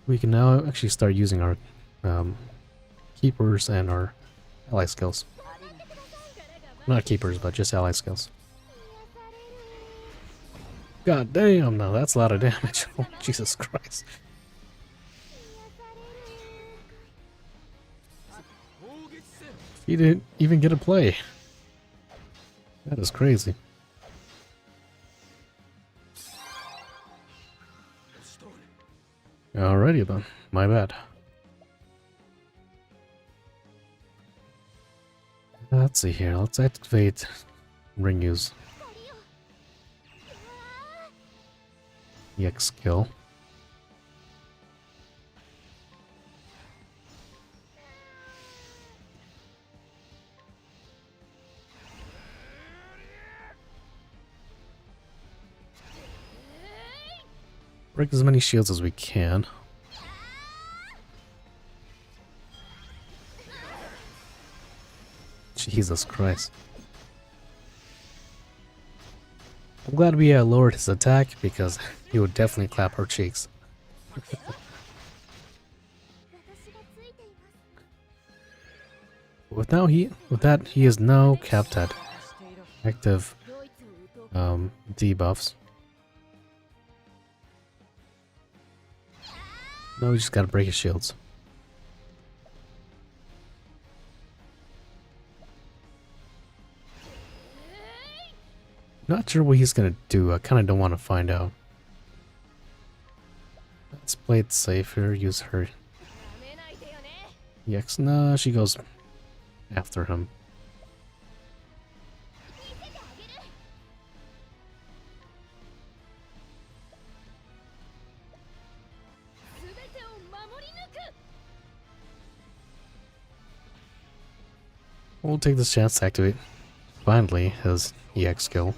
We can now actually start using our keepers and our ally skills. Not keepers, but just ally skills. God damn, no, that's a lot of damage. Oh, Jesus Christ. He didn't even get a play. That is crazy. Alrighty then, my bad. Let's see here, let's activate Ringyu's EX skill. Break as many shields as we can. Jesus Christ. I'm glad we lowered his attack because he would definitely clap our cheeks. With that he is now capped at active debuffs. No, we just gotta break his shields. Not sure what he's gonna do. I kinda don't want to find out. Let's play it safer. Use her EX. No, she goes after him. We'll take this chance to activate finally his EX skill.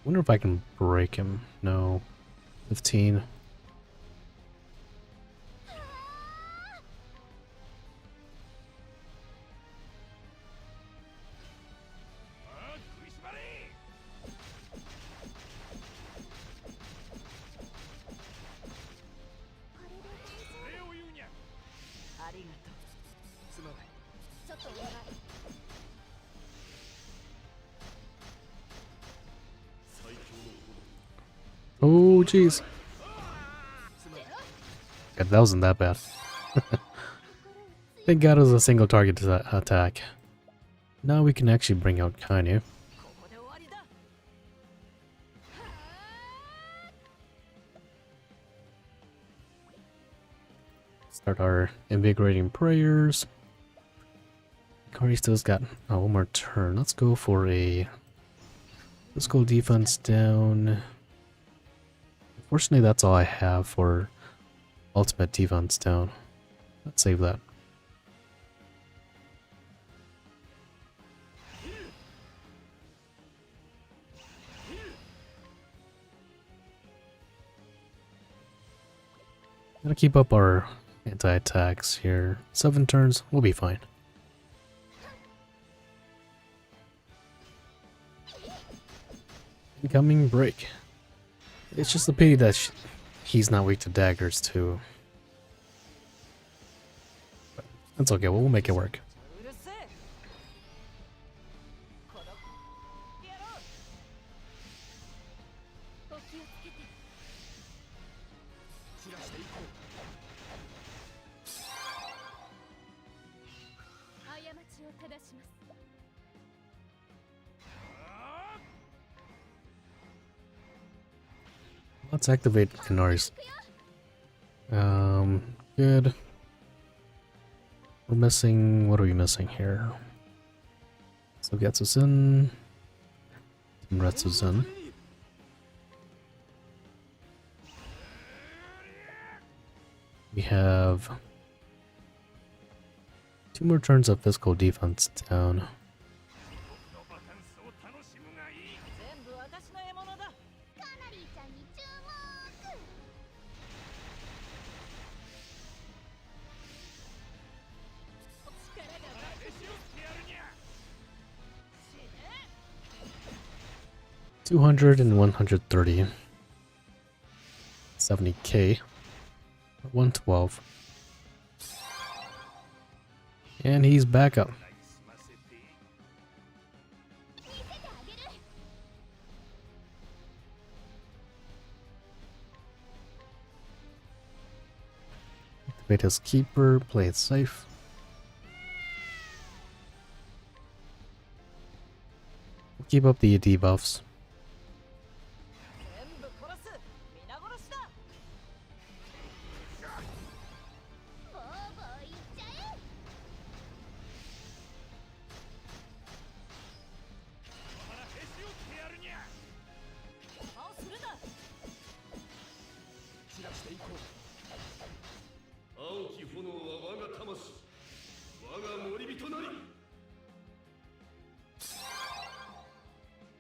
Wonder if I can break him. No. 15. Oh, jeez. Yeah, that wasn't that bad. Thank God it was a single target attack. Now we can actually bring out Kainu. Start our invigorating prayers. Kari still's got one more turn. Let's go for a... Let's go defense down. Unfortunately, that's all I have for ultimate defense down. Let's save that. Gotta keep up our anti-attacks here. 7 turns, we'll be fine. Incoming break. It's just a pity that he's not weak to daggers too. But that's okay, we'll make it work. Let's activate Inari's. Good. We're missing. What are we missing here? So Getsuzen, Retsuzen. We have 2 more turns of physical defense down. $200 and $130. 70k. 112. And he's back up. Activate his keeper, play it safe. Keep up the debuffs.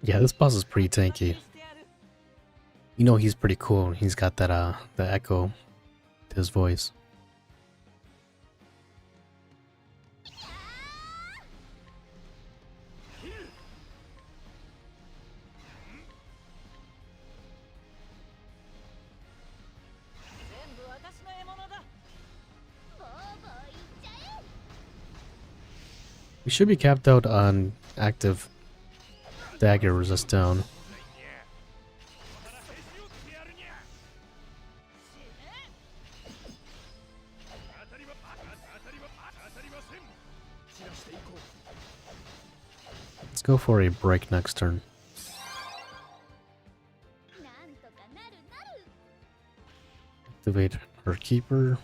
Yeah, this boss is pretty tanky. You know he's pretty cool. He's got that the echo to his voice. We should be capped out on active dagger resist down. Let's go for a break next turn. Activate her keeper.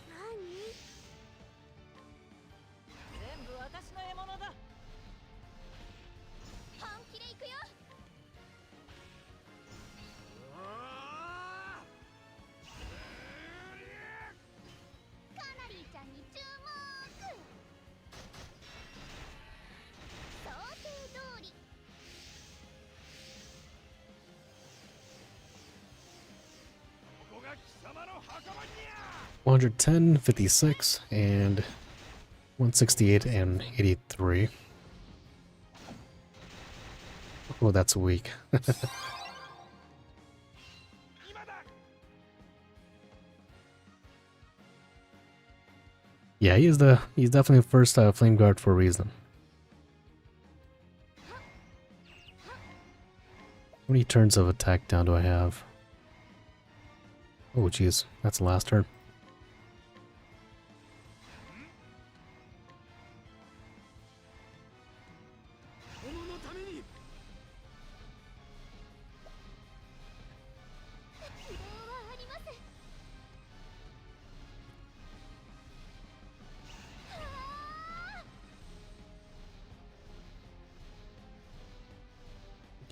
$110, 56, and 168 and 83. Oh, that's weak. Yeah, he's definitely first flame guard for a reason. How many turns of attack down do I have? Oh jeez, that's the last turn.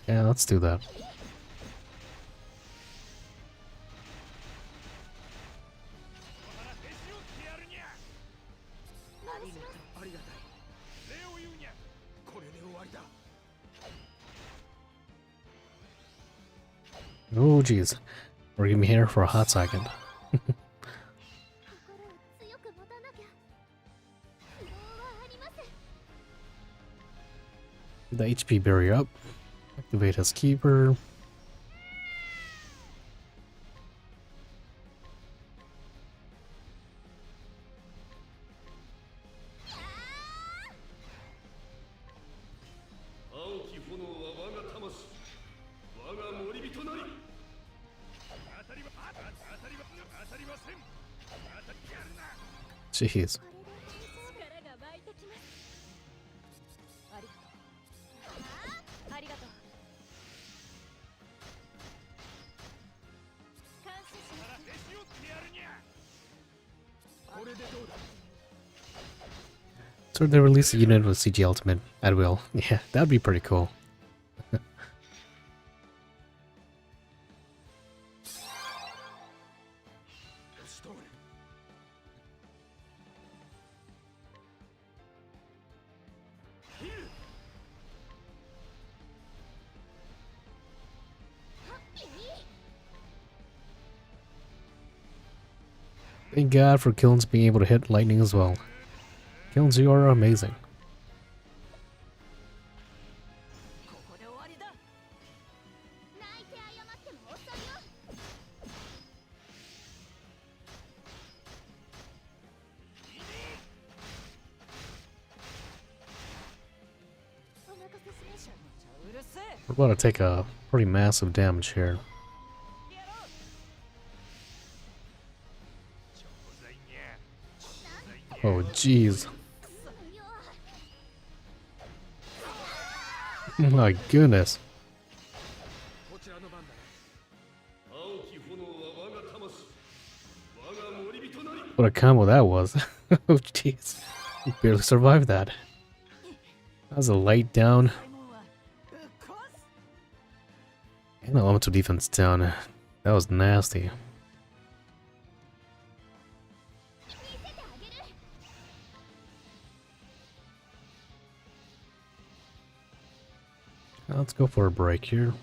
Yeah, let's do that. Oh jeez, we're gonna be here for a hot second. The HP barrier up. Activate his keeper. Jeez. So they release a unit with CG Ultimate at will. Yeah, that'd be pretty cool. Thank God for Kilns being able to hit lightning as well. Kilns, you are amazing. We're about to take a pretty massive damage here. Oh, jeez. My goodness. What a combo that was. Oh, jeez. You barely survived that. That was a light down. And elemental defense down. That was nasty. Let's go for a break here.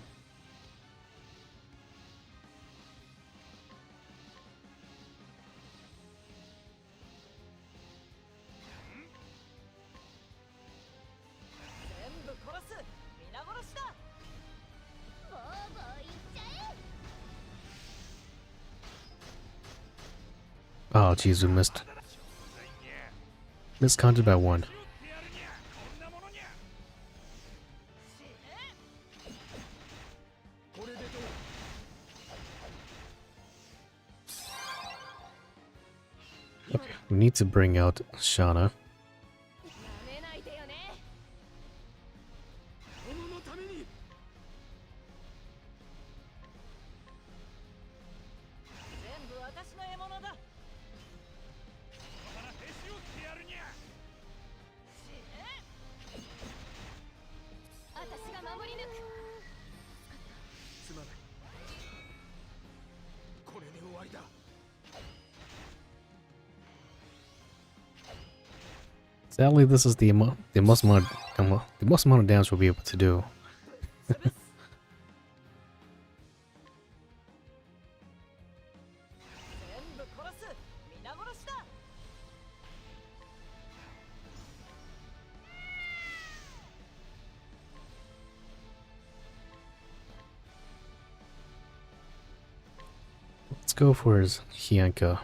Oh, jeez, we missed. Miscounted by one. Okay, we need to bring out Shauna. Sadly, this is the most amount of damage we'll be able to do. Let's go for his Hyanka.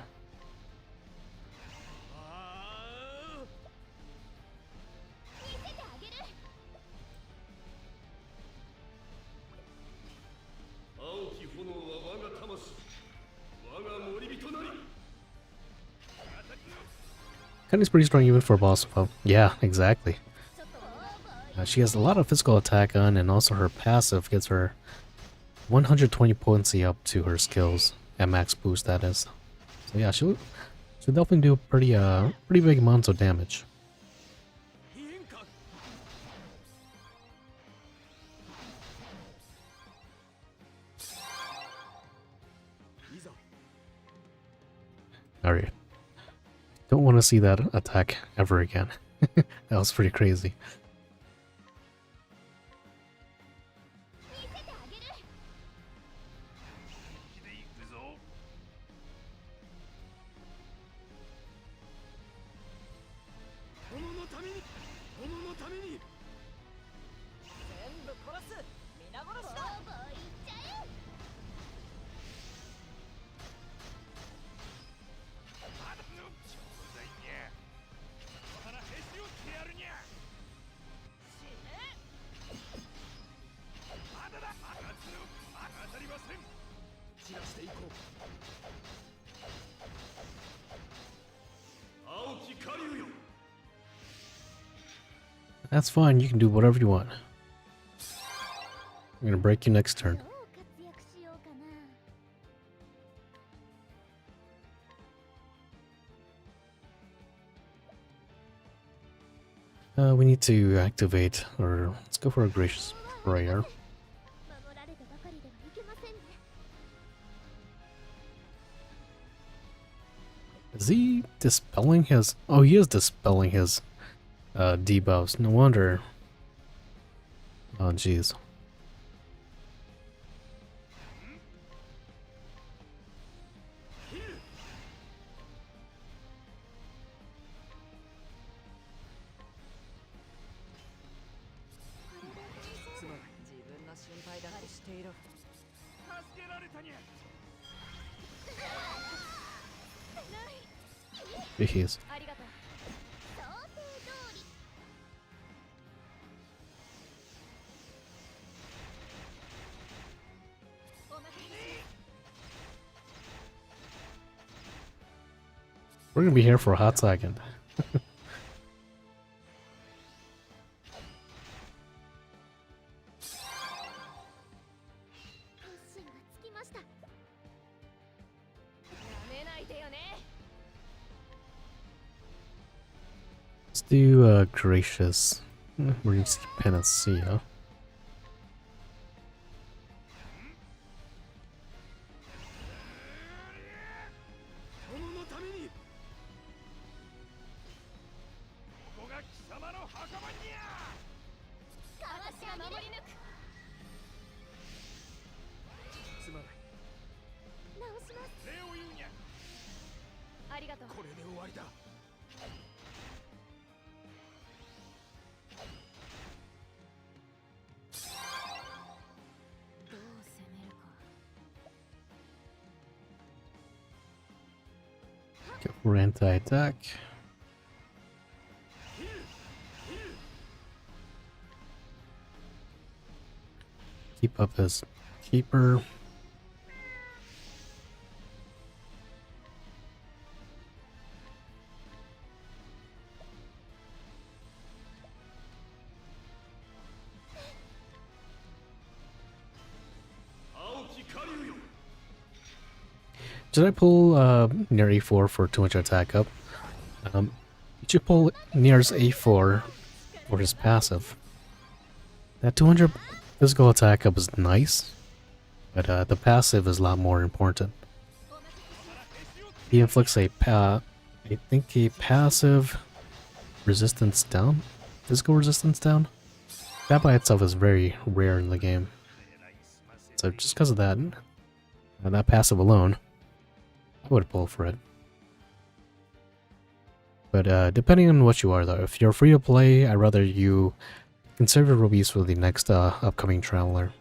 Kenny's pretty strong even for a boss. Well, yeah, exactly. She has a lot of physical attack on, and also her passive gets her 120 potency up to her skills at max boost. That is. So yeah, she'll definitely do pretty big amounts of damage. Alright. Don't want to see that attack ever again. That was pretty crazy. That's fine, you can do whatever you want. I'm gonna break you next turn. We need to activate, or let's go for a Gracious Prayer. Is he dispelling his... Oh, he is dispelling his debuffs. No wonder. Oh, jeez. Jeez. We're gonna be here for a hot second. Let's do Gracious Emergency Panacea. Go for anti-attack. Keep up his keeper. Did I pull Nier A4 for 200 attack up? You should pull Nier's A4 for his passive. That 200 physical attack up is nice, but the passive is a lot more important. He inflicts a I think a passive resistance down? Physical resistance down? That by itself is very rare in the game. So just because of that, that passive alone, I would pull for it. But depending on what you are though, if you're free to play, I'd rather you conserve your rubies for the next upcoming Traveler.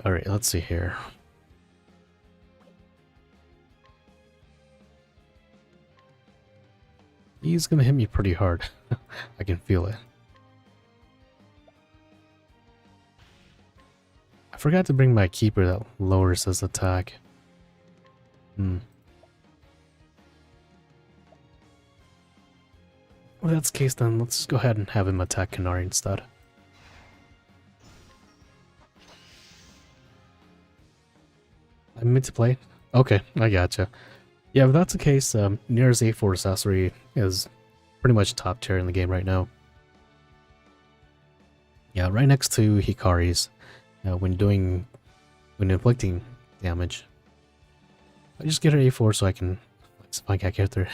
Alright, let's see here. He's gonna hit me pretty hard. I can feel it. I forgot to bring my keeper that lowers his attack. Well, if that's the case, then let's just go ahead and have him attack Canary instead. I meant to play? Okay, I gotcha. Yeah, if that's the case, Nier's A4 Adversary is pretty much top tier in the game right now. Yeah, right next to Hikari's. When inflicting damage, I just get her A4 so I can spike that character.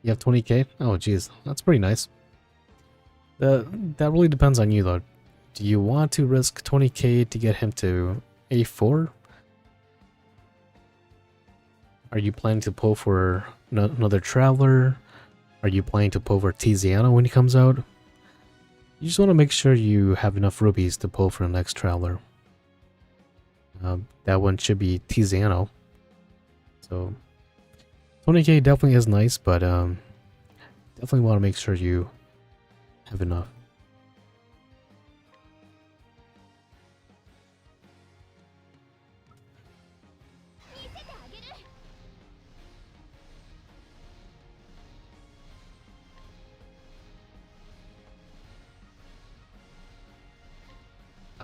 You have 20k? Oh jeez, that's pretty nice. That really depends on you though. Do you want to risk 20k to get him to A4? Are you planning to pull for another Traveler? Are you planning to pull for Tiziano when he comes out? You just want to make sure you have enough rubies to pull for the next Traveler. That one should be Tiziano. So 20k definitely is nice, but definitely want to make sure you have enough.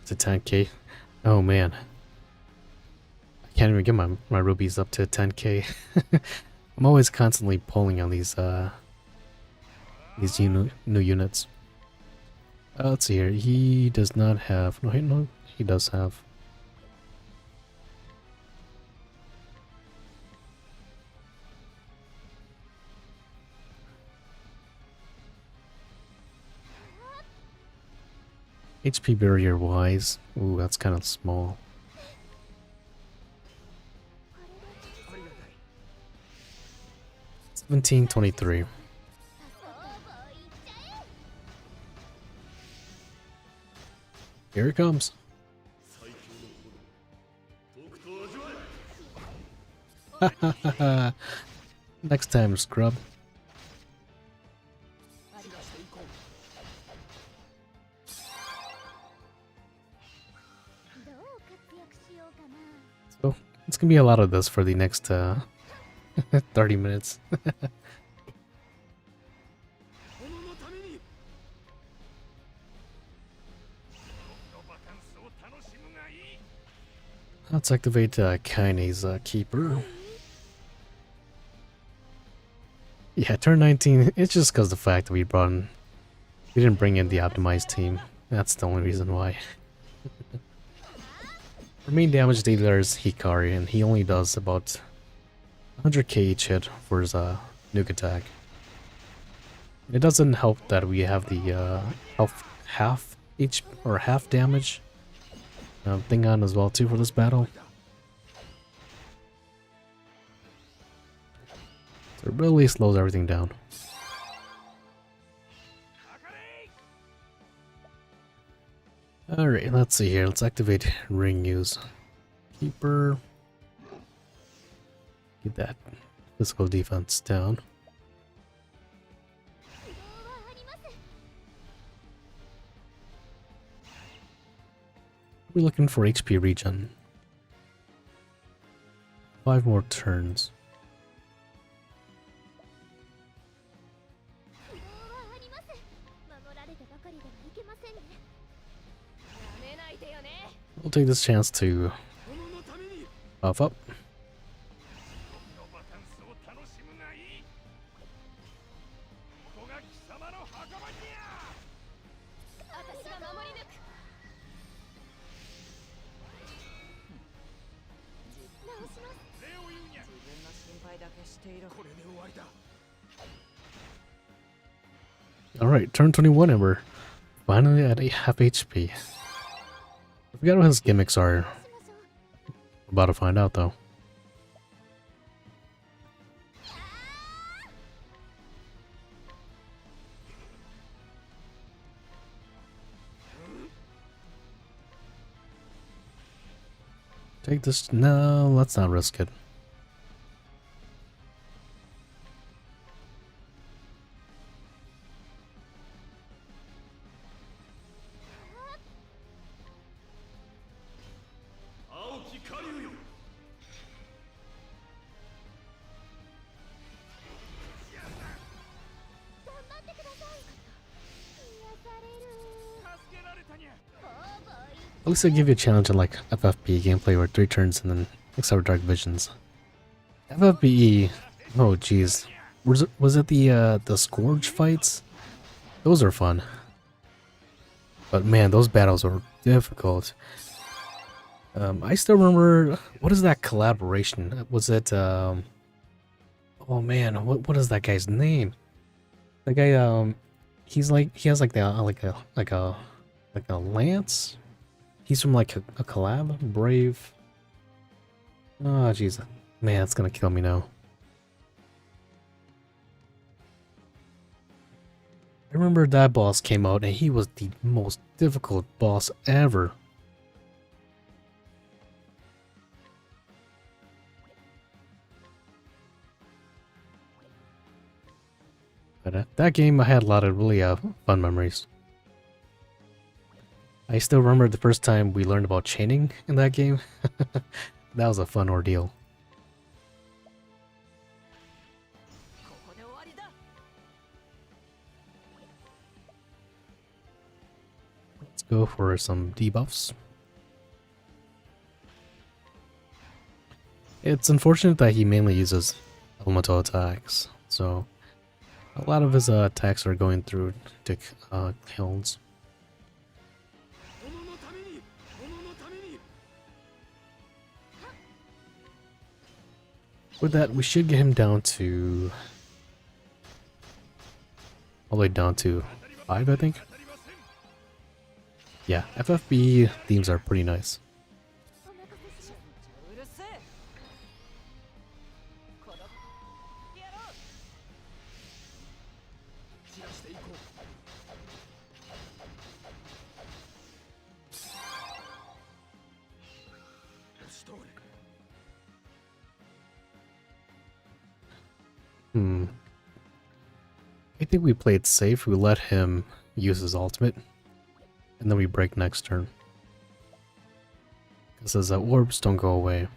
Up to 10k. Oh man. I can't even get my rubies up to 10k. I'm always constantly pulling on these new units. Let's see here. He does not have. No, he does have. HP barrier wise, ooh, that's kind of small. 1723. Here it comes. Next time, scrub. So it's gonna be a lot of this for the next 30 minutes. Let's activate Kinase Keeper. Yeah, turn 19. It's just because the fact that we didn't bring in the optimized team. That's the only reason why. Our main damage dealer is Hikari, and he only does about 100k each hit for his nuke attack. It doesn't help that we have the half damage thing on as well too for this battle. So it really slows everything down. Alright, let's see here. Let's activate ring use. Keeper. Get that physical defense down. We're looking for HP regen. 5 more turns. We'll take this chance to buff up. Alright, turn 21 and we're finally at half HP. I forgot what his gimmicks are. About to find out though. Take this. No, let's not risk it. At least they give you a challenge in like FFP gameplay where 3 turns and then except Dark Visions. FFPE, oh jeez. Was it the Scourge fights? Those are fun. But man, those battles are difficult. I still remember, what is that collaboration? Was it oh man, what is that guy's name? That guy he has like a lance. He's from like a collab? Brave. Oh, jeez. Man, it's gonna kill me now. I remember that boss came out and he was the most difficult boss ever. But that game, I had a lot of really fun memories. I still remember the first time we learned about chaining in that game. That was a fun ordeal. Let's go for some debuffs. It's unfortunate that he mainly uses elemental attacks, so a lot of his attacks are going through to kilns. With that, we should get him down to all the way down to 5, I think. Yeah, FFB themes are pretty nice. I think we played safe. We let him use his ultimate, and then we break next turn. Because his orbs don't go away.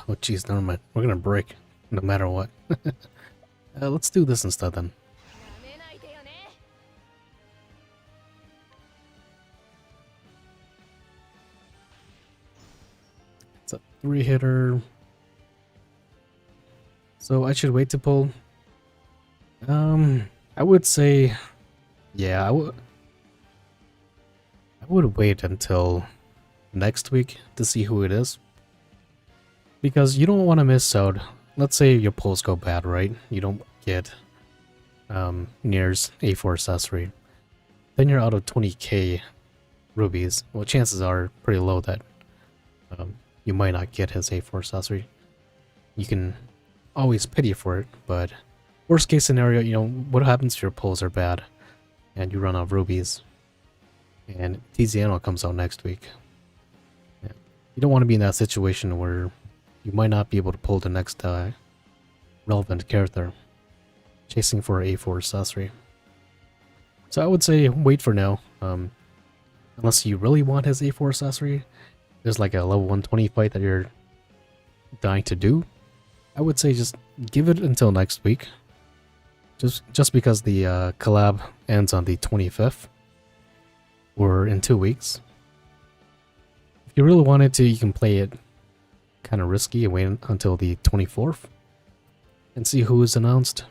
Oh jeez, never mind. We're gonna break, no matter what. Let's do this instead then. It's a 3-hitter. So I should wait to pull. I would say, yeah, I would wait until next week to see who it is. Because you don't want to miss out. Let's say your pulls go bad, right? You don't get Nier's A4 accessory. Then you're out of 20k rubies. Well, chances are pretty low that you might not get his A4 accessory. You can always pity for it, but worst case scenario, you know, what happens if your pulls are bad and you run out of rubies and Tiziano comes out next week? Yeah. You don't want to be in that situation where you might not be able to pull the next relevant character, chasing for A4 accessory. So I would say wait for now, unless you really want his A4 accessory. There's like a level 120 fight that you're dying to do. I would say just give it until next week, just because the collab ends on the 25th, or in 2 weeks. If you really wanted to, you can play it kind of risky and wait until the 24th and see who is announced.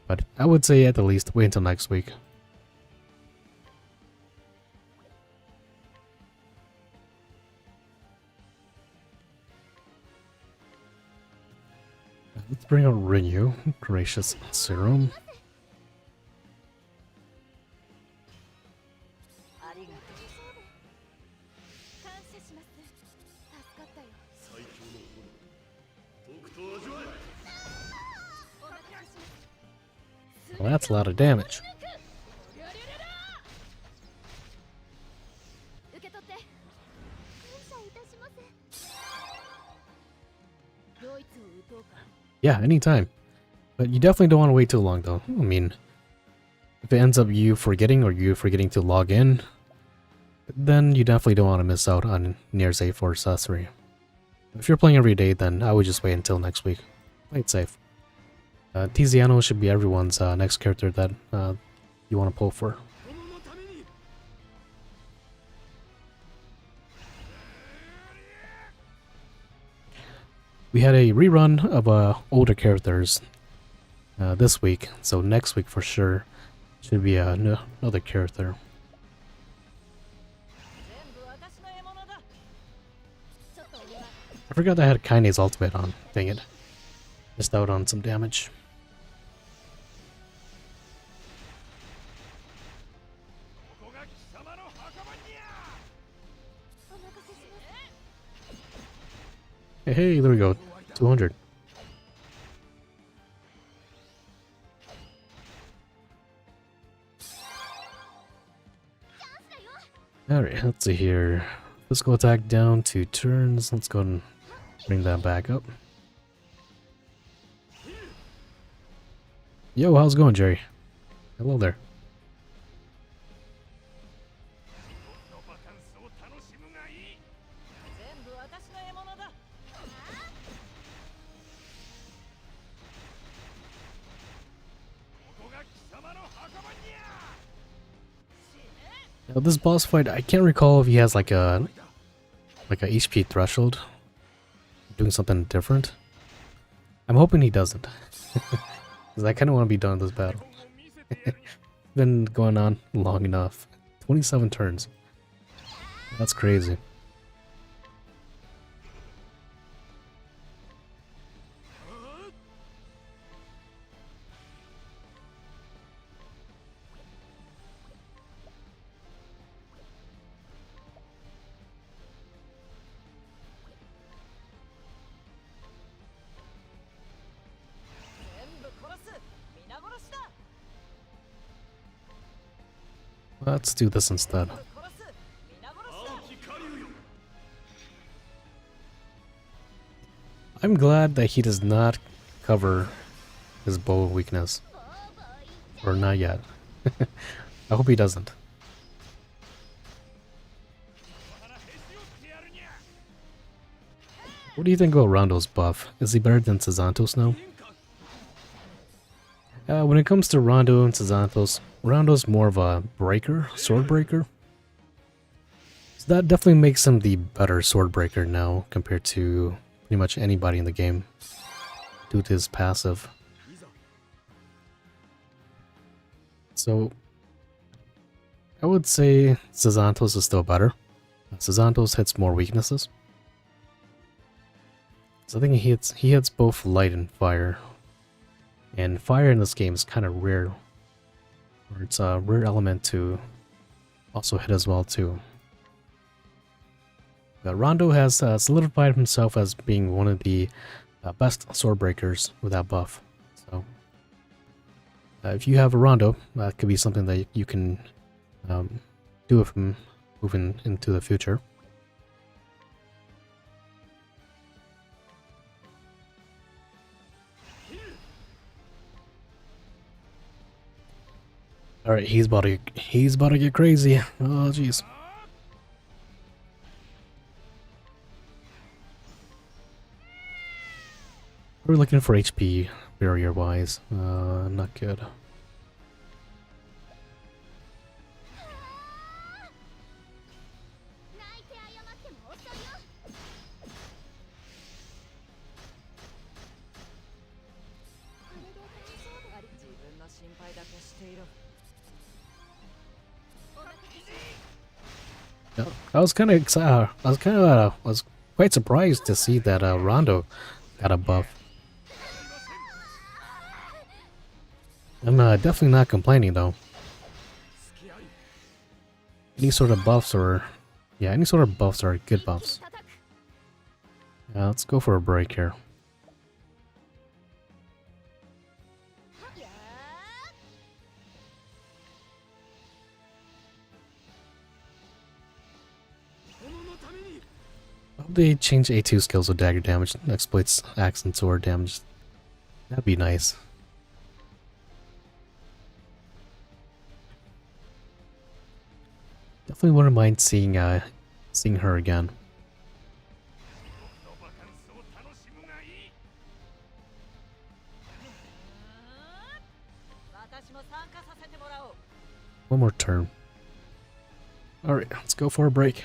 But I would say at the least wait until next week. Let's bring out Renew, Gracious Serum. Well, that's a lot of damage. Yeah, anytime. But you definitely don't want to wait too long though. I mean, if it ends up you forgetting or you forgetting to log in, then you definitely don't want to miss out on Nier's A4 accessory. If you're playing every day, then I would just wait until next week. Play it safe. Tiziano should be everyone's next character that you want to pull for. We had a rerun of older characters this week, so next week for sure should be another character. I forgot I had Kaine's ultimate on. Dang it. Missed out on some damage. Hey, there we go. 200. Alright, let's see here. Physical attack down 2 turns. Let's go and bring that back up. Yo, how's it going, Jerry? Hello there. Now, this boss fight, I can't recall if he has like a HP threshold. Doing something different. I'm hoping he doesn't. Because I kind of want to be done with this battle. Been going on long enough. 27 turns. That's crazy. Let's do this instead. I'm glad that he does not cover his bow weakness. Or not yet. I hope he doesn't. What do you think about Rondo's buff? Is he better than Sazantos now? When it comes to Rondo and Sazantos, Rondo's more of a breaker, sword breaker. So that definitely makes him the better sword breaker now compared to pretty much anybody in the game due to his passive. So I would say Sazantos is still better. Sazantos hits more weaknesses. So I think he hits both light and fire. And fire in this game is kind of rare. Or it's a rare element to also hit as well too. But Rondo has solidified himself as being one of the best sword breakers with that buff. So if you have a Rondo, that could be something that you can do with him moving into the future. All right, he's about to get crazy. Oh, jeez. We're looking for HP barrier wise. Not good. Yeah, I was kind of excited. I was quite surprised to see that Rondo got a buff. I'm definitely not complaining though. Any sort of buffs or any sort of buffs are good buffs. Yeah, let's go for a break here. I hope they change A2 skills with dagger damage, exploits axe and sword damage. That'd be nice. Definitely wouldn't mind seeing her again. One more turn. Alright, let's go for a break.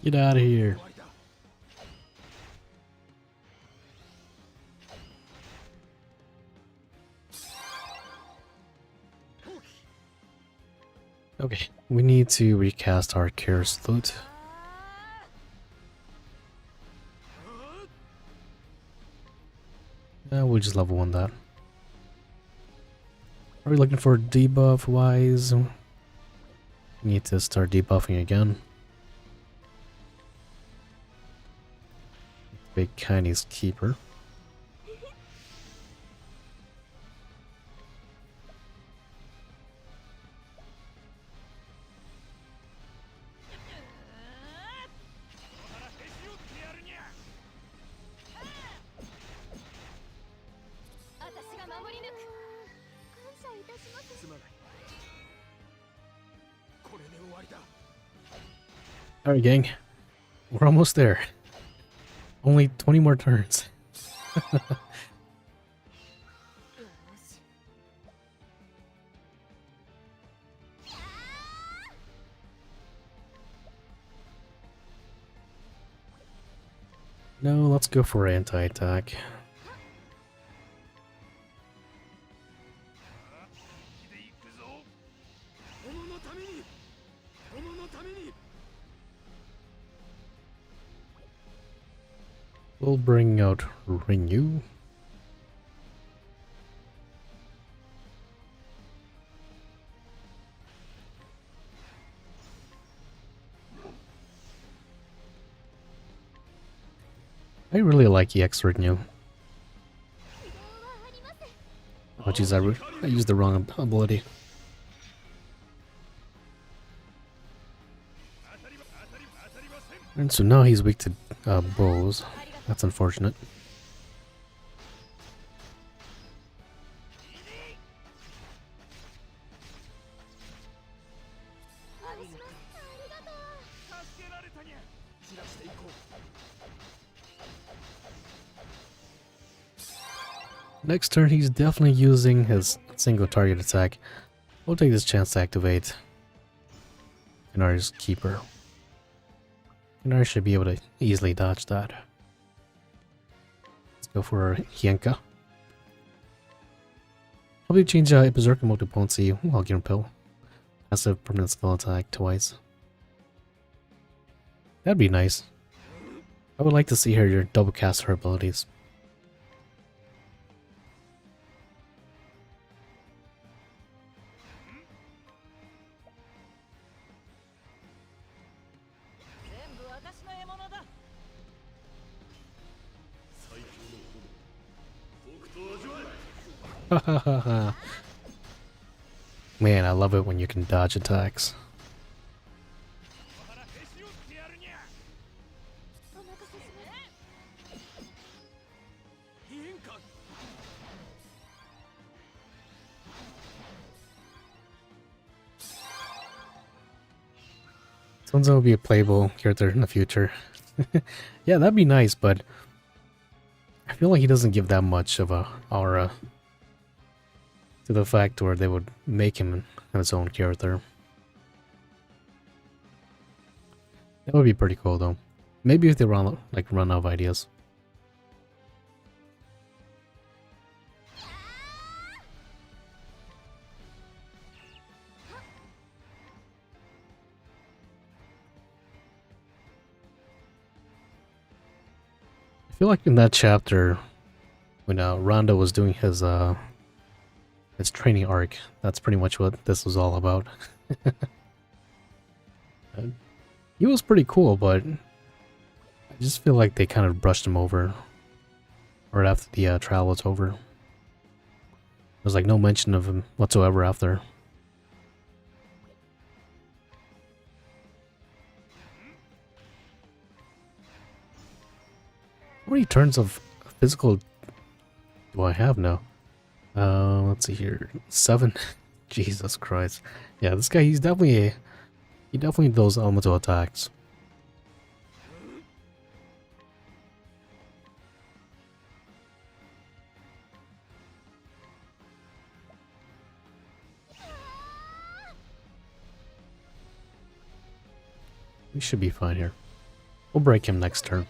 Get out of here. Okay, we need to recast our Kara's Flute. We'll just level 1 that. Are we looking for debuff wise? We need to start debuffing again. Big Chinese Keeper. Alright, gang. We're almost there. Only 20 more turns. No, let's go for anti-attack. We'll bring out Renew. I really like EX Renew. Oh jeez, I used the wrong ability. And so now he's weak to bows. That's unfortunate. Next turn, he's definitely using his single target attack. We'll take this chance to activate Inari's Keeper. Inari should be able to easily dodge that. Let's go for Hienka. Probably change Berserker mode to Ponzi while getting Pill. Has a permanent spell attack twice. That'd be nice. I would like to see her double cast her abilities. Man, I love it when you can dodge attacks. Sunzo will be a playable character in the future. Yeah, that'd be nice, but I feel like he doesn't give that much of a aura to the fact where they would make him his own character. That would be pretty cool though. Maybe if they run out of ideas. I feel like in that chapter, when Rondo was doing his training arc, that's pretty much what this was all about. He was pretty cool, but I just feel like they kind of brushed him over right after the trial was over. There's like no mention of him whatsoever after. How many turns of physical do I have now? Let's see here. 7. Jesus Christ. Yeah, this guy, he definitely does elemental attacks. We should be fine here. We'll break him next turn.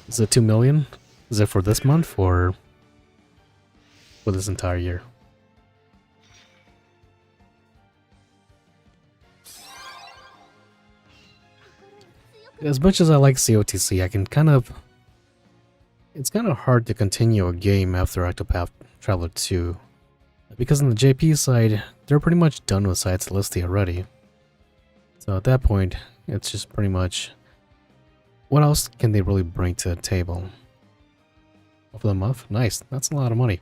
Is it 2 million? Is it for this month or for this entire year? As much as I like COTC, I can it's kind of hard to continue a game after Octopath Traveler 2. Because on the JP side, they're pretty much done with Side Celestia already. So at that point, it's just pretty much, what else can they really bring to the table? For the month? Nice. That's a lot of money.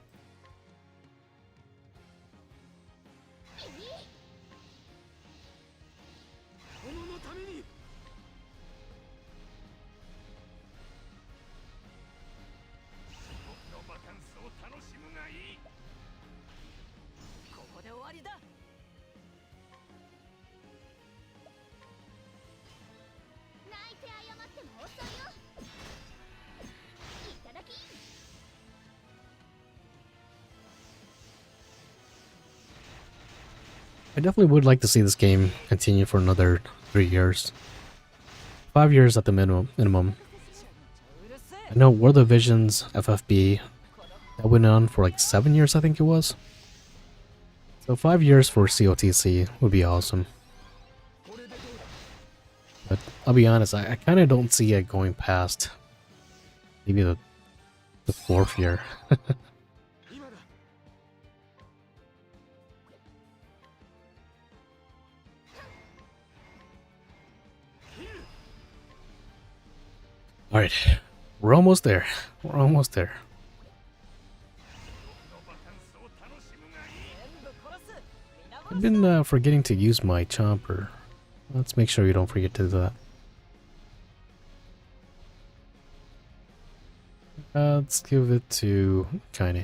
I definitely would like to see this game continue for another 3 years. 5 years at the minimum. I know World of Vision's FFB, that went on for like 7 years, I think it was. So 5 years for COTC would be awesome. But I'll be honest, I kind of don't see it going past maybe the 4th year. Alright, we're almost there. We're almost there. I've been forgetting to use my chomper. Let's make sure you don't forget to do that. Let's give it to Kaine.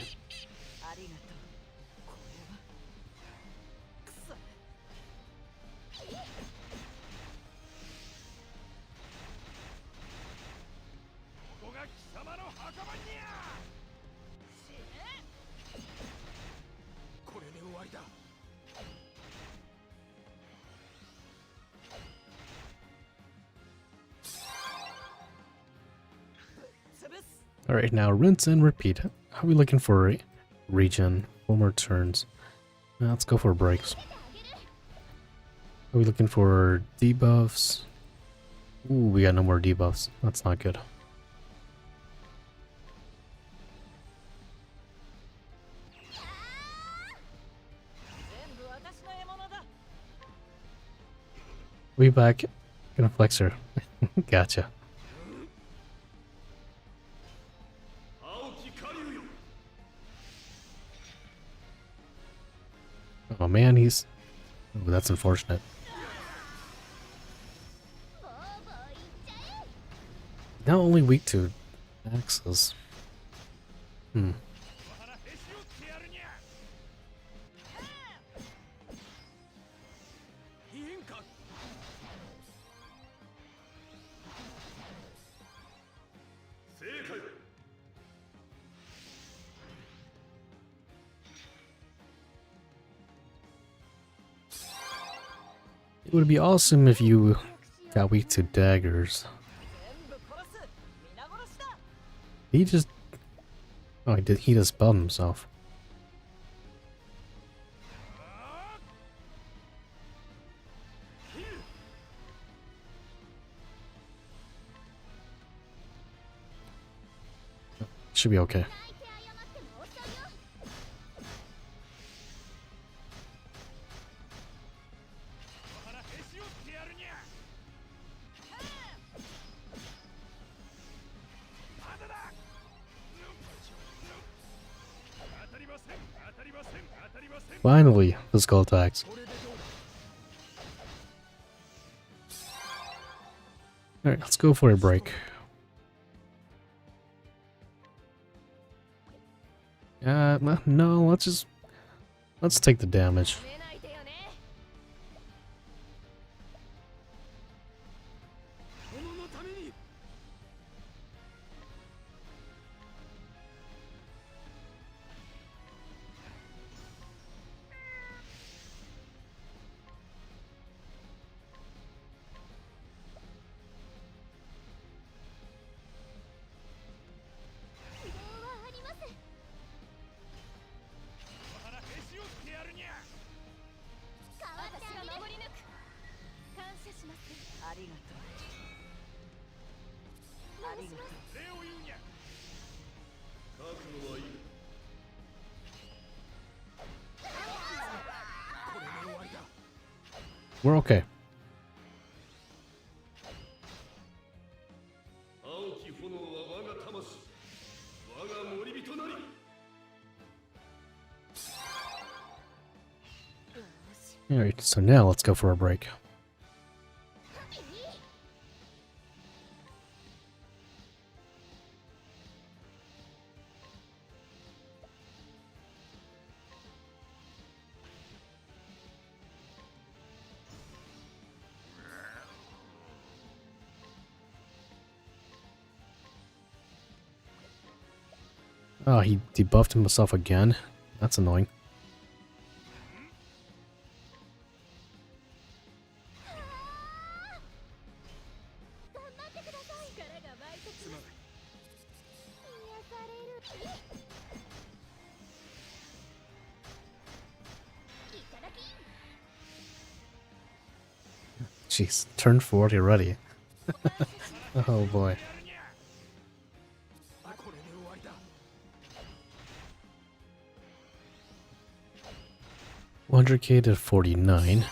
Alright, now rinse and repeat. How are we looking for regen? 4 more turns. Now let's go for breaks. Are we looking for debuffs? Ooh, we got no more debuffs. That's not good. We back. Gonna flex her. Gotcha. Oh man, he's... Oh, that's unfortunate. Not only weak to axes. Hmm. It would be awesome if you got weak to daggers. He just... Oh, he just spelled himself. Should be okay. Finally, physical attacks. Alright, let's go for a break. No, let's take the damage. We're okay. Alright, so now let's go for a break. Oh, he debuffed himself again. That's annoying. Jeez, turn 40 already. Oh boy. 100k to 49.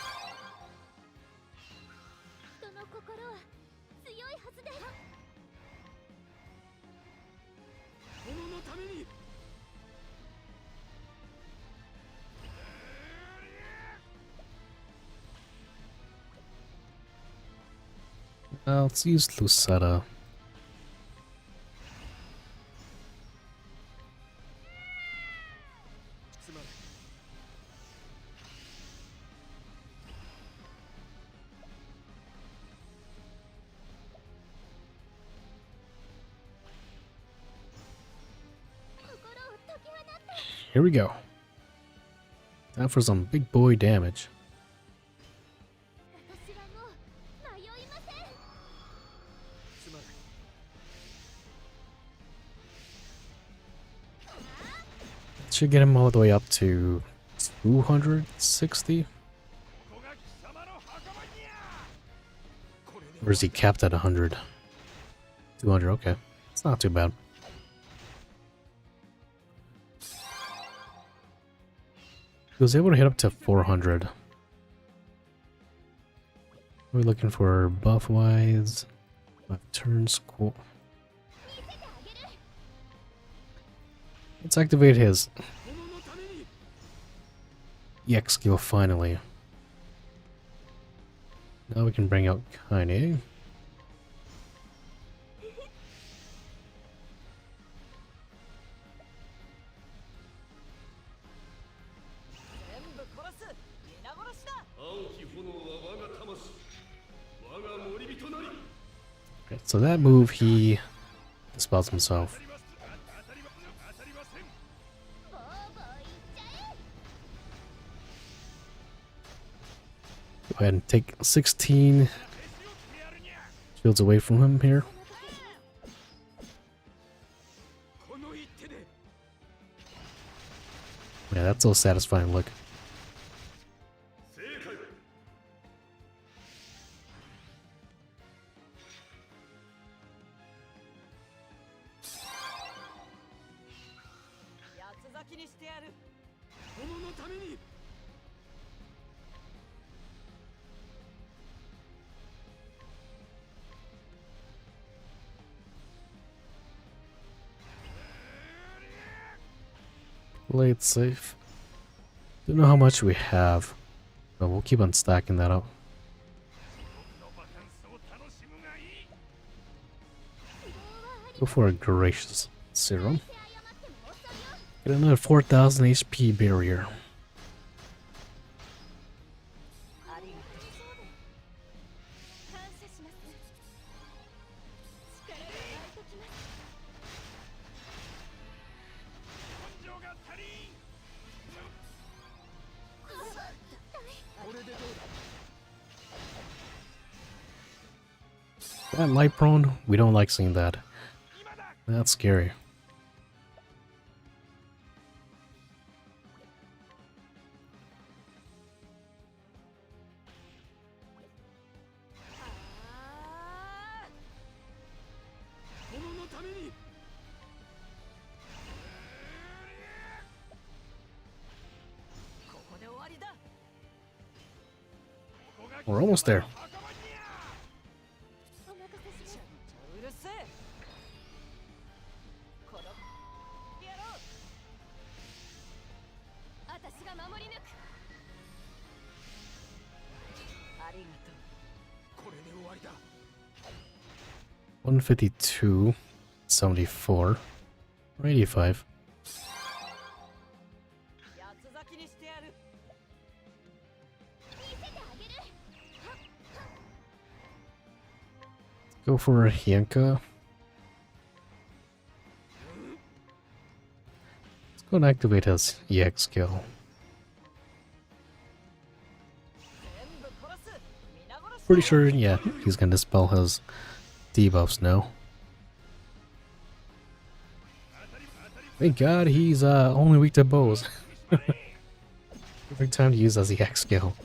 Let's use Lucetta. Here we go. Time for some big boy damage. Should get him all the way up to 260. Or is he capped at 100? 200, okay. It's not too bad. He was able to hit up to 400. We're looking for buff-wise. Turns, cool. Let's activate his EX skill finally. Now we can bring out Kaine. Okay, so that move he dispels himself. Go ahead and take 16 shields away from him here. Yeah, that's so satisfying look. Play it safe. Don't know how much we have, but we'll keep on stacking that up. Go for a gracious serum. Get another 4000 HP barrier. That light prone, we don't like seeing that. That's scary. We're almost there. 152, 74, or 85. Go for a Hyenka. Let's go and activate his EX skill. Pretty sure, yeah, he's gonna dispel his debuffs now. Thank God he's only weak to bows. Perfect time to use his EX skill.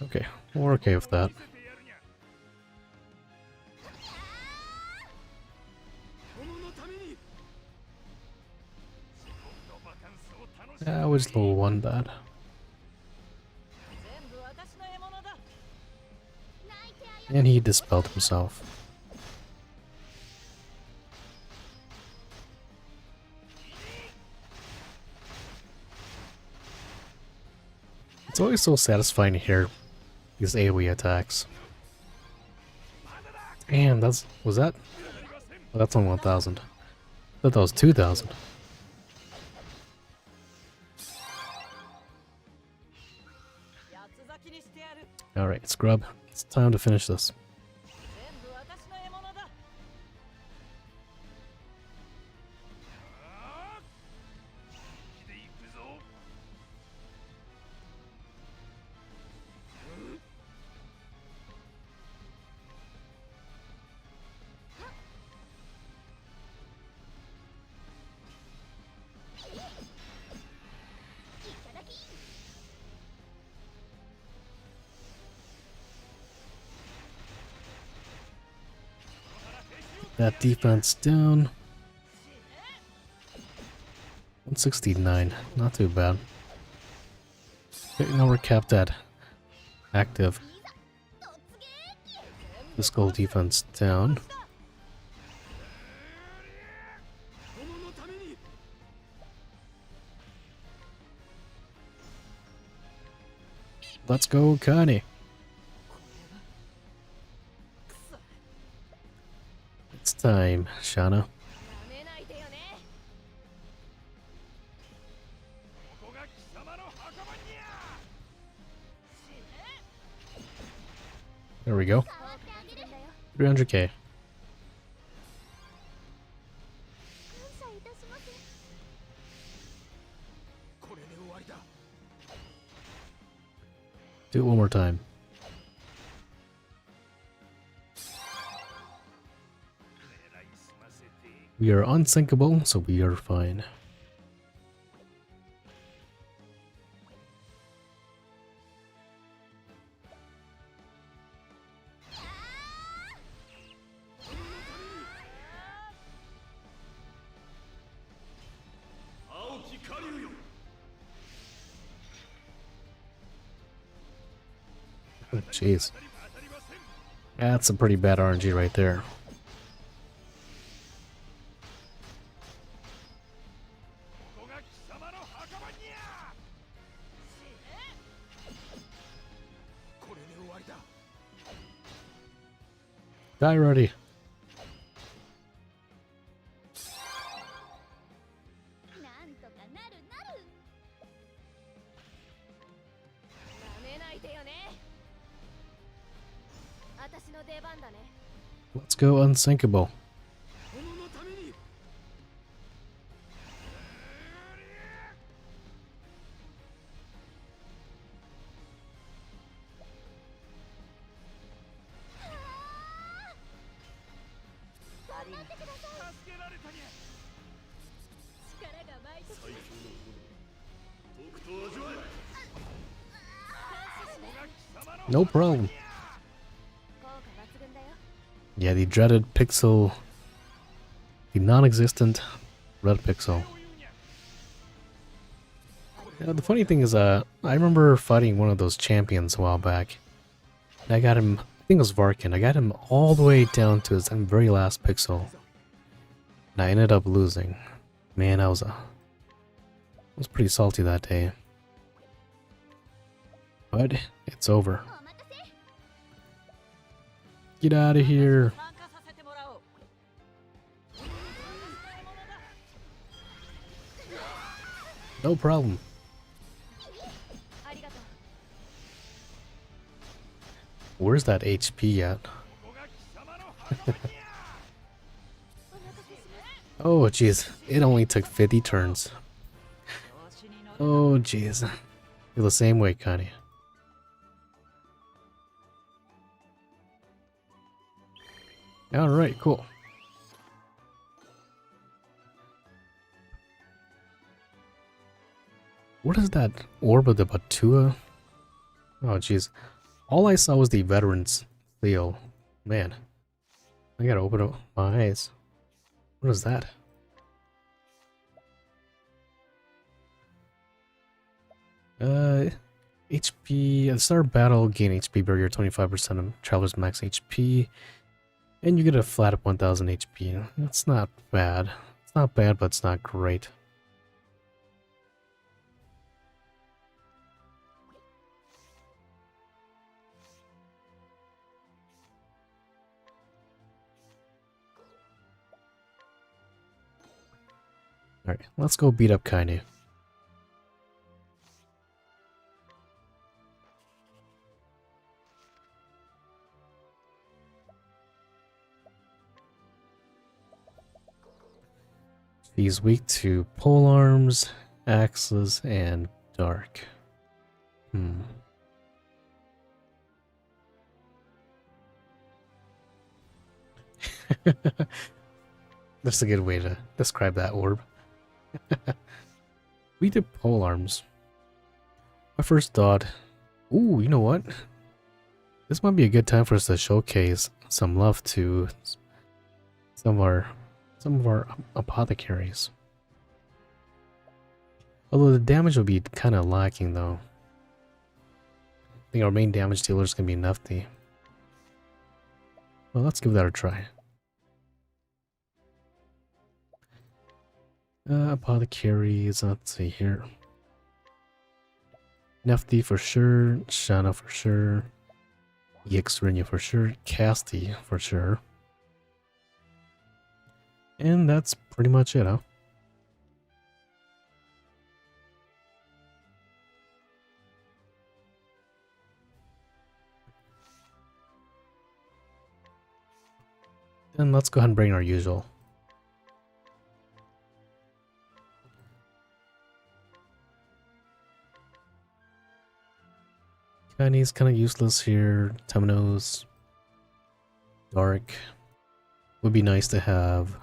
Okay, we're okay with that. Yeah, I was level 1 bad. And he dispelled himself. It's always so satisfying to hear these AoE attacks. Damn, was that? Oh, that's on 1000. I thought that was 2000. Alright, scrub. It's time to finish this. That defense down. 169, not too bad. Okay, now we're capped at active. Physical defense down. Let's go, Connie. It's time, Shana. There we go. 300k. Do it one more time. We are unsinkable, so we are fine. Oh, jeez. That's a pretty bad RNG right there. Die already. Let's go unsinkable. No problem. Yeah, the dreaded pixel, the non-existent red pixel. The funny thing is, I remember fighting one of those champions a while back. And I got him, I think it was Varkin, I got him all the way down to his very last pixel. And I ended up losing. Man, I was pretty salty that day. But it's over. Get out of here. No problem. Where's that HP at? Oh jeez, it only took 50 turns. Oh jeez. You're the same way, Connie. Alright, cool. What is that orb of the Batua? Oh jeez. All I saw was the veterans Leo. Man. I gotta open up my eyes. What is that? HP. At the start of battle, gain HP barrier 25% of traveler's max HP. And you get a flat up 1000 HP. That's not bad. It's not bad, but it's not great. Alright, let's go beat up Kaine. He's weak to pole arms, axes, and dark. That's a good way to describe that orb. We did pole arms. My first thought, ooh, you know what? This might be a good time for us to showcase some love to some of our apothecaries. Although the damage will be kind of lacking though. I think our main damage dealer is going to be Nefty. Well, let's give that a try. Apothecaries, let's see here. Nefty for sure, Shana for sure, Yixrinya for sure, Casti for sure. And that's pretty much it, huh? Then let's go ahead and bring our usual. Chinese kind of useless here. Temenos, Dark. Would be nice to have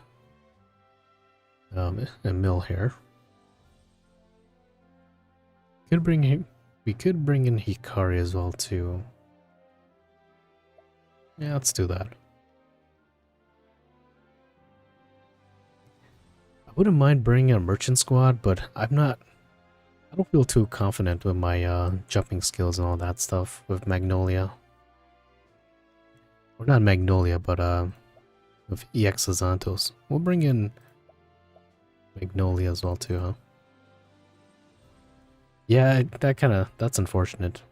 a mill here. We could bring in Hikari as well too. Yeah, let's do that. I wouldn't mind bringing a merchant squad, but I don't feel too confident with my jumping skills and all that stuff with Magnolia. Or not Magnolia, but with EX Azantos. We'll bring in Magnolia as well too, huh? Yeah, that's unfortunate.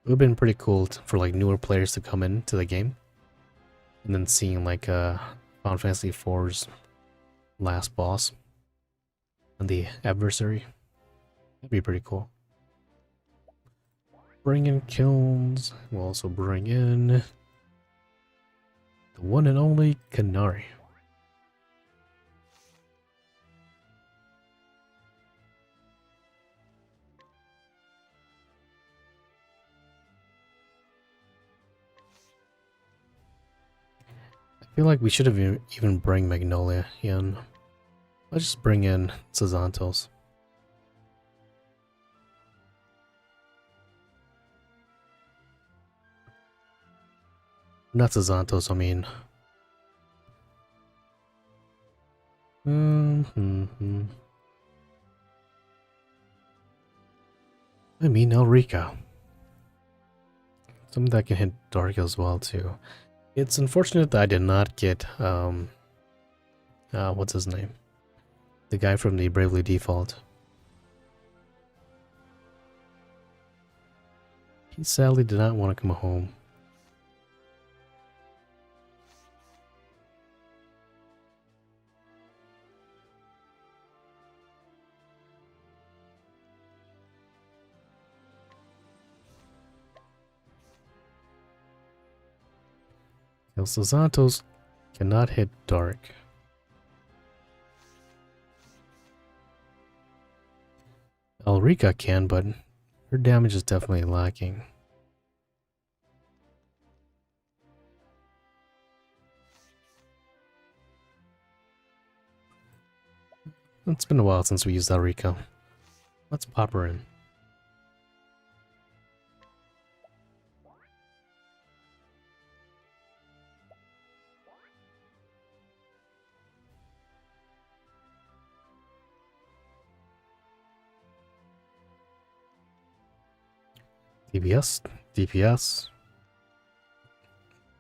It would have been pretty cool for like newer players to come into the game. And then seeing like Final Fantasy IV's last boss and the Adversary. That'd be pretty cool. Bring in kilns. We'll also bring in the one and only Kanari. I feel like we should have even bring Magnolia in. Let's just bring in Sazantos. Not Zantos, I mean. Mm-hmm. I mean Elrica. Something that can hit dark as well too. It's unfortunate that I did not get what's his name? The guy from the Bravely Default. He sadly did not want to come home. El Santos cannot hit dark. Elrica can, but her damage is definitely lacking. It's been a while since we used Elrica. Let's pop her in. DPS, DPS,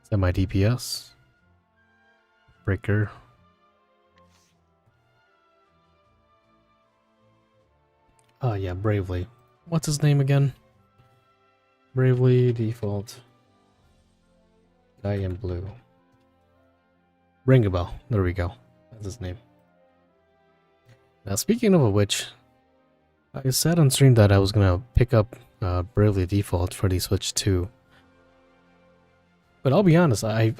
semi-DPS, breaker. Oh yeah, Bravely. What's his name again? Bravely Default. Guy in blue. Ring a bell. There we go. That's his name. Now speaking of which, I said on stream that I was gonna pick up Bravely Default for the Switch 2. But I'll be honest, I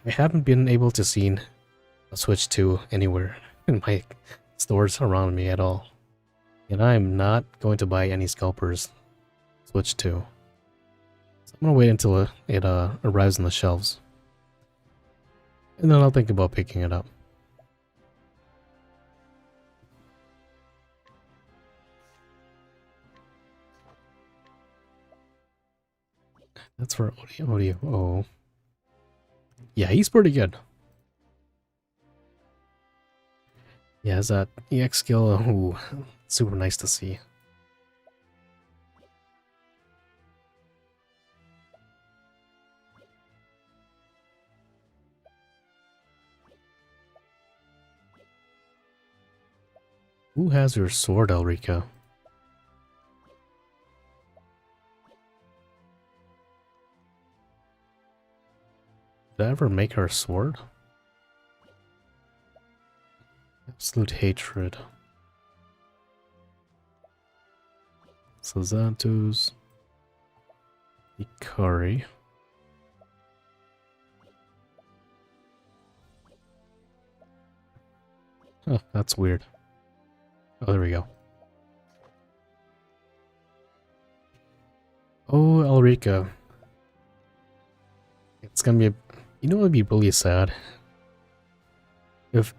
haven't been able to see a Switch 2 anywhere in my stores around me at all. And I'm not going to buy any scalpers Switch 2. So I'm gonna wait until it arrives on the shelves. And then I'll think about picking it up. That's for audio. Oh. Yeah, he's pretty good. Yeah, has that EX skill. Ooh, super nice to see. Who has your sword, Elrica? Did I ever make her a sword? Absolute hatred. Sazantus. Ikari. Huh, that's weird. Oh, there we go. Oh, Elrica. It's gonna be you know what would be really sad? If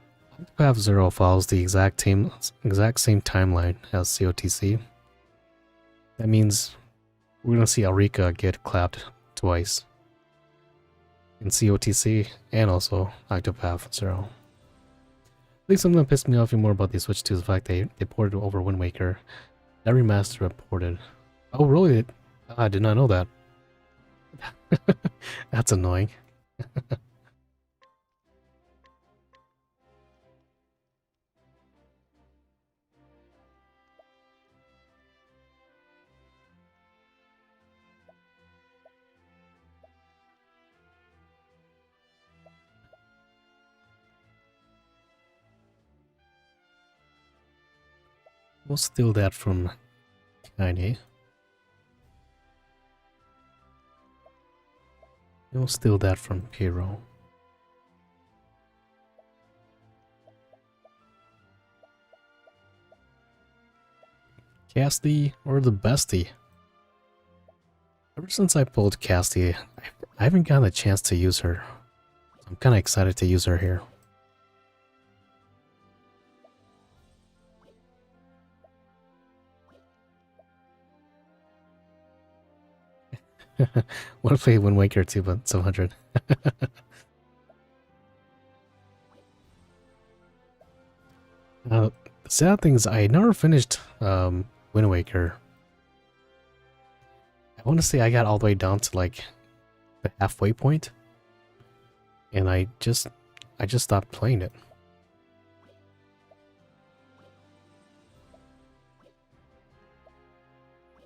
Path Zero follows the exact same timeline as COTC. That means we're gonna see Elrica get clapped twice. In COTC and also Octopath Zero. I think something that pissed me off even more about the Switch 2 is the fact they ported over Wind Waker. That remaster reported. Oh really? I did not know that. That's annoying. We'll steal that from Kanye. We'll steal that from Pyro. Casty or the bestie? Ever since I pulled Casty, I haven't gotten a chance to use her. I'm kind of excited to use her here. Want to play Wind Waker 2, but 700. The sad thing is, I never finished Wind Waker. I want to say I got all the way down to like the halfway point, and I just stopped playing it.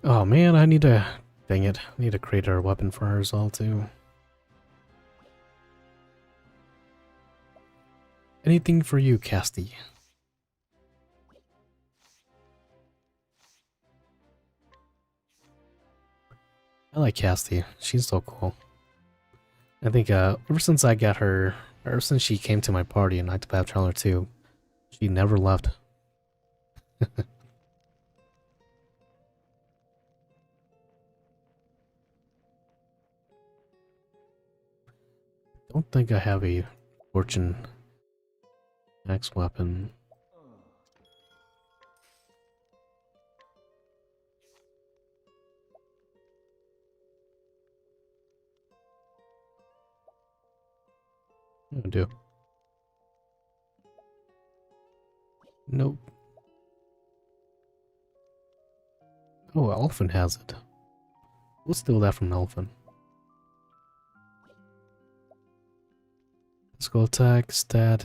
Oh man, I need to. Dang it! I need to create a weapon for her as well too. Anything for you, Casty? I like Casty. She's so cool. I think ever since I got her, ever since she came to my party in Octopath Traveler 2, she never left. Don't think I have a Fortune Axe weapon. I do. Nope. Oh, Elephant has it. We'll steal that from Elephant. Let's go attack, stat.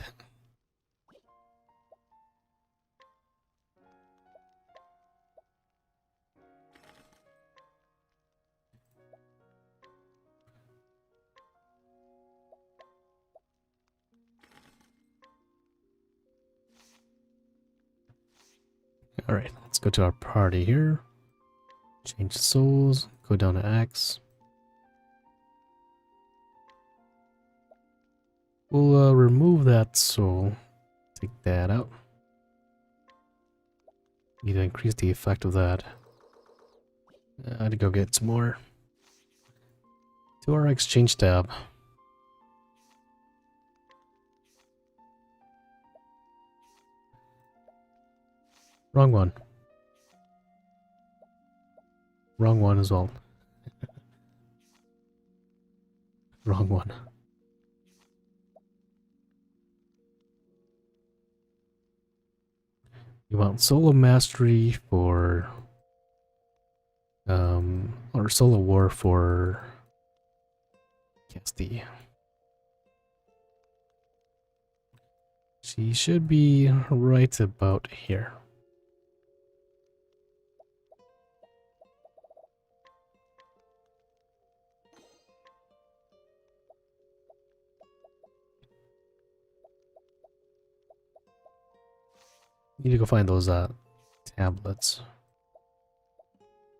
Alright, let's go to our party here. Change souls, go down to Axe. We'll remove that soul. Take that out. Need to increase the effect of that. I had to go get some more. To our exchange tab. Wrong one. Wrong one as well. Wrong one. You want solo mastery for or solo war for Casty. She should be right about here. Need to go find those tablets.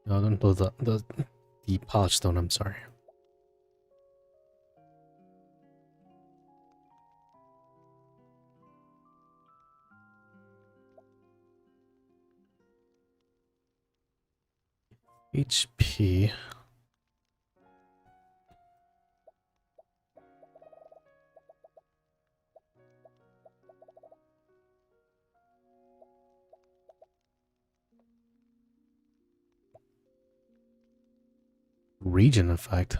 No, the polished stone, I'm sorry. HP. Region effect.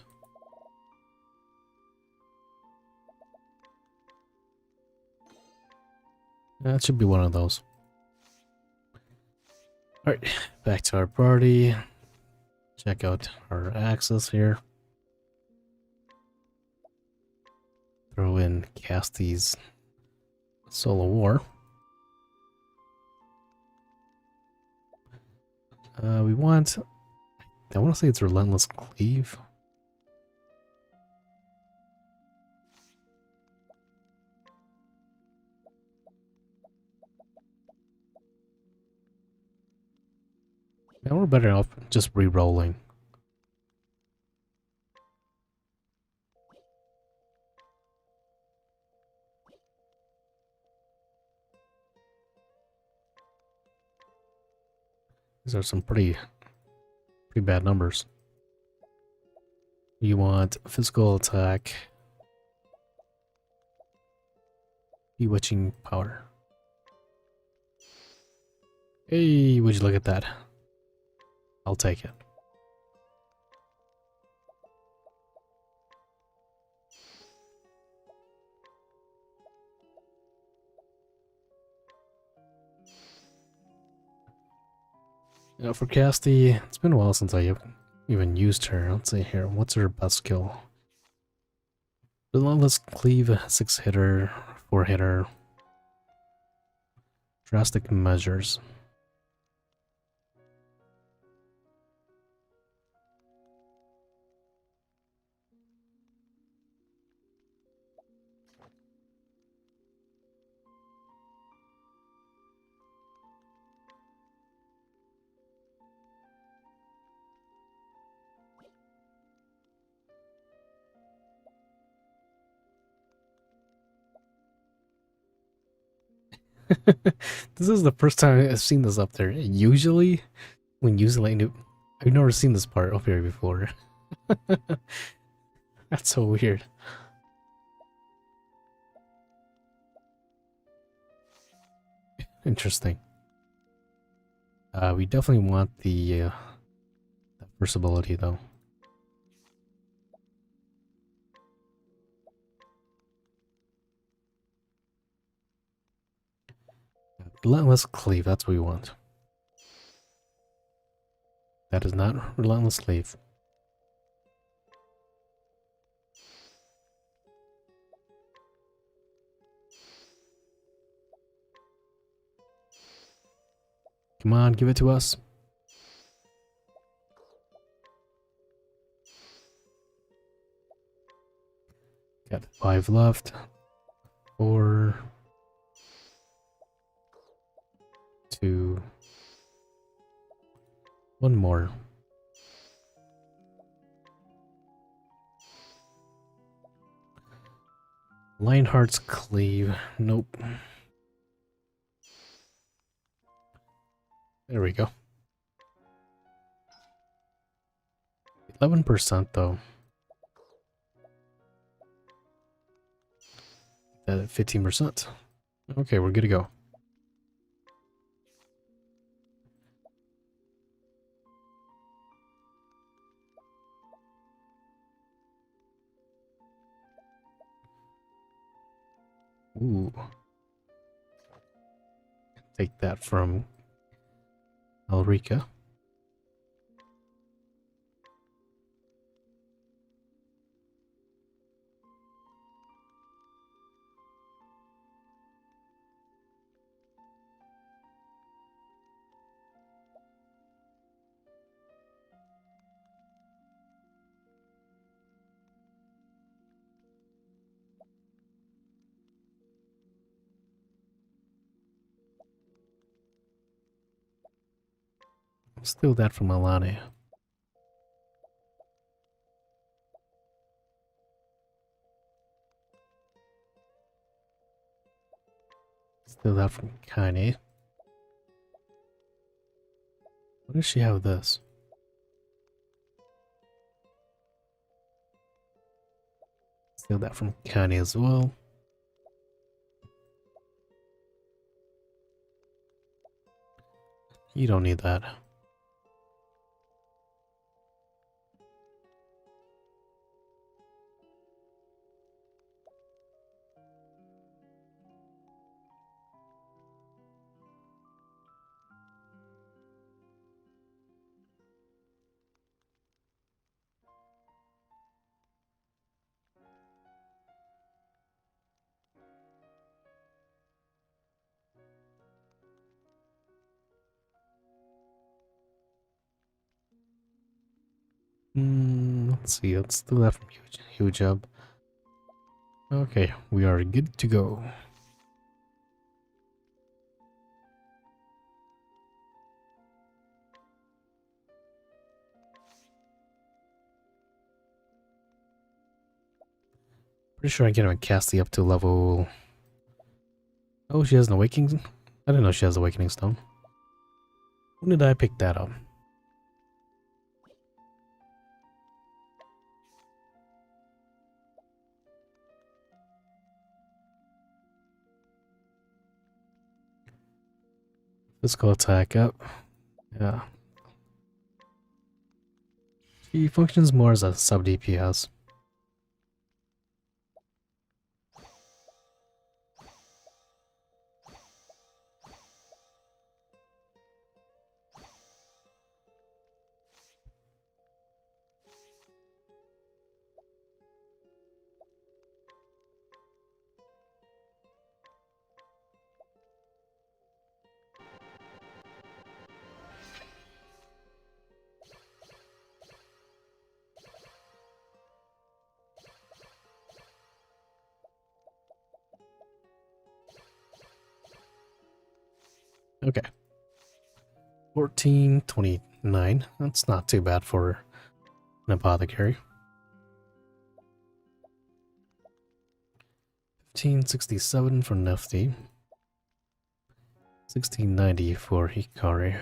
That should be one of those. Alright, back to our party. Check out our axes here. Throw in Casty's Solo War. We want... I want to say it's Relentless Cleave. Yeah, we're better off just re-rolling. These are some pretty bad numbers. You want physical attack, bewitching power. Hey, would you look at that? I'll take it. For Casty, it's been a while since I even used her. Let's see here. What's her best skill? Relentless Cleave, 6-hitter, 4-hitter. Drastic Measures. This is the first time I've seen this up there. Usually, when using lightning, I've never seen this part up here before. That's so weird. Interesting. We definitely want the first ability though. Relentless Cleave, that's what we want. That is not Relentless Cleave. Come on, give it to us. Got 5 left. 4, 2, 1 more. Lionheart's Cleave. Nope. There we go. 11% though. That at 15%. Okay, we're good to go. Ooh. Take that from Elrica. Steal that from Alani. Steal that from Kanye. Why does she have this? Steal that from Kanye as well. You don't need that. Let's see, let's do that from Huge Hub. Okay, we are good to go. Pretty sure I can cast the up to level... Oh, she has an Awakening? I didn't know she has Awakening Stone. When did I pick that up? Physical attack up. Yeah. She functions more as a sub DPS. Okay. 1429. That's not too bad for an apothecary. 1567 for Nifty. 1690 for Hikari.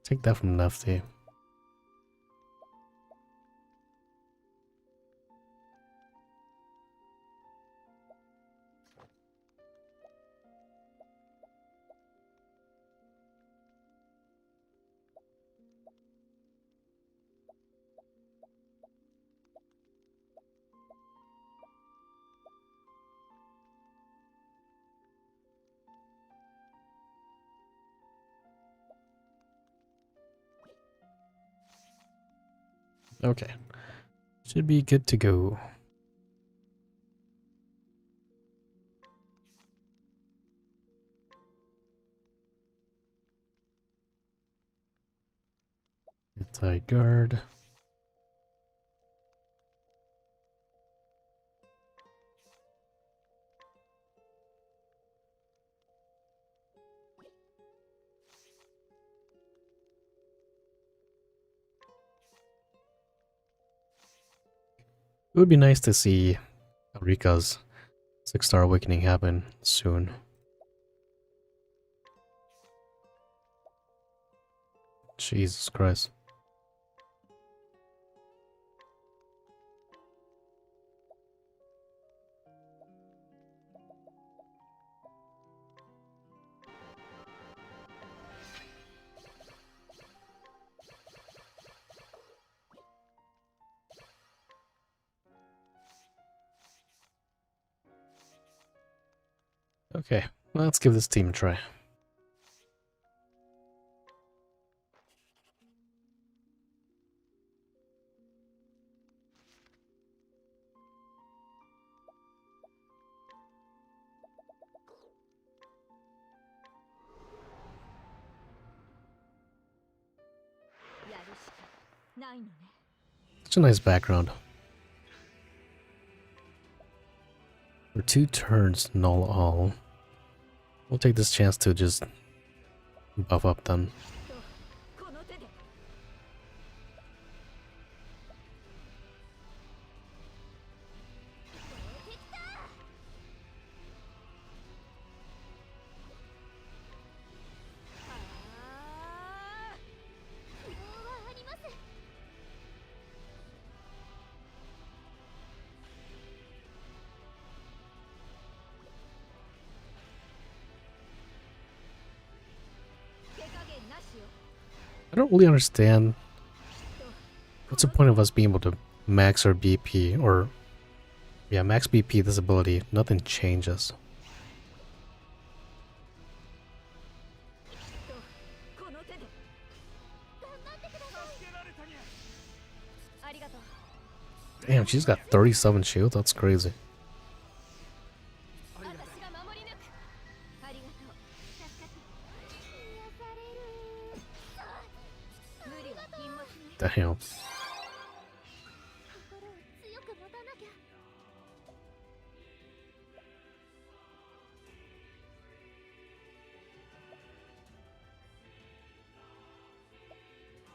Take that from Nifty. Okay. Should be good to go. Anti-guard. It would be nice to see Rika's 6-star awakening happen soon. Jesus Christ. Okay, let's give this team a try. Such a nice background. For 2 turns, null all. We'll take this chance to just buff up then. I don't really understand what's the point of us being able to max our BP or yeah, max BP this ability. Nothing changes. Damn, she's got 37 shield. That's crazy. Damn.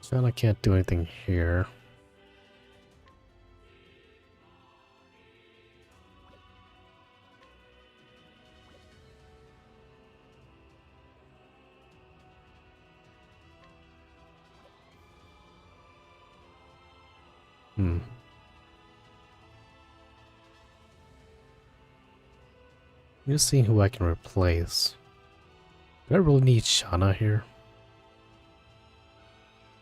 So I can't do anything here. I'm just seeing who I can replace. Do I really need Shana here?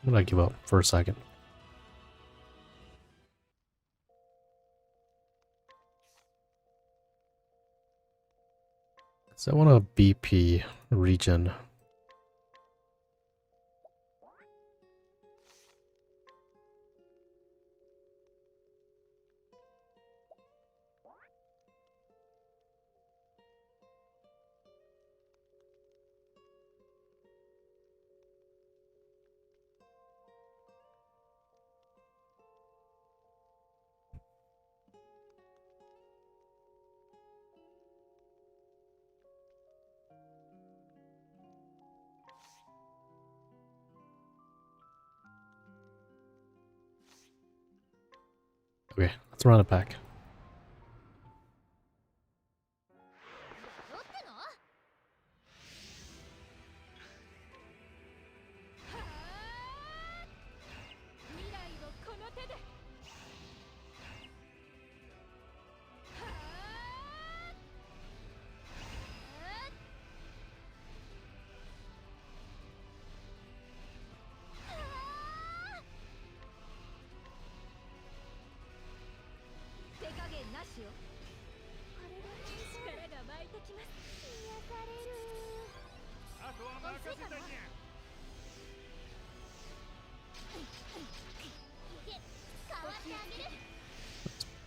I'm gonna give up for a second. So I want a BP region. Okay, let's run it back.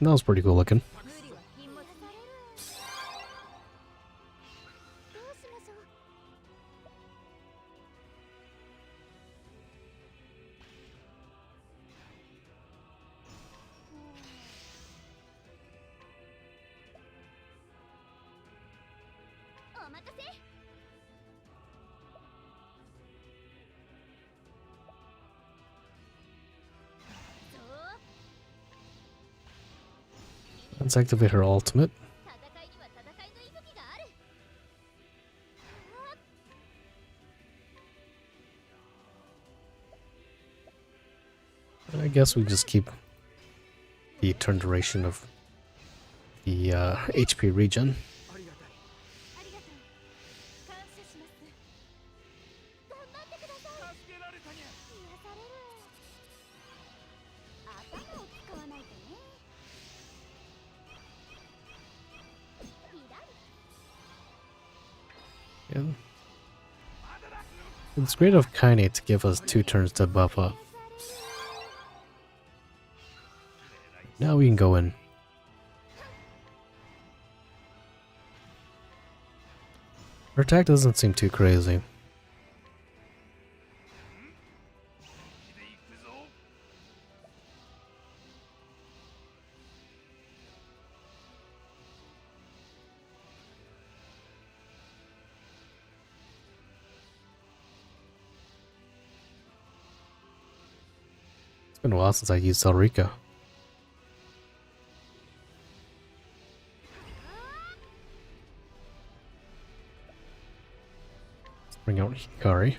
That was pretty cool looking. Let's activate her ultimate. I guess we just keep the turn duration of the HP regen. Yeah. It's great of Kaine to give us 2 turns to buff up. Now we can go in. Her attack doesn't seem too crazy. It's been a while since I used Elrica. Bring out Hikari.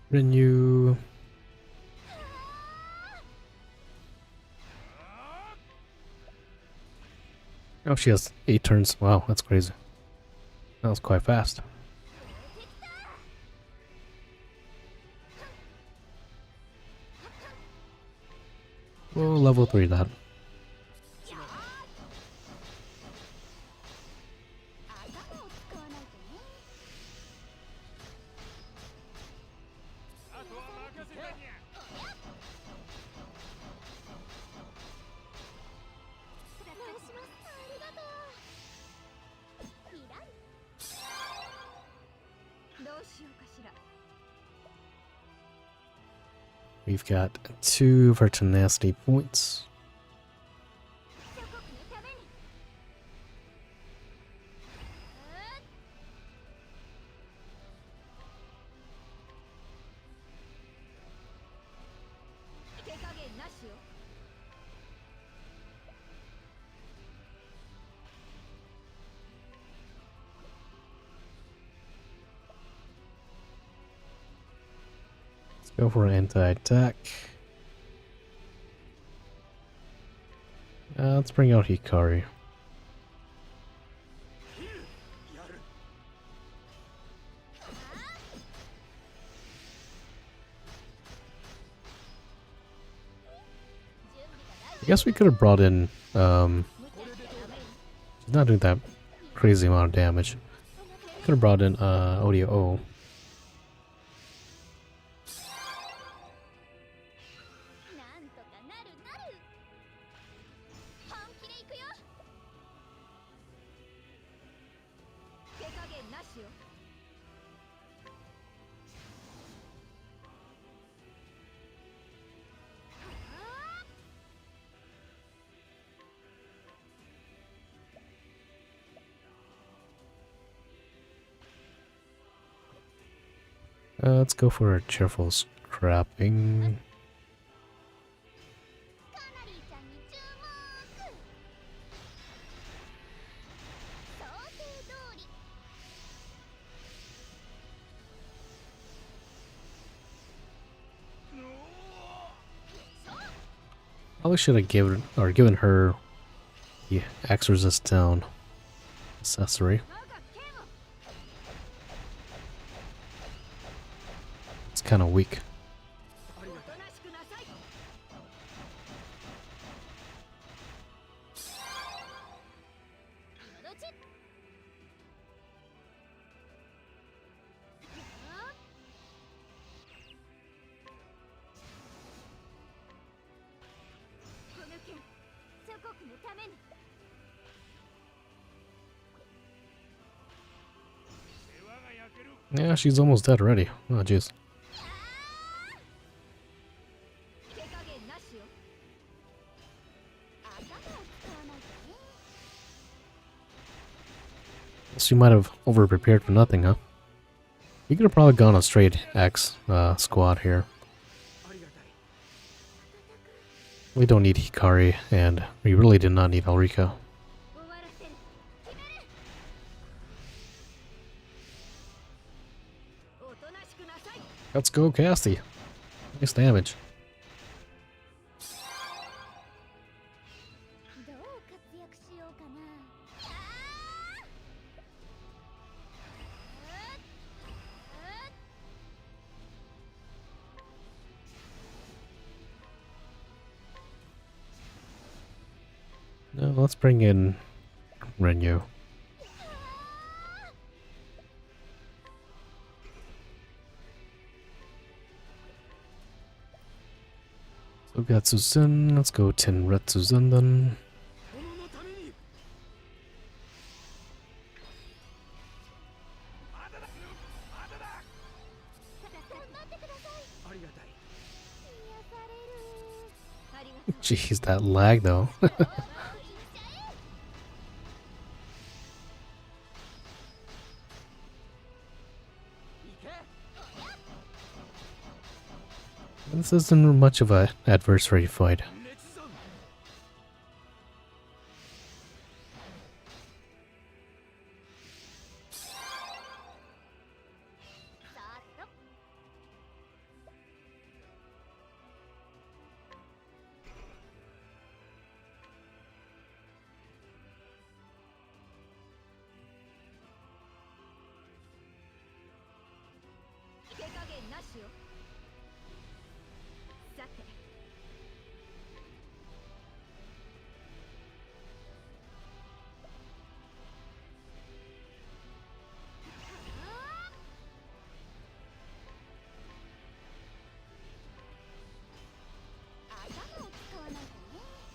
Renew. Oh, she has 8 turns. Wow, that's crazy. That was quite fast. Whoa, level 3 that. We've got 2 of our tenacity points. Go for an anti-attack. Let's bring out Hikari. I guess we could have brought in, she's not doing that crazy amount of damage. Could have brought in, ODO. Let's go for a cheerful scrapping. Probably should have given her the X resist down accessory. It's kind of weak. Yeah, she's almost dead already. Oh, jeez. So you might have over-prepared for nothing, huh? You could have probably gone a straight X squad here. We don't need Hikari, and we really did not need Ulrika. Let's go, Cassie. Nice damage. Now let's bring in Renyu. So Gatsu-sen, let's go Tenretsu-sen then. Jeez, that lag though. This isn't much of a adversary fight.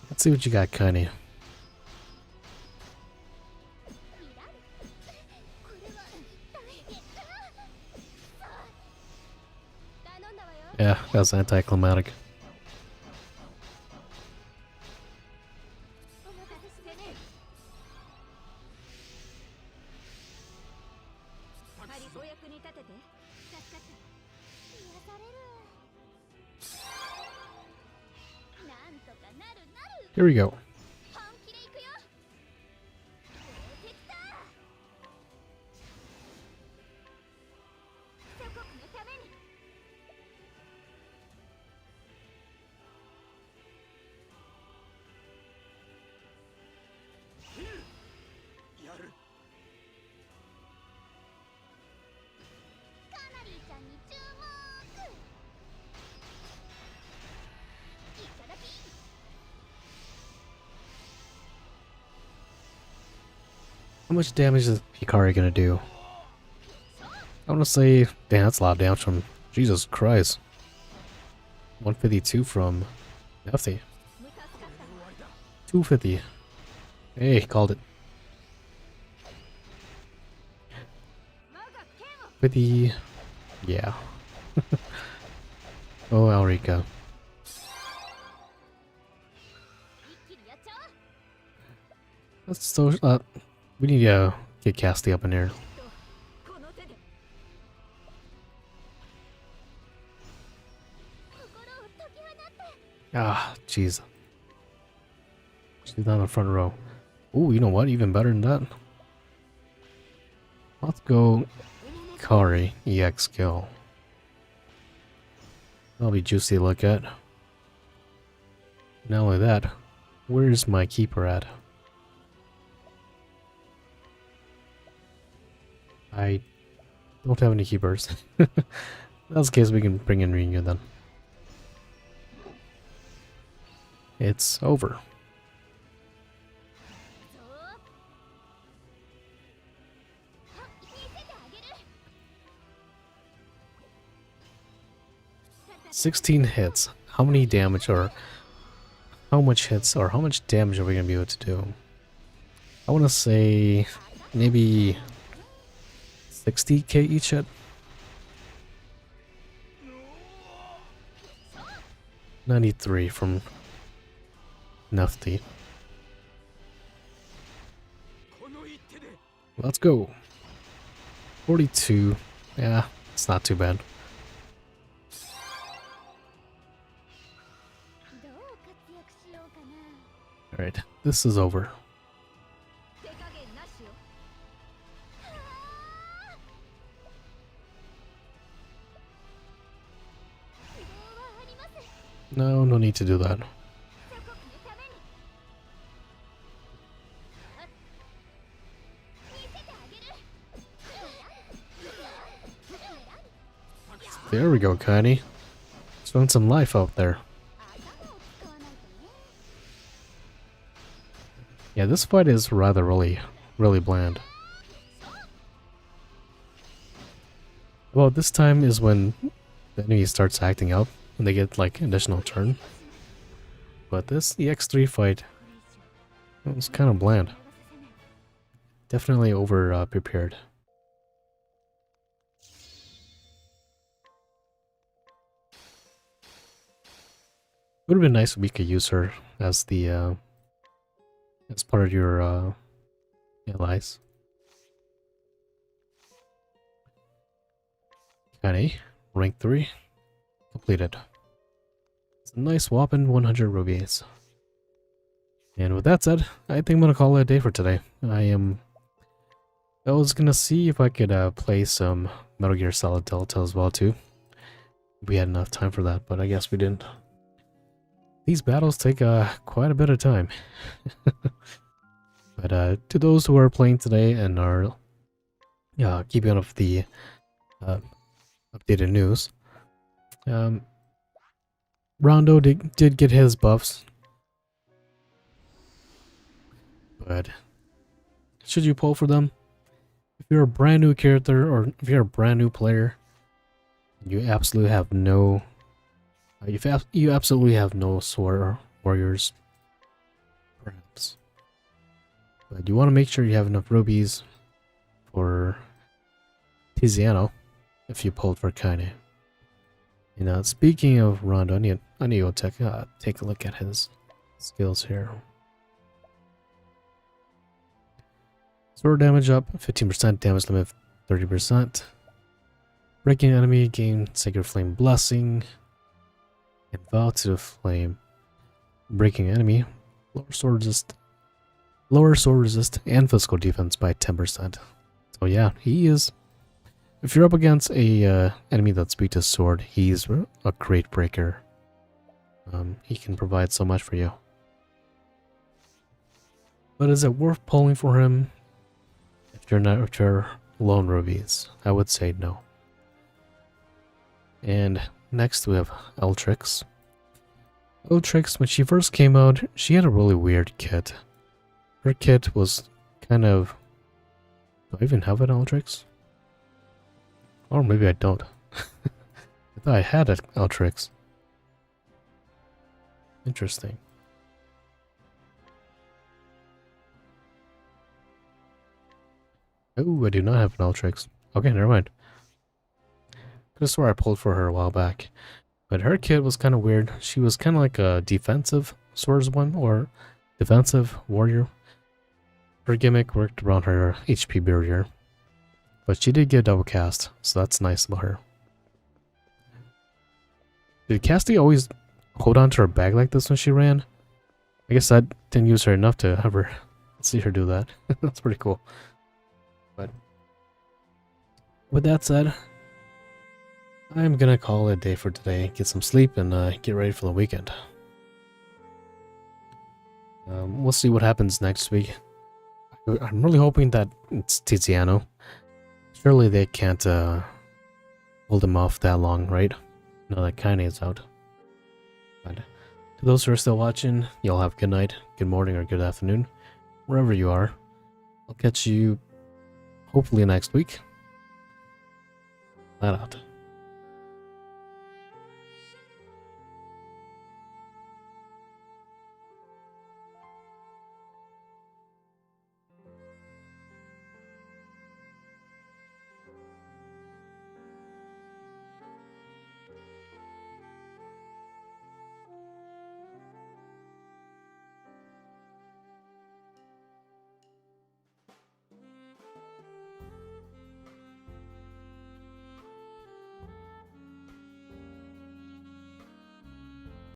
Let's see what you got, Kanye. Yeah, that was anticlimactic. Here we go. How much damage is Hikari gonna do? I wanna say, damn, that's a lot of damage from, Jesus Christ. 152 from Nefty. 250. Hey, called it. 50. Yeah. Oh, Ulrika. That's so, we need to get Casty up in here. Ah, jeez. She's down the front row. Ooh, you know what? Even better than that. Let's go Kari EX skill. That'll be juicy to look at. Not only that, where's my keeper at? I don't have any keepers. That's the case, we can bring in Ringu then. It's over. "16 hits. How many damage or how much hits or how much damage are we gonna be able to do? I wanna say maybe 60k each hit. 93 from Nafti. Let's go. 42. Yeah, it's not too bad. Alright, this is over. No, no need to do that. There we go, Kaini. Showing some life out there. Yeah, this fight is rather really bland. Well, this time is when the enemy starts acting up and they get like additional turn. But this EX3 fight was kind of bland. Definitely over prepared. Would have been nice if we could use her as the as part of your allies. Okay, rank 3 completed. It's a nice whopping 100 rubies. And with that said, I think I'm gonna call it a day for today. I was gonna see if I could play some Metal Gear Solid Delta as well too. We had enough time for that, but I guess we didn't. These battles take quite a bit of time. But to those who are playing today and are keeping up with the updated news, Rondo did get his buffs. But should you pull for them? If you're a brand new character or if you're a brand new player, you absolutely have no you absolutely have no sword warriors, perhaps. But you want to make sure you have enough rubies for Tiziano if you pulled for Kaine. You know, speaking of Rondo, I need to go take a look at his skills here. Sword damage up, 15%, damage limit 30%. Breaking enemy, gain Sacred Flame Blessing. And Vow to the Flame. Breaking enemy, lower sword resist and physical defense by 10%. So yeah, he is. If you're up against a enemy that's weak to sword, he's a great breaker. He can provide so much for you. But is it worth pulling for him? If you're lone rubies, I would say no. And next we have Eltrix. Eltrix, when she first came out, she had a really weird kit. Her kit was kind of... Do I even have an Eltrix? Or maybe I don't. I thought I had an Eltrix. Interesting. Oh, I do not have an Eltrix. Okay, never mind. Could have swore I pulled for her a while back. But her kit was kind of weird. She was kind of like a defensive swordswoman or defensive warrior. Her gimmick worked around her HP barrier. But she did get double cast, so that's nice about her. Did casting always hold on to her bag like this when she ran. I guess I didn't use her enough to ever see her do that. That's pretty cool. But with that said, I'm gonna call it a day for today, get some sleep, and get ready for the weekend. We'll see what happens next week. I'm really hoping that it's Tiziano. Surely they can't hold him off that long, right? No, that Kaine is out. But to those who are still watching, y'all have a good night, good morning, or good afternoon, wherever you are. I'll catch you hopefully next week. That out.